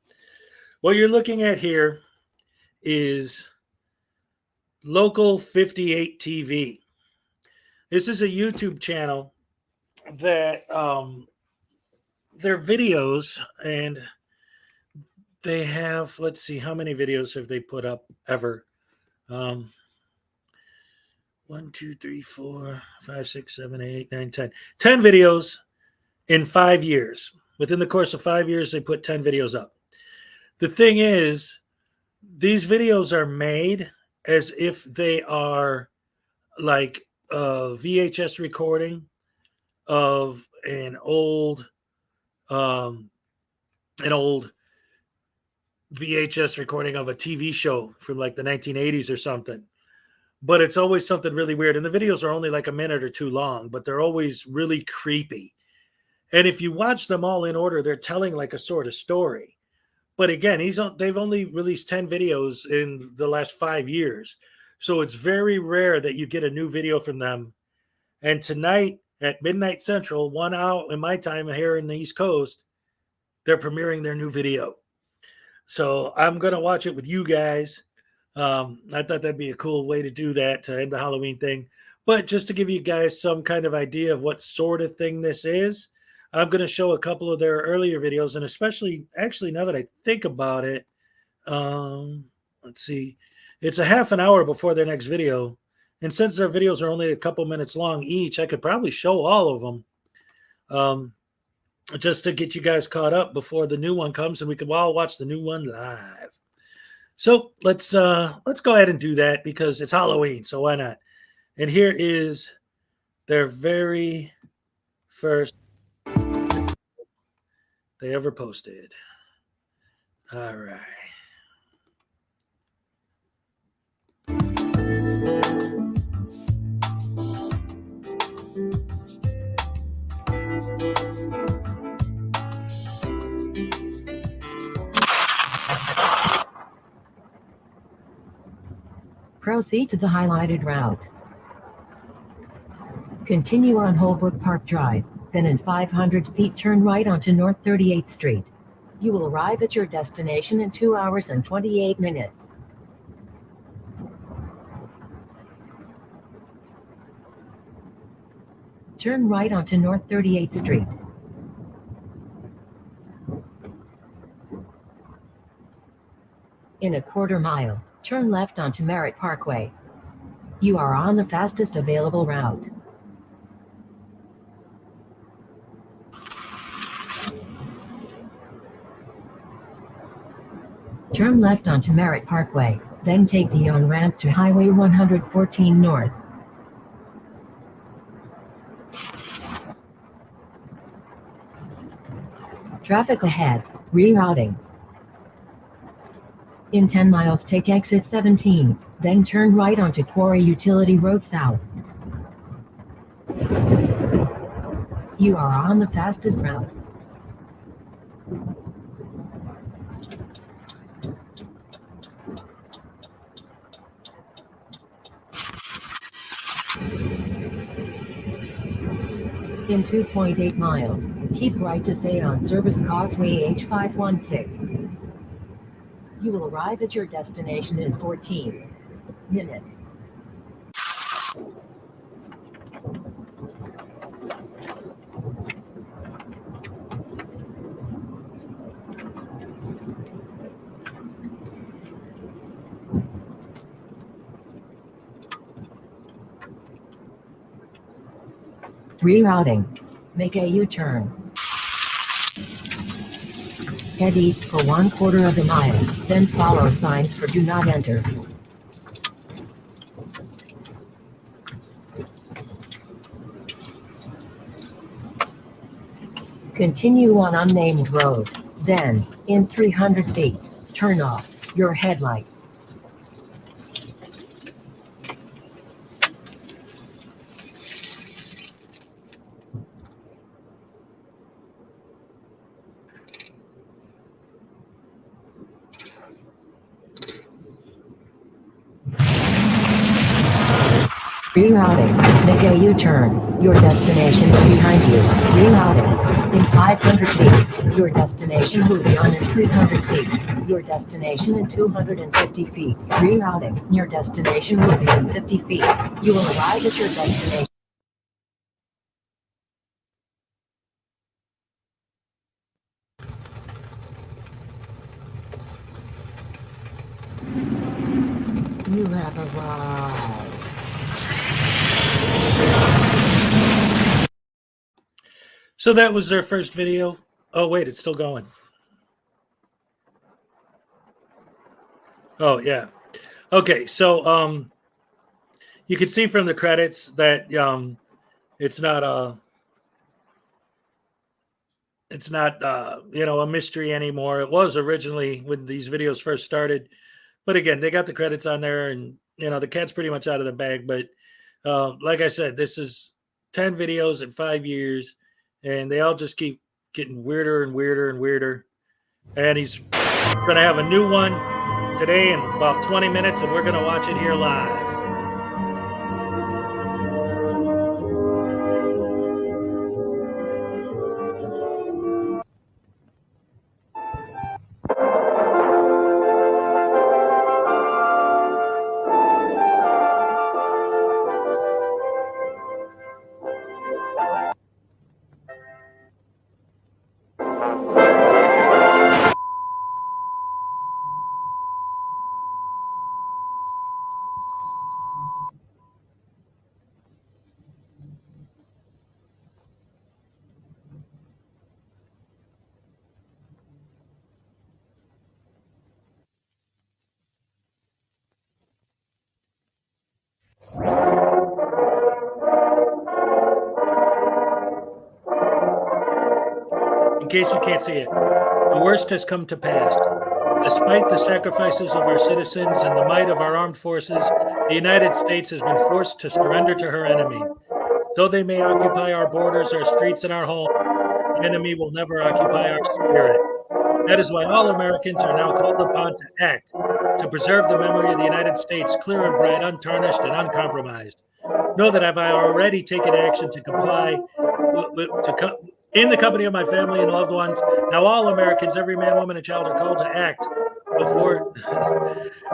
what you're looking at here is Local 58 TV. This is a YouTube channel that their videos, and they have, let's see, how many videos have they put up ever? 1, 2, 3, 4, 5, 6, 7, 8, 9, 10. 10 videos in 5 years. Within the course of 5 years, they put 10 videos up. The thing is, these videos are made as if they are like a VHS recording of an old VHS recording of a TV show from like the 1980s or something. But it's always something really weird. And the videos are only like a minute or two long, but they're always really creepy. And if you watch them all in order, they're telling like a sort of story. But again, they've only released 10 videos in the last 5 years. So it's very rare that you get a new video from them. And tonight at midnight Central, 1 hour in my time here in the East Coast, they're premiering their new video. So I'm going to watch it with you guys. I thought that'd be a cool way to do that to end the Halloween thing. But just to give you guys some kind of idea of what sort of thing this is, I'm going to show a couple of their earlier videos, and especially, actually, now that I think about it, let's see, it's a half an hour before their next video. And since their videos are only a couple minutes long each, I could probably show all of them just to get you guys caught up before the new one comes, and we can all watch the new one live. So let's go ahead and do that because it's Halloween, so why not? And here is their very first they ever posted. All right. Proceed to the highlighted route. Continue on Holbrook Park Drive, then in 500 feet turn right onto North 38th Street. You will arrive at your destination in 2 hours and 28 minutes. Turn right onto North 38th Street. In a quarter mile, turn left onto Merritt Parkway. You are on the fastest available route. Turn left onto Merritt Parkway, then take the on-ramp to Highway 114 North. Traffic ahead, rerouting. In 10 miles, take exit 17, then turn right onto Quarry Utility Road South. You are on the fastest route. In 2.8 miles, keep right to stay on Service Causeway H516. You will arrive at your destination in 14 minutes. Rerouting. Make a U-turn. Head east for 1/4 of a mile, then follow signs for do not enter. Continue on unnamed road. Then, in 300 feet, turn off your headlights. Rerouting. Make a U-turn. Your destination is behind you. Rerouting. In 500 feet. Your destination will be on in 300 feet. Your destination in 250 feet. Rerouting. Your destination will be in 50 feet. You will arrive at your destination. You have arrived. So that was their first video. Oh, wait, it's still going. Oh, yeah. Okay, so you can see from the credits that it's not a a mystery anymore. It was originally when these videos first started, but again, they got the credits on there, and the cat's pretty much out of the bag. But like I said, this is 10 videos in 5 years, and they all just keep getting weirder and weirder and weirder. And he's going to have a new one today in about 20 minutes, and we're going to watch it here live. In case you can't see it, the worst has come to pass. Despite the sacrifices of our citizens and the might of our armed forces, the United States has been forced to surrender to her enemy. Though they may occupy our borders, our streets, and our homes, the enemy will never occupy our spirit. That is why all Americans are now called upon to act to preserve the memory of the United States clear and bright, untarnished, and uncompromised. Know that I've already taken action to comply in the company of my family and loved ones. Now all Americans, every man, woman, and child, are called to act before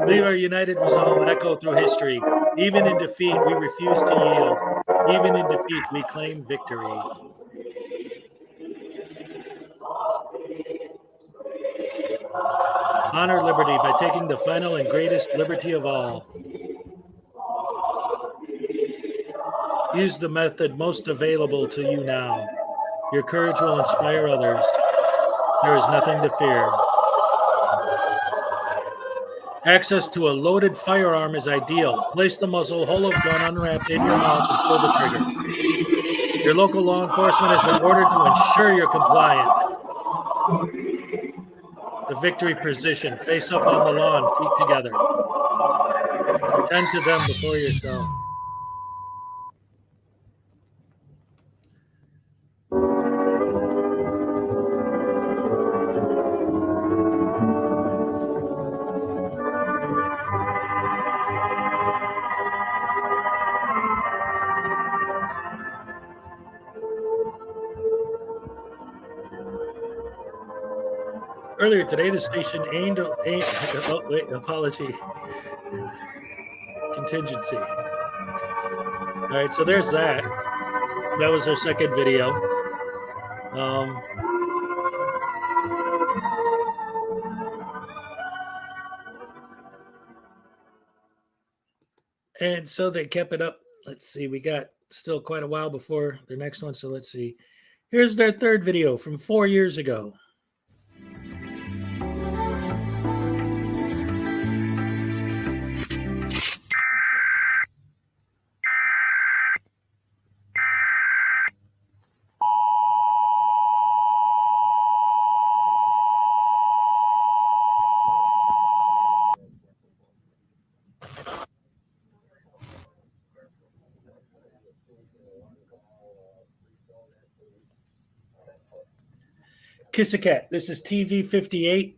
leave our united resolve echo through history. Even in defeat, we refuse to yield. Even in defeat, we claim victory. Honor liberty by taking the final and greatest liberty of all. Use the method most available to you now. Your courage will inspire others. There is nothing to fear. Access to a loaded firearm is ideal. Place the muzzle, whole of gun unwrapped in your mouth and pull the trigger. Your local law enforcement has been ordered to ensure you're compliant. The victory position, face up on the lawn, feet together. Tend to them before yourself. Earlier today, the station apology, contingency. All right, so there's that. That was our second video. And so they kept it up. Let's see, we got still quite a while before their next one. So let's see. Here's their third video from 4 years ago. Kiss a Cat. This is TV58.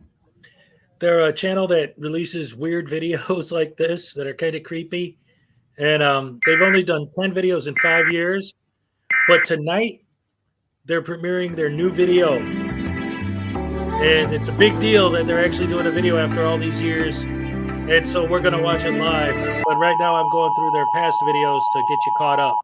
They're a channel that releases weird videos like this that are kind of creepy. And they've only done 10 videos in 5 years. But tonight, they're premiering their new video. And it's a big deal that they're actually doing a video after all these years. And so we're going to watch it live. But right now, I'm going through their past videos to get you caught up.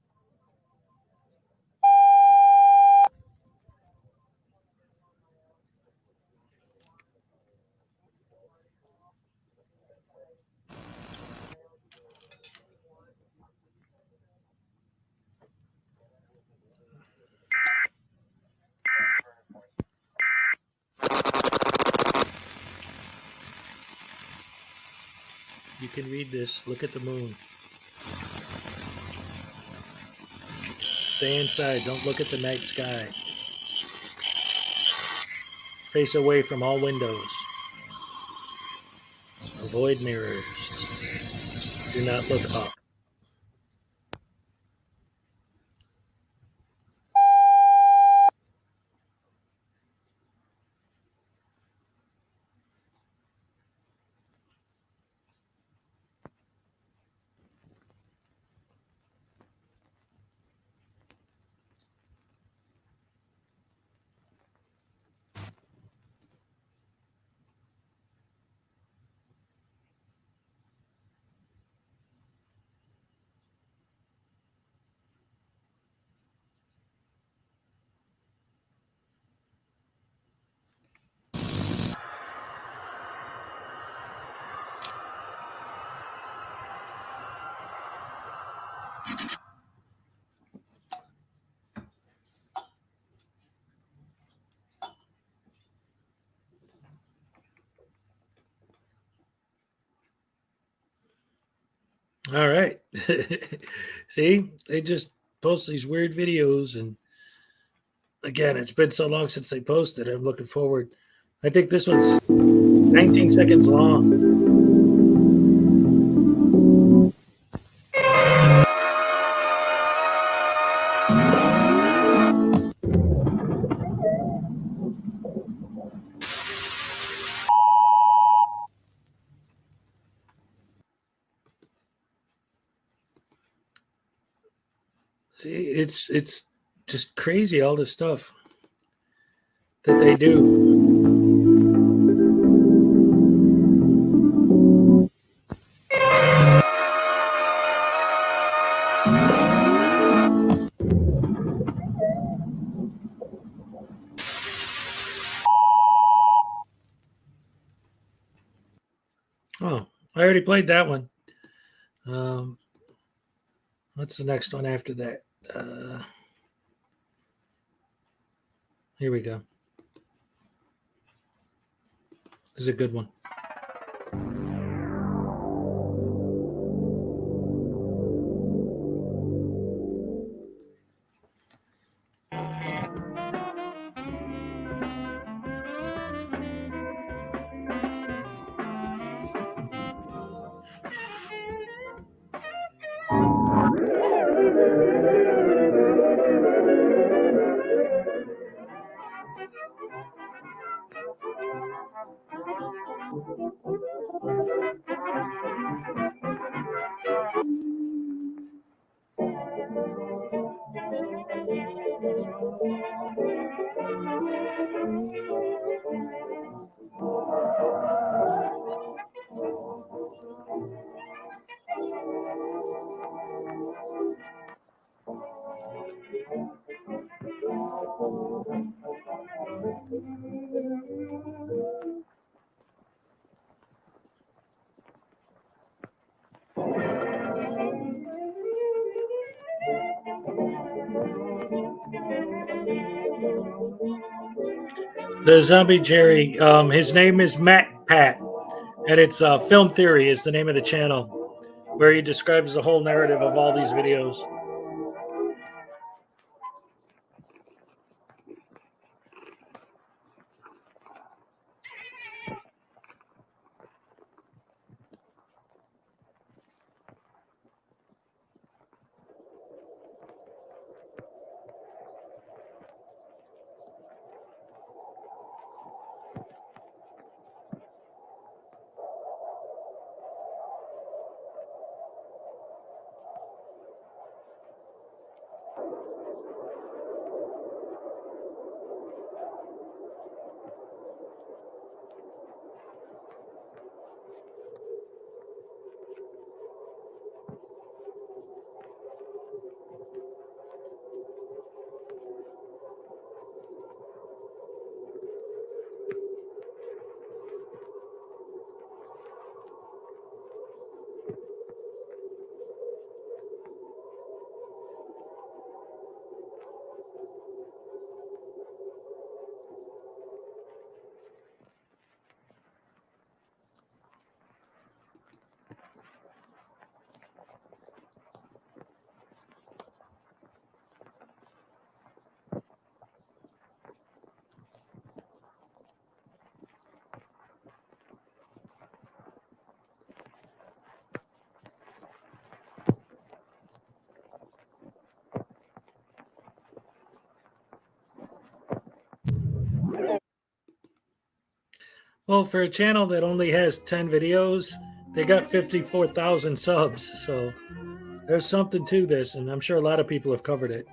You can read this. Look at the moon. Stay inside. Don't look at the night sky. Face away from all windows. Avoid mirrors. Do not look up. All right. See, they just post these weird videos. And again, it's been so long since they posted. I'm looking forward. I think this one's 19 seconds long. See, it's just crazy, all this stuff that they do. Oh, I already played that one. What's the next one after that? Here we go. This is a good one. the zombie Jerry. His name is Matt Pat, and it's Film Theory is the name of the channel, where he describes the whole narrative of all these videos. Well, for a channel that only has 10 videos, they got 54,000 subs. So there's something to this, and I'm sure a lot of people have covered it.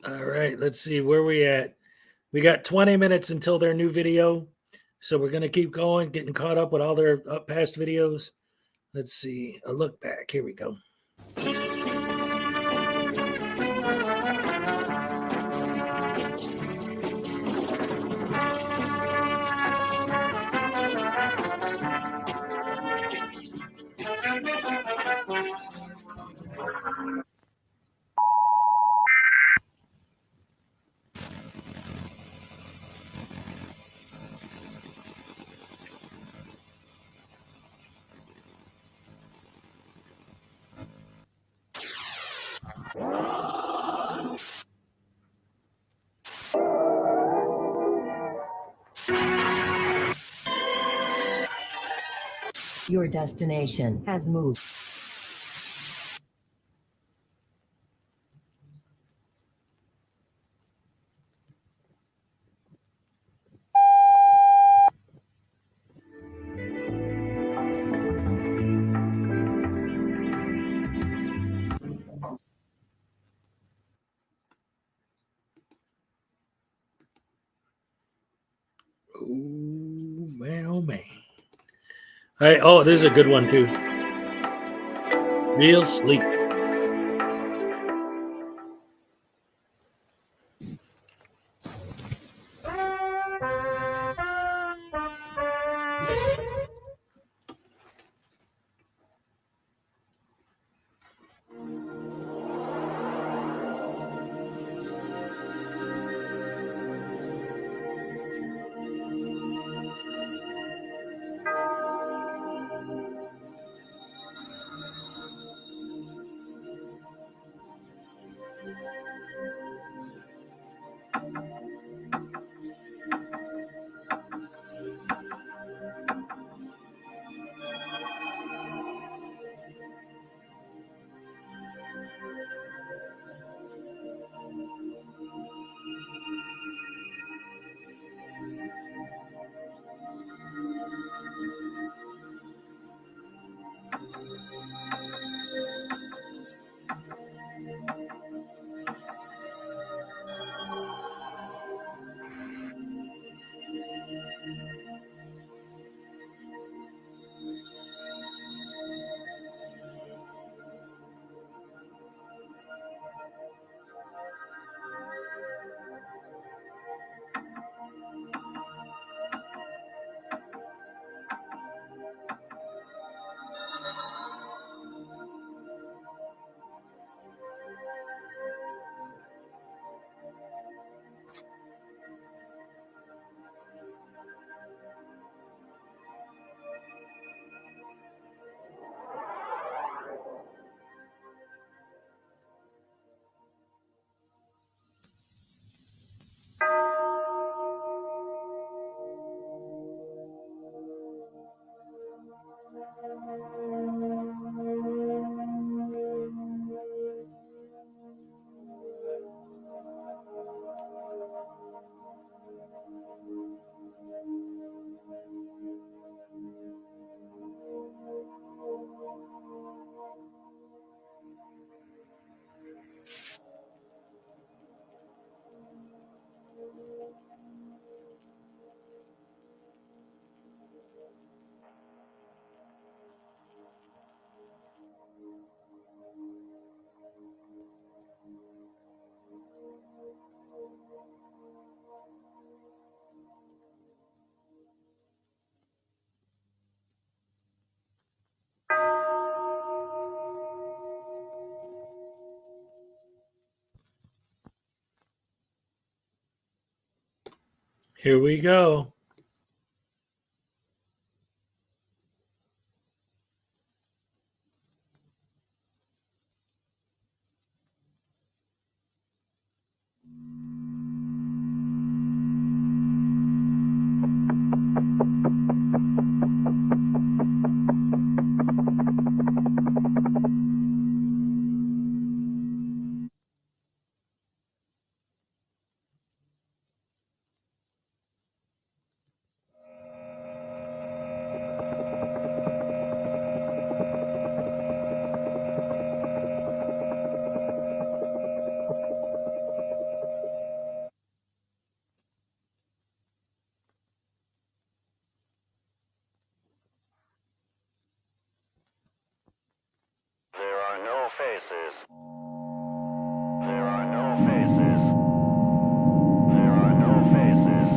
All right, let's see where we at. We got 20 minutes until their new video. So we're going to keep going, getting caught up with all their past videos. Let's see, a look back. Here we go. Your destination has moved. Oh, man, oh, man. All right, oh, this is a good one, too. Real sleep. Here we go. There are no faces. There are no faces. There are no faces.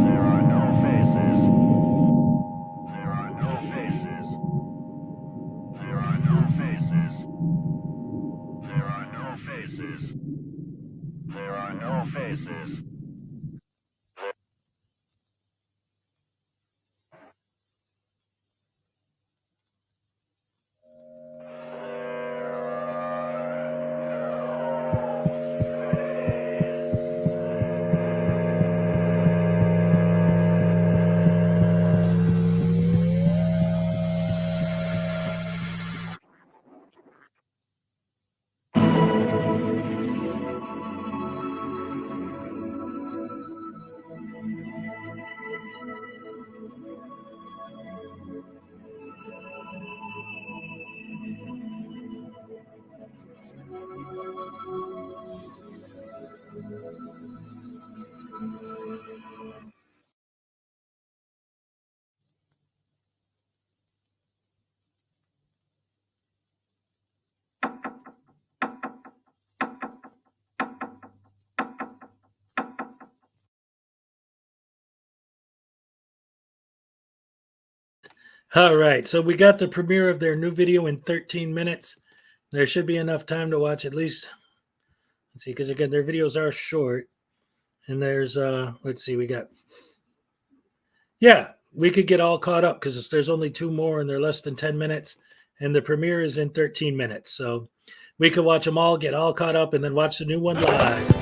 There are no faces. There are no faces. There are no faces. There are no faces. There are no faces. All right, so we got the premiere of their new video in 13 minutes. There should be enough time to watch at least. Let's see, because again, their videos are short. And there's let's see, we got, yeah, we could get all caught up because there's only 2 more and they're less than 10 minutes. And the premiere is in 13 minutes. So we could watch them all, get all caught up, and then watch the new one live.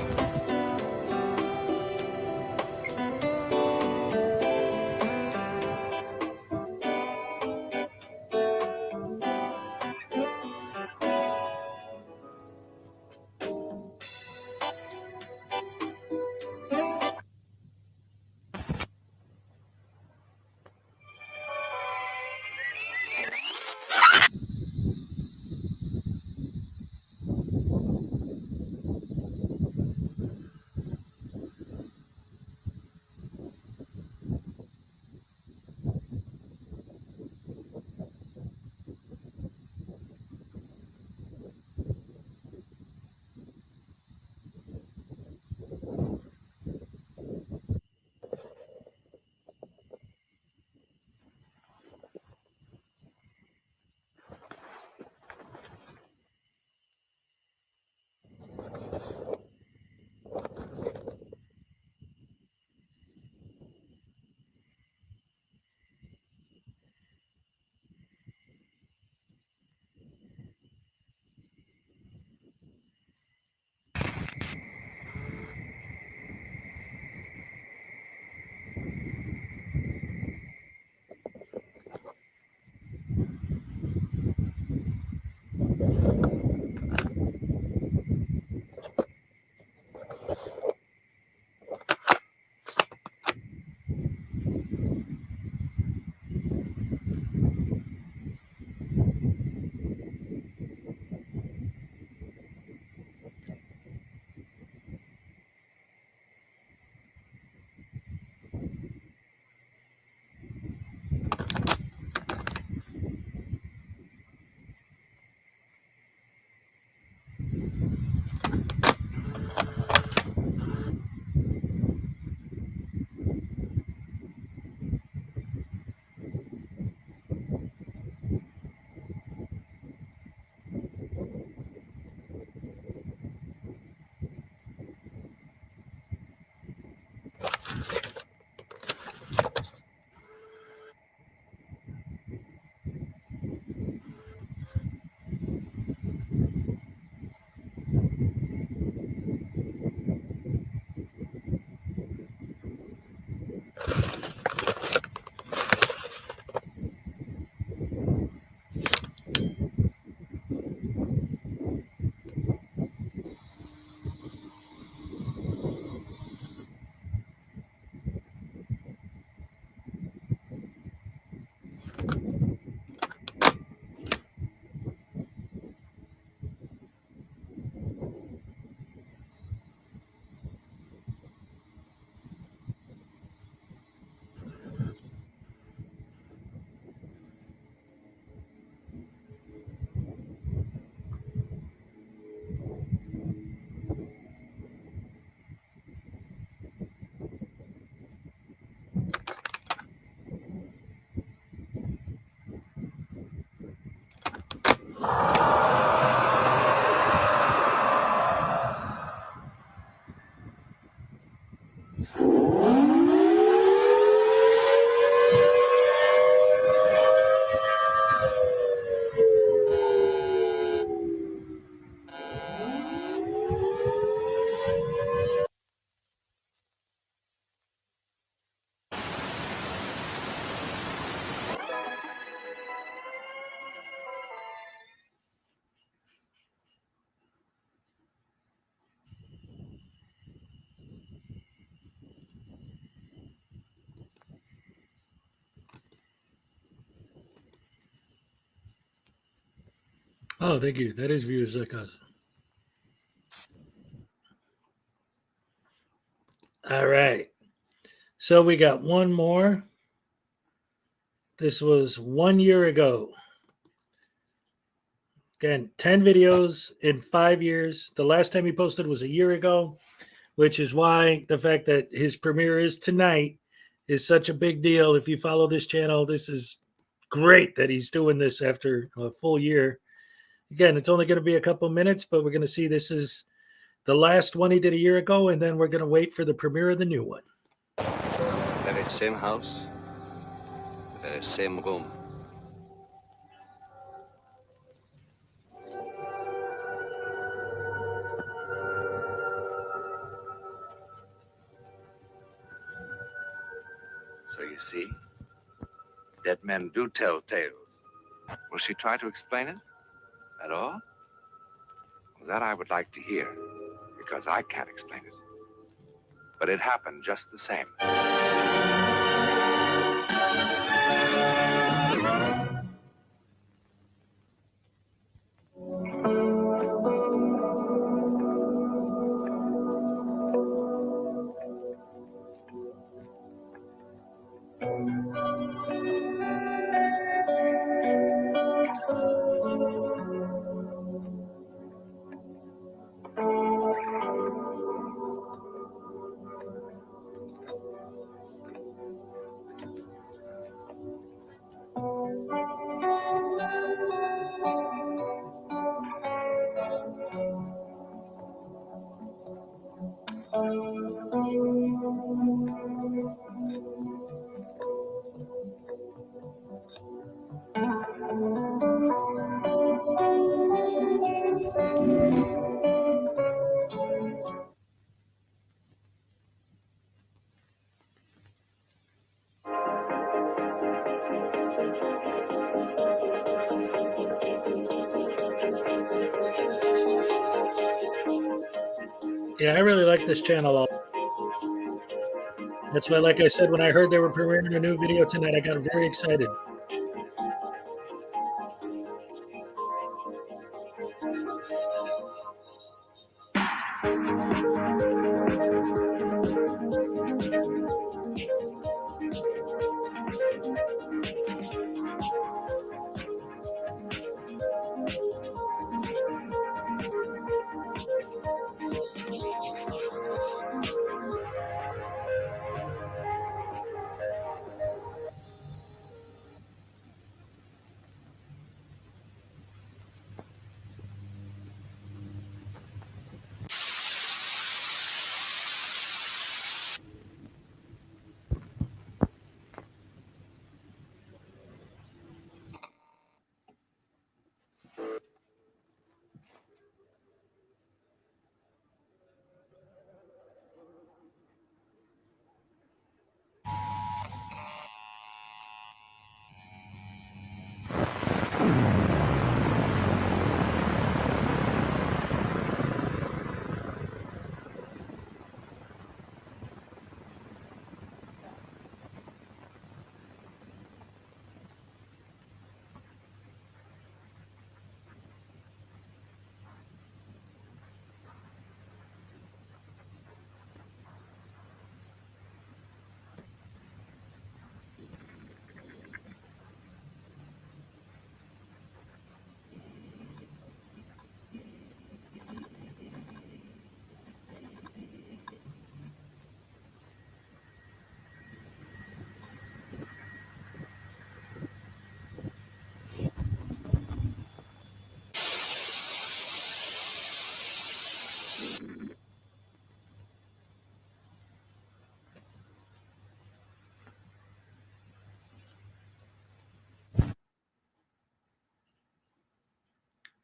Oh, thank you. That is views like us. All right. So we got one more. This was 1 year ago. Again, 10 videos in 5 years. The last time he posted was a year ago, which is why the fact that his premiere is tonight is such a big deal. If you follow this channel, this is great that he's doing this after a full year. Again, it's only going to be a couple minutes, but we're going to see this is the last one he did a year ago, and then we're going to wait for the premiere of the new one. Very same house, very same room. So you see, dead men do tell tales. Will she try to explain it at all? Well, that I would like to hear, because I can't explain it. But it happened just the same. Yeah, I really like this channel. That's why, like I said, when I heard they were premiering a new video tonight, I got very excited.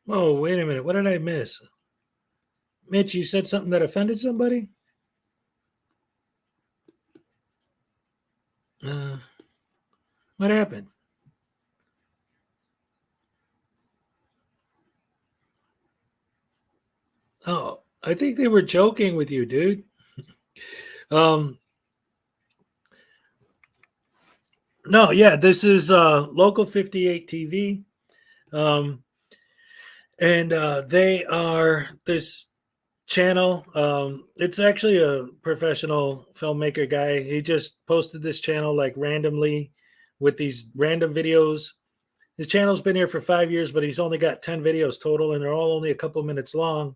Oh, wait a minute. What did I miss? Mitch, you said something that offended somebody? What happened? Oh, I think they were joking with you, dude. Um, no, yeah, this is Local 58 TV. And they are this channel. It's actually a professional filmmaker guy. He just posted this channel like randomly with these random videos. His channel's been here for 5 years, but he's only got 10 videos total, and they're all only a couple minutes long.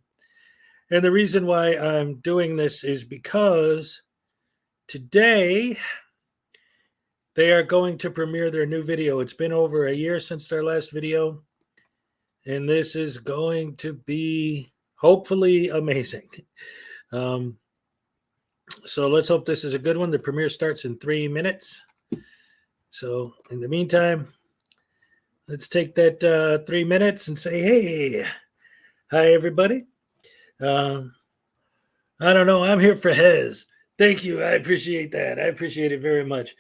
And the reason why I'm doing this is because today they are going to premiere their new video. It's been over a year since their last video, and this is going to be hopefully amazing. So let's hope this is a good one. The premiere starts in 3 minutes. So in the meantime, let's take that 3 minutes and say, hey, hi, everybody. I don't know. I'm here for Hez. Thank you. I appreciate that. I appreciate it very much.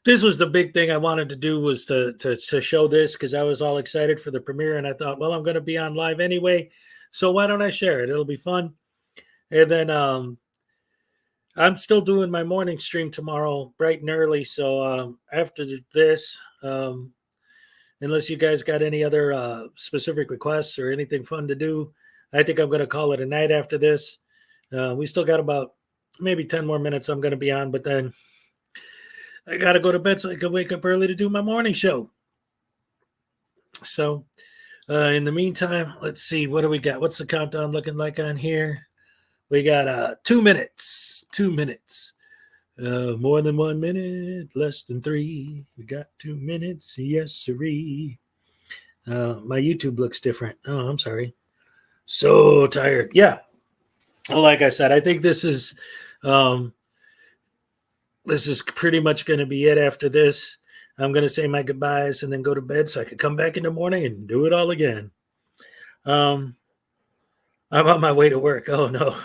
This was the big thing I wanted to do, was to show this, because I was all excited for the premiere, and I thought, well, I'm going to be on live anyway, so why don't I share it? It'll be fun. And then I'm still doing my morning stream tomorrow bright and early, so after this, unless you guys got any other specific requests or anything fun to do, I think I'm going to call it a night after this. We still got about maybe 10 more minutes I'm going to be on, but then I got to go to bed so I can wake up early to do my morning show. So in the meantime, let's see. What do we got? What's the countdown looking like on here? We got 2 minutes. 2 minutes. More than 1 minute, less than 3. We got 2 minutes. Yes, sirree. My YouTube looks different. Oh, I'm sorry. So tired. Yeah. Like I said, I think this is pretty much going to be it after this. I'm going to say my goodbyes and then go to bed so I can come back in the morning and do it all again. I'm on my way to work. Oh, no.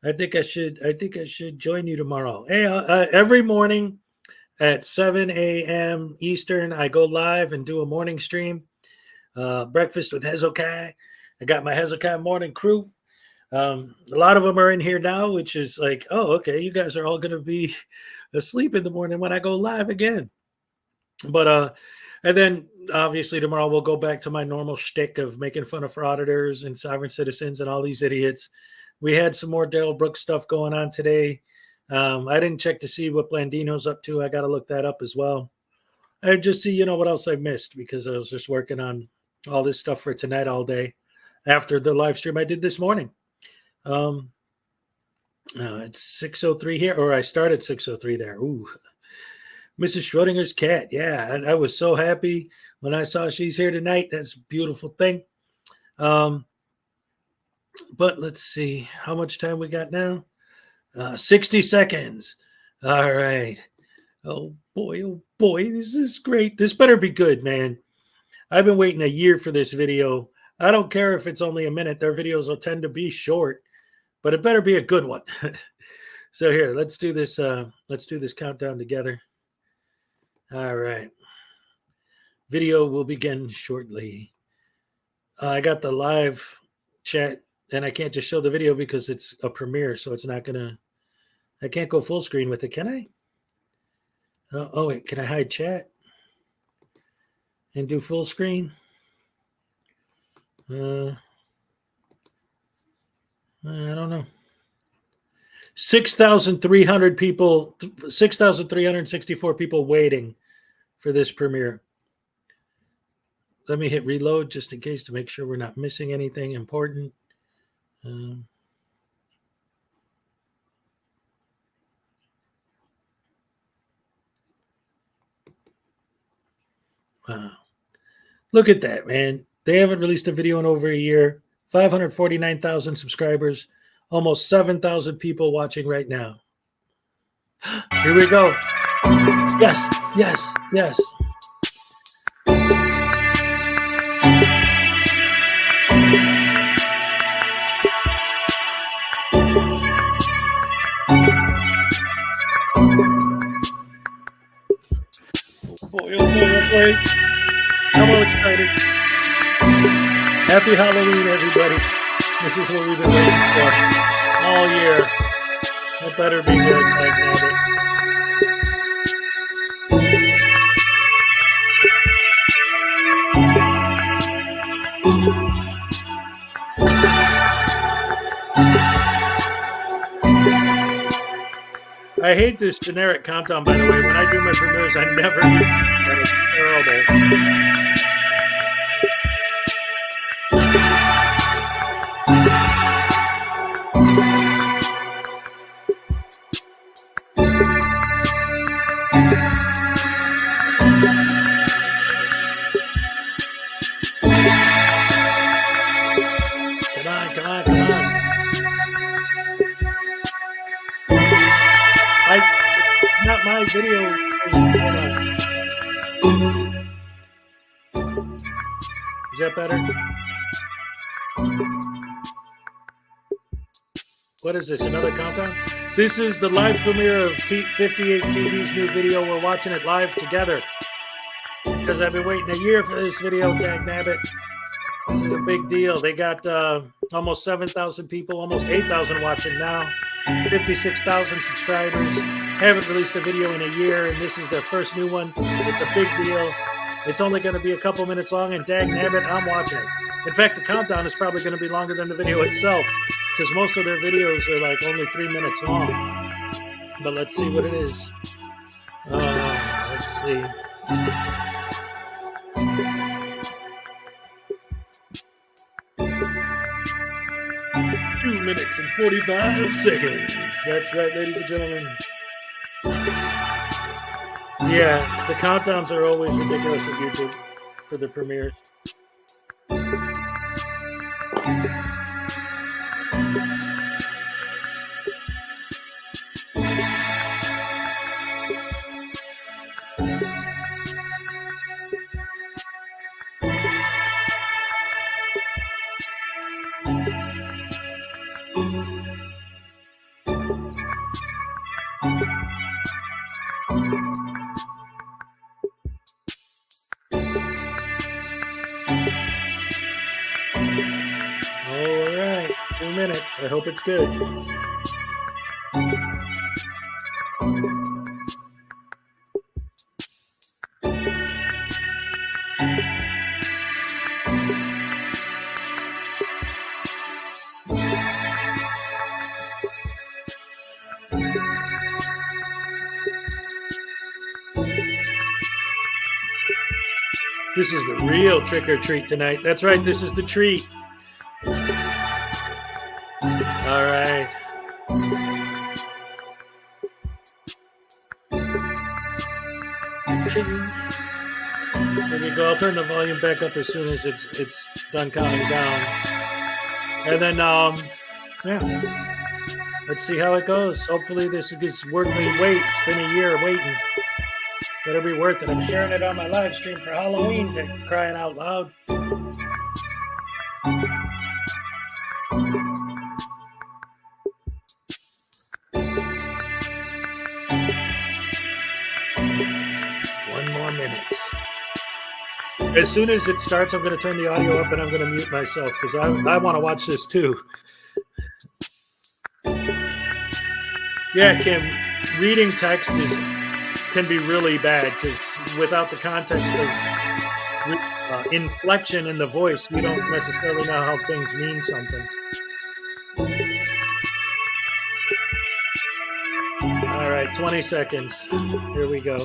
I think I should join you tomorrow. Hey, every morning at 7 a.m. Eastern, I go live and do a morning stream. Breakfast with Hezokuai. I got my Hezokuai morning crew. A lot of them are in here now, which is like, oh, okay, you guys are all going to be asleep in the morning when I go live again. But and then obviously tomorrow we'll go back to my normal shtick of making fun of frauditors and sovereign citizens and all these idiots. We had some more Daryl Brooks stuff going on today. I didn't check to see what Blandino's up to. I got to look that up as well. I just see, what else I missed, because I was just working on all this stuff for tonight all day after the live stream I did this morning. It's 6:03 here, or I started 6:03 there. Ooh, Mrs. Schrodinger's cat. Yeah, I was so happy when I saw she's here tonight. That's a beautiful thing. But let's see how much time we got now. 60 seconds. All right. Oh boy, this is great. This better be good, man. I've been waiting a year for this video. I don't care if it's only a minute. Their videos will tend to be short, but it better be a good one. So here, let's do this. Let's do this countdown together. All right. Video will begin shortly. I got the live chat, and I can't just show the video because it's a premiere, so it's not gonna. I can't go full screen with it, can I? Oh wait, can I hide chat and do full screen? I don't know. 6,300 people, 6,364 people waiting for this premiere. Let me hit reload just in case to make sure we're not missing anything important. Wow. Look at that, man. They haven't released a video in over a year. 549,000 subscribers. Almost 7,000 people watching right now. Here we go. Yes. Anyway, I'm all excited. Happy Halloween, everybody. This is what we've been waiting for all year. It better be good, Magnetic. I hate this generic countdown, by the way. When I do my premieres, I never use it. That is terrible. Come on. Not my video. Is that better? What is this? Another countdown? This is the live premiere of 58 TV's new video. We're watching it live together because I've been waiting a year for this video. Dagnabbit. This is a big deal. They got almost 7,000 people, almost 8,000 watching now. 56,000 subscribers. Haven't released a video in a year, and this is their first new one. It's a big deal. It's only going to be a couple minutes long, and dagnabbit, I'm watching it. In fact, the countdown is probably going to be longer than the video itself, because most of their videos are like only 3 minutes long. But let's see what it is. Let's see. 2 minutes and 45 seconds. That's right, ladies and gentlemen. Yeah, the countdowns are always ridiculous with YouTube for the premieres. All right, 2 minutes. I hope it's good. This is the real trick or treat tonight. That's right, this is the treat. All right. There we go. I'll turn the volume back up as soon as it's done counting down. And then, yeah. Let's see how it goes. Hopefully this is worth the wait. It's been a year waiting. Better be worth it. I'm sharing it on my live stream for Halloween, crying out loud. One more minute. As soon as it starts, I'm going to turn the audio up and I'm going to mute myself because I want to watch this too. Yeah, Kim, reading text can be really bad because without the context of inflection in the voice, you don't necessarily know how things mean something. All right, 20 seconds. Here we go.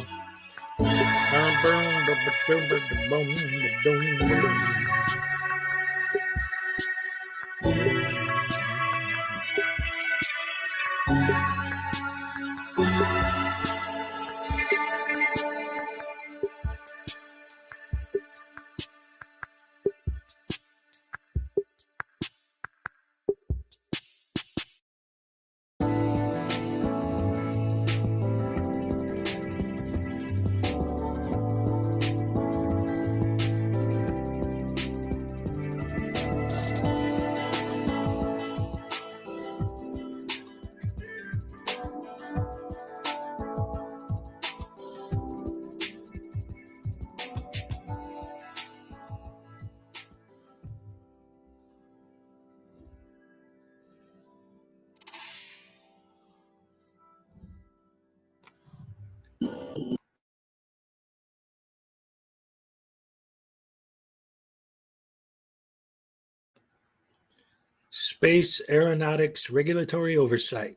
Space Aeronautics Regulatory Oversight.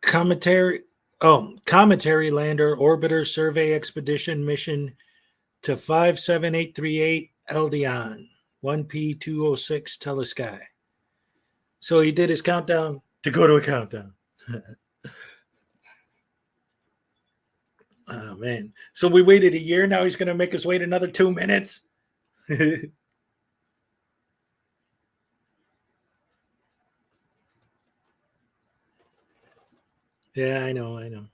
Cometary Lander Orbiter Survey Expedition Mission to 57838 Eldion, 1P206 Telesky. So he did his countdown to go to a countdown. Oh, man. So we waited a year. Now he's going to make us wait another 2 minutes. Yeah, I know.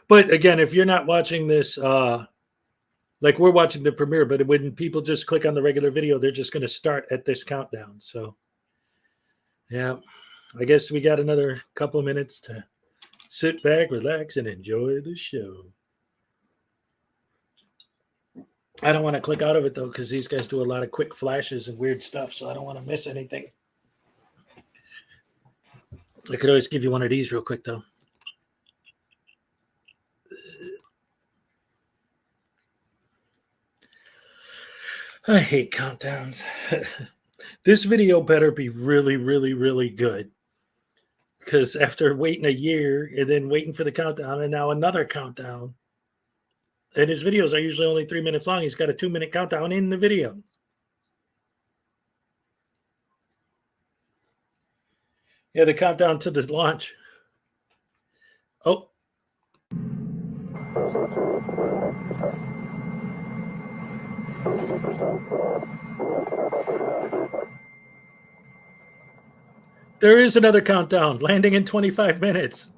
But again, if you're not watching this, like we're watching the premiere, but when people just click on the regular video, they're just going to start at this countdown. So, yeah, I guess we got another couple of minutes to sit back, relax, and enjoy the show. I don't want to click out of it, though, because these guys do a lot of quick flashes and weird stuff, so I don't want to miss anything. I could always give you one of these real quick, though. I hate countdowns. This video better be really, really, really good. Because after waiting a year and then waiting for the countdown and now another countdown, and his videos are usually only 3 minutes long, he's got a 2-minute countdown in the video. Yeah, the countdown to the launch. Oh. There is another countdown, landing in 25 minutes.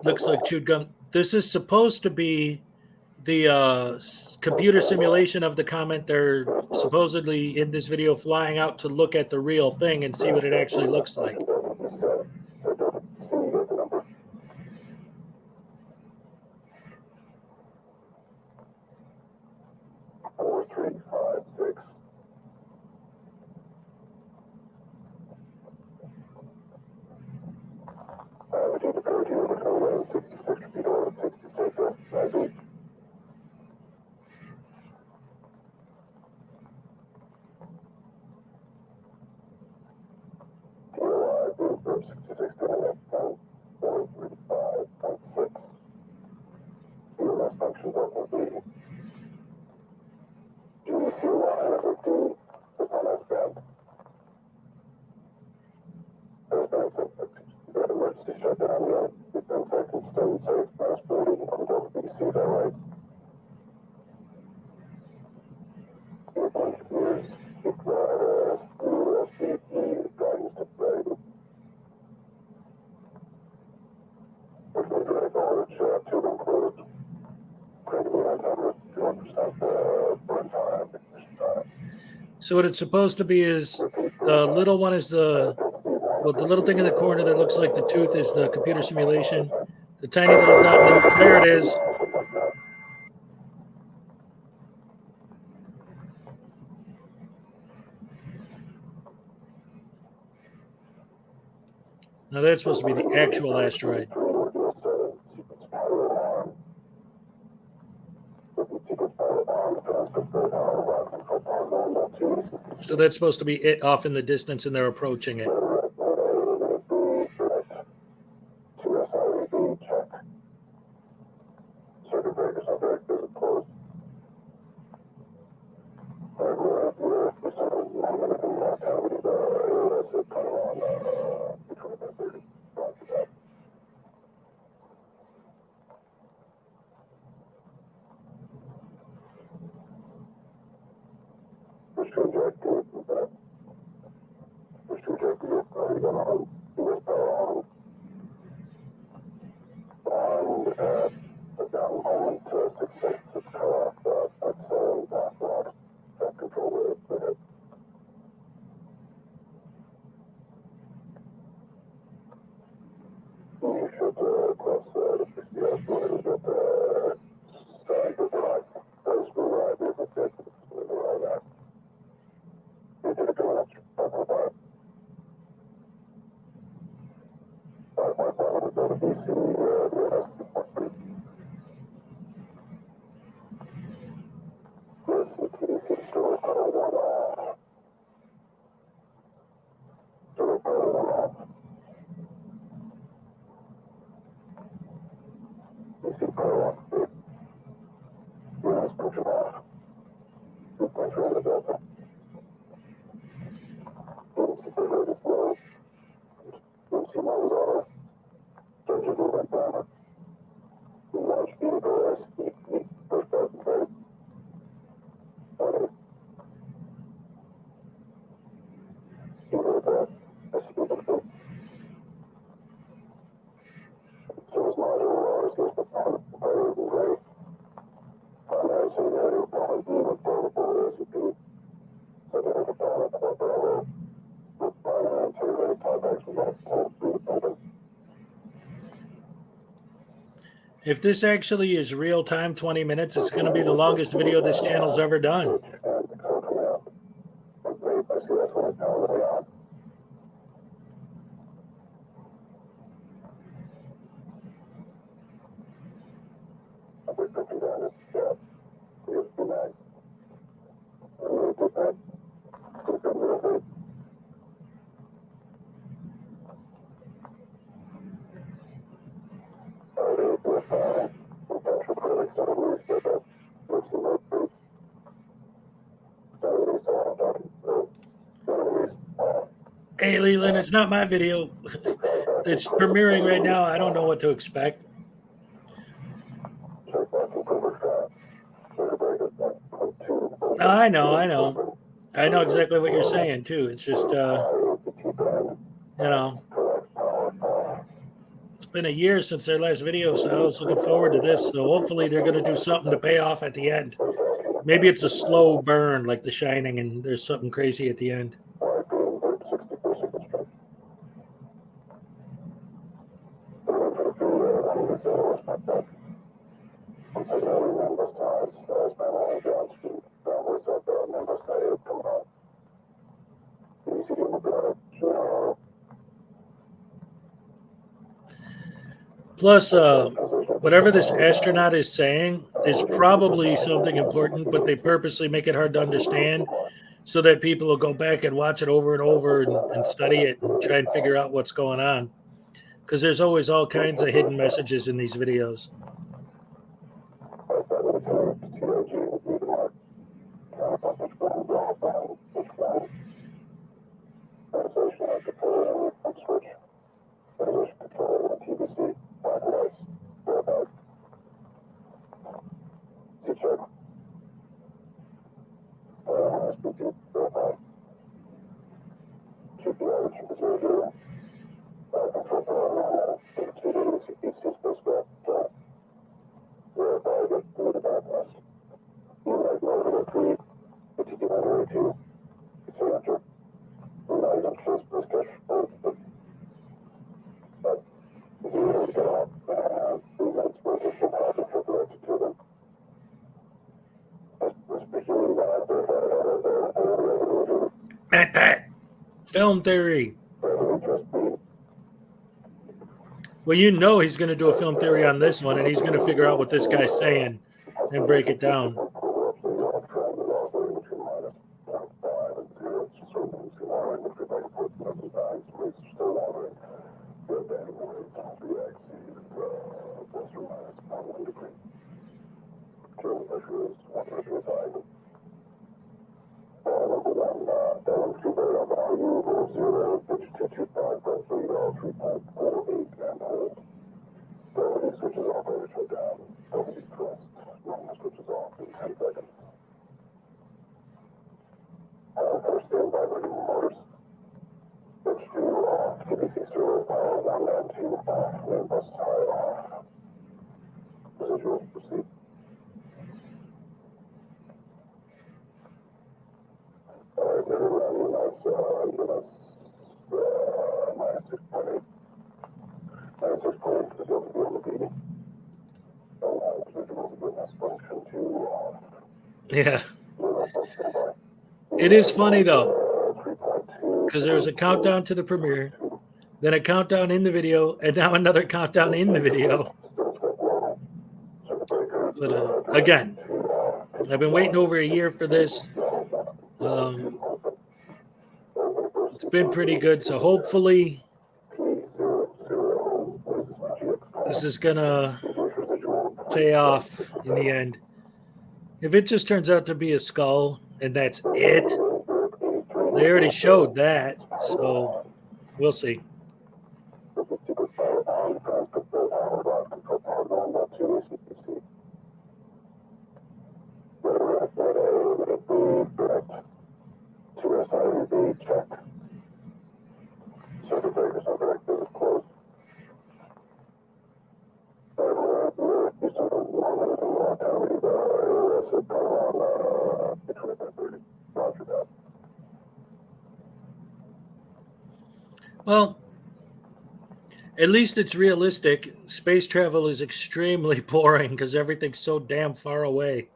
Looks like chewed gum. This is supposed to be the computer simulation of the comet. They're supposedly in this video flying out to look at the real thing and see what it actually looks like. So what it's supposed to be is the little one is the little thing in the corner that looks like the tooth is the computer simulation. The tiny little dot, and then there it is. Now that's supposed to be the actual asteroid. So that's supposed to be it off in the distance, and they're approaching it. If this actually is real time, 20 minutes, it's going to be the longest video this channel's ever done. Hey, Leland, it's not my video. It's premiering right now. I don't know what to expect. I know. I know exactly what you're saying, too. It's just, it's been a year since their last video, so I was looking forward to this. So hopefully they're going to do something to pay off at the end. Maybe it's a slow burn like The Shining, and there's something crazy at the end. Plus, whatever this astronaut is saying is probably something important, but they purposely make it hard to understand so that people will go back and watch it over and over and study it and try and figure out what's going on. Because there's always all kinds of hidden messages in these videos. Film theory. Well, you know he's going to do a film theory on this one, and he's going to figure out what this guy's saying and break it down. Yeah. It is funny, though, because there was a countdown to the premiere, then a countdown in the video, and now another countdown in the video. But again, I've been waiting over a year for this. It's been pretty good, so hopefully this is going to pay off in the end. If it just turns out to be a skull and that's it, they already showed that, so we'll see. Well, at least it's realistic. Space travel is extremely boring because everything's so damn far away.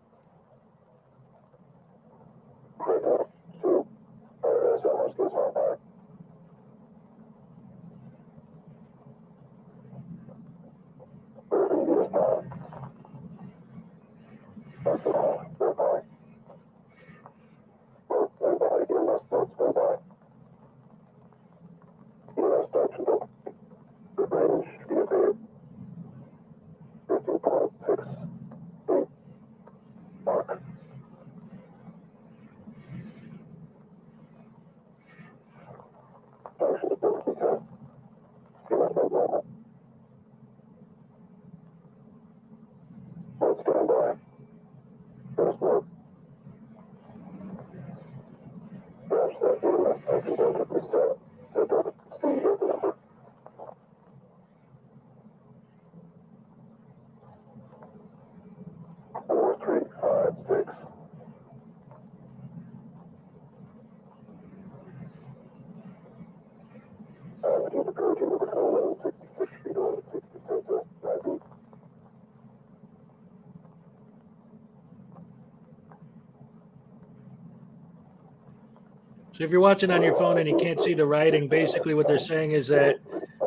So if you're watching on your phone and you can't see the writing, basically what they're saying is that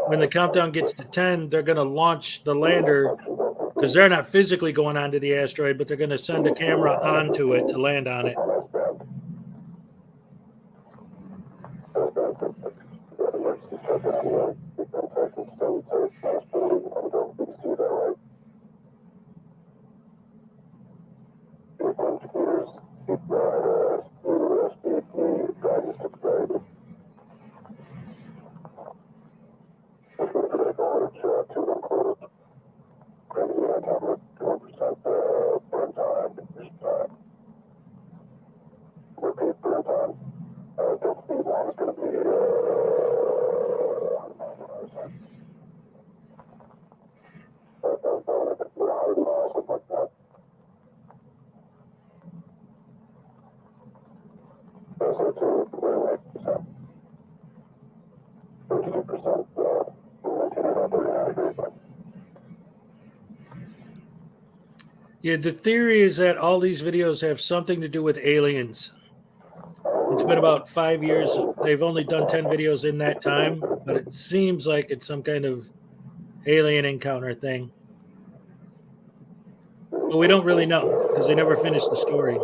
when the countdown gets to 10, they're going to launch the lander because they're not physically going onto the asteroid, but they're going to send a camera onto it to land on it. Yeah, the theory is that all these videos have something to do with aliens. It's been about 5 years. They've only done 10 videos in that time, but it seems like it's some kind of alien encounter thing. But we don't really know because they never finished the story.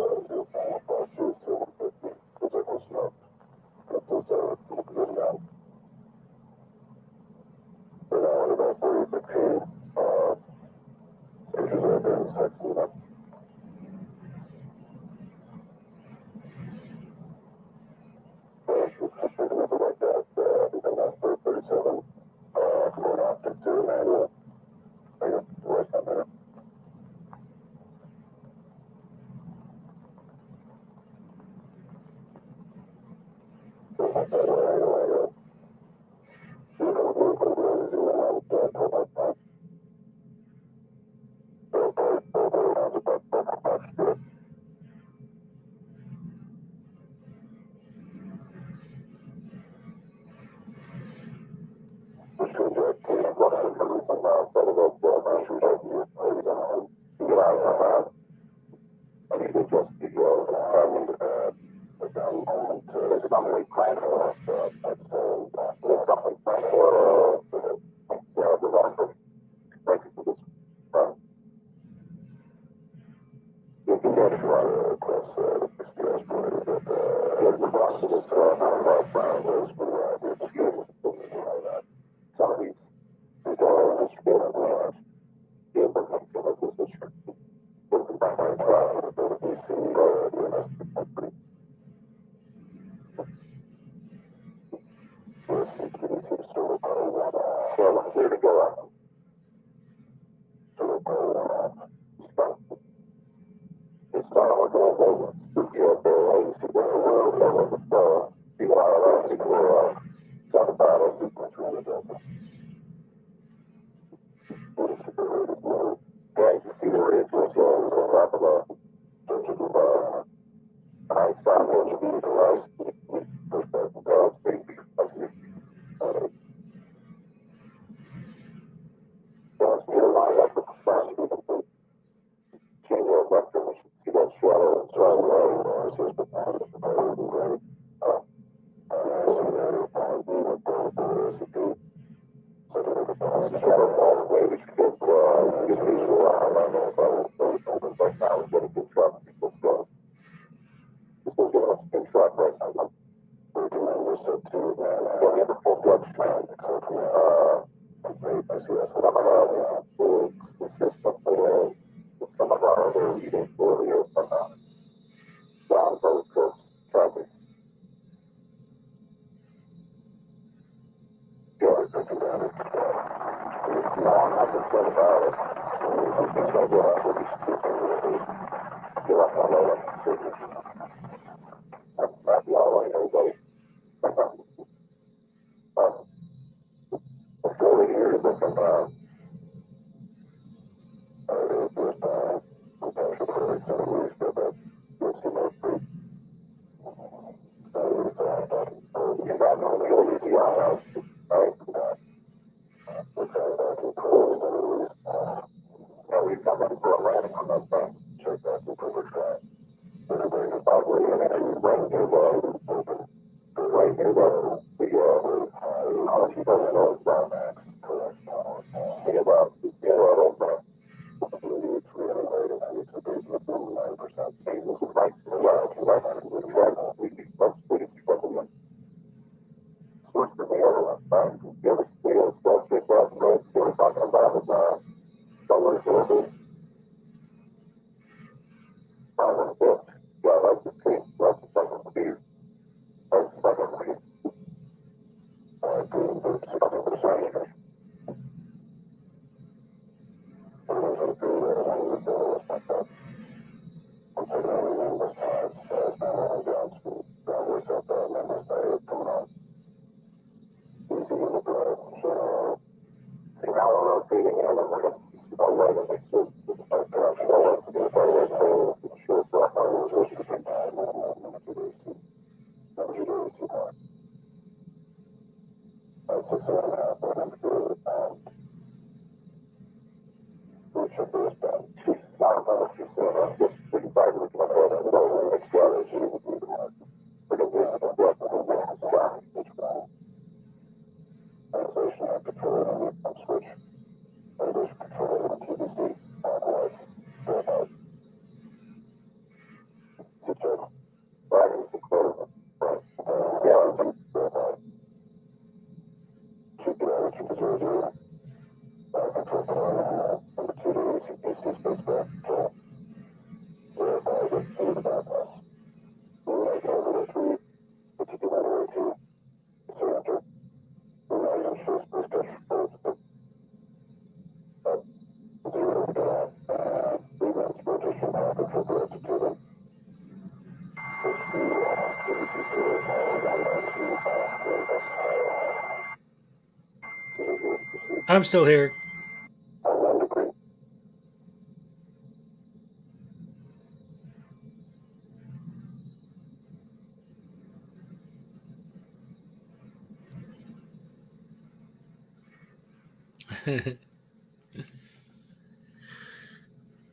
I'm still here.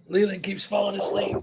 Leland keeps falling asleep.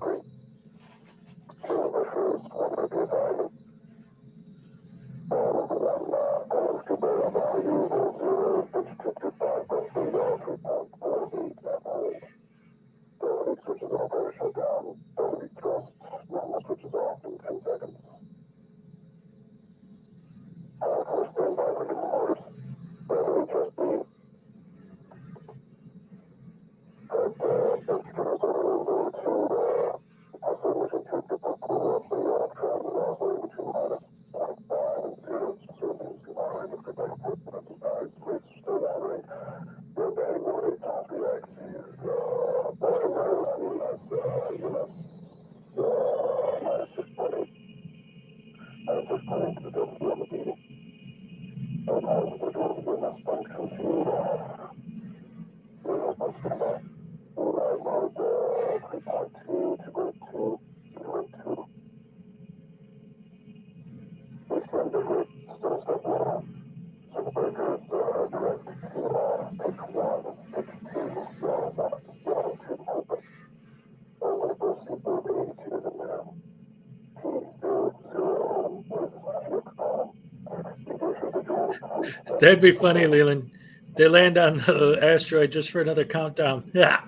That'd be funny, Leland. They land on the asteroid just for another countdown. Yeah.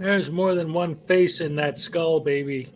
There's more than one face in that skull, baby.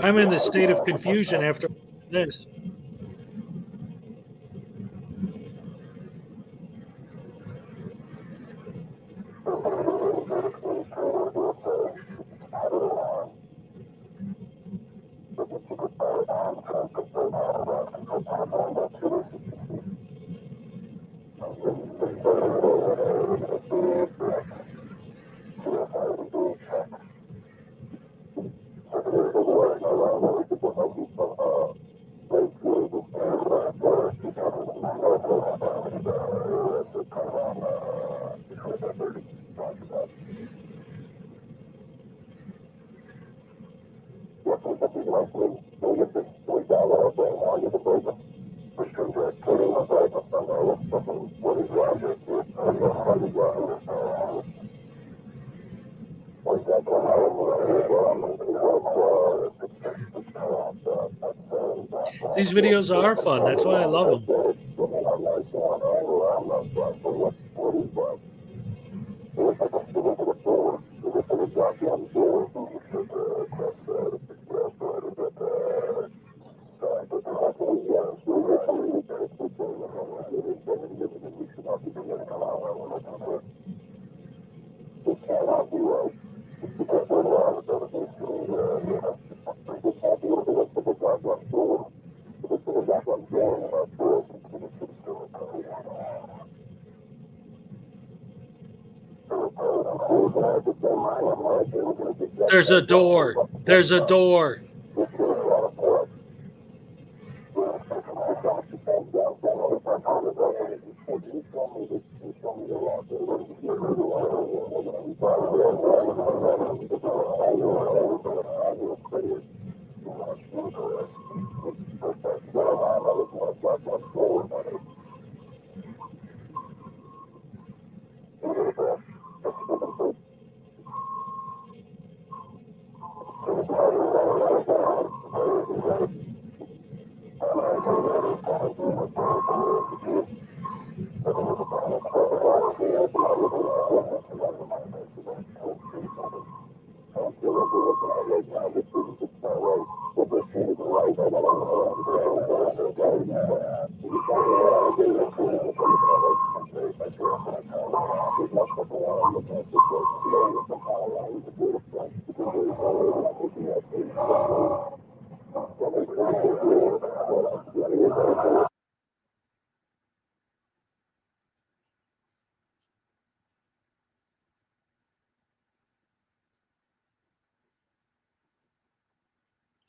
I'm in the state of confusion after this. These videos are fun. That's why I love them. There's a door. There's a door.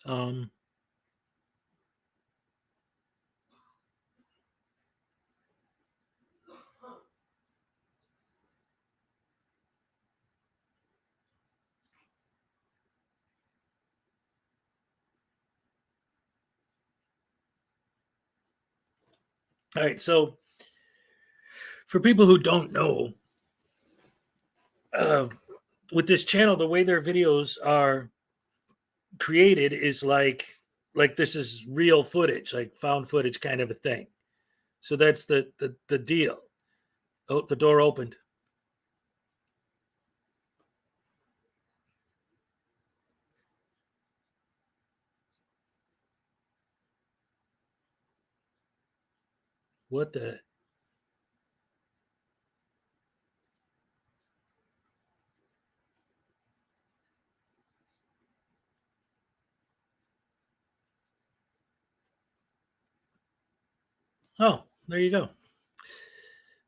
Um, all right. So, for people who don't know, with this channel, the way their videos are created is like this is real footage, like found footage kind of a thing. So that's the deal. Oh, the door opened. What the? Oh, there you go.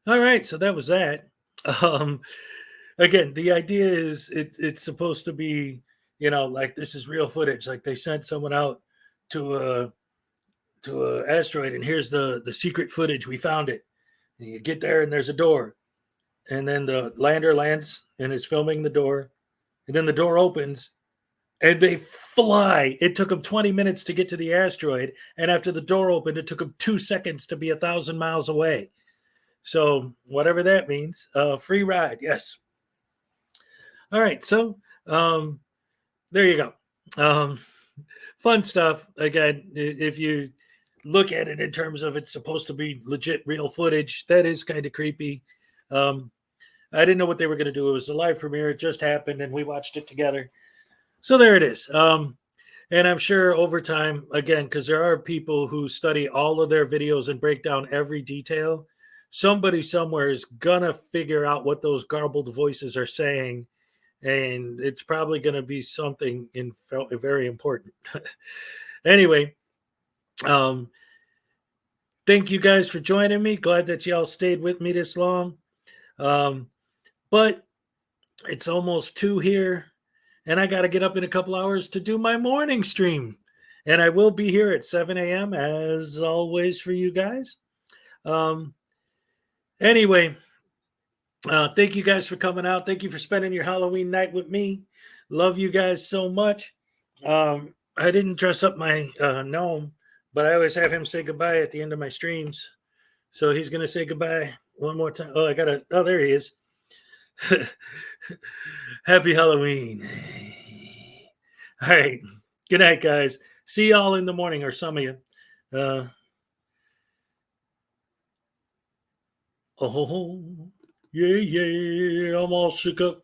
All right, so that was that. Um, Again, the idea is it's supposed to be, like this is real footage. Like they sent someone out to a asteroid, and here's the secret footage. We found it. And you get there, and there's a door, and then the lander lands and is filming the door, and then the door opens, and they fly. It took them 20 minutes to get to the asteroid, and after the door opened, it took them 2 seconds to be 1,000 miles away. So whatever that means, free ride, yes. All right, so there you go. Fun stuff. Again, if you look at it in terms of it's supposed to be legit real footage, that is kind of creepy. I didn't know what they were going to do. It was a live premiere. It just happened, and we watched it together. So there it is. And I'm sure over time, again, because there are people who study all of their videos and break down every detail, somebody somewhere is going to figure out what those garbled voices are saying. And it's probably going to be something very important. Anyway, thank you guys for joining me. Glad that y'all stayed with me this long. But it's almost 2 here, and I got to get up in a couple hours to do my morning stream. And I will be here at 7 a.m. as always for you guys. Anyway, thank you guys for coming out. Thank you for spending your Halloween night with me. Love you guys so much. I didn't dress up my gnome, but I always have him say goodbye at the end of my streams. So he's going to say goodbye one more time. Oh, there he is. Happy Halloween. All right. Good night, guys. See y'all in the morning, or some of you. Uh, oh, yeah, I'm all shook up.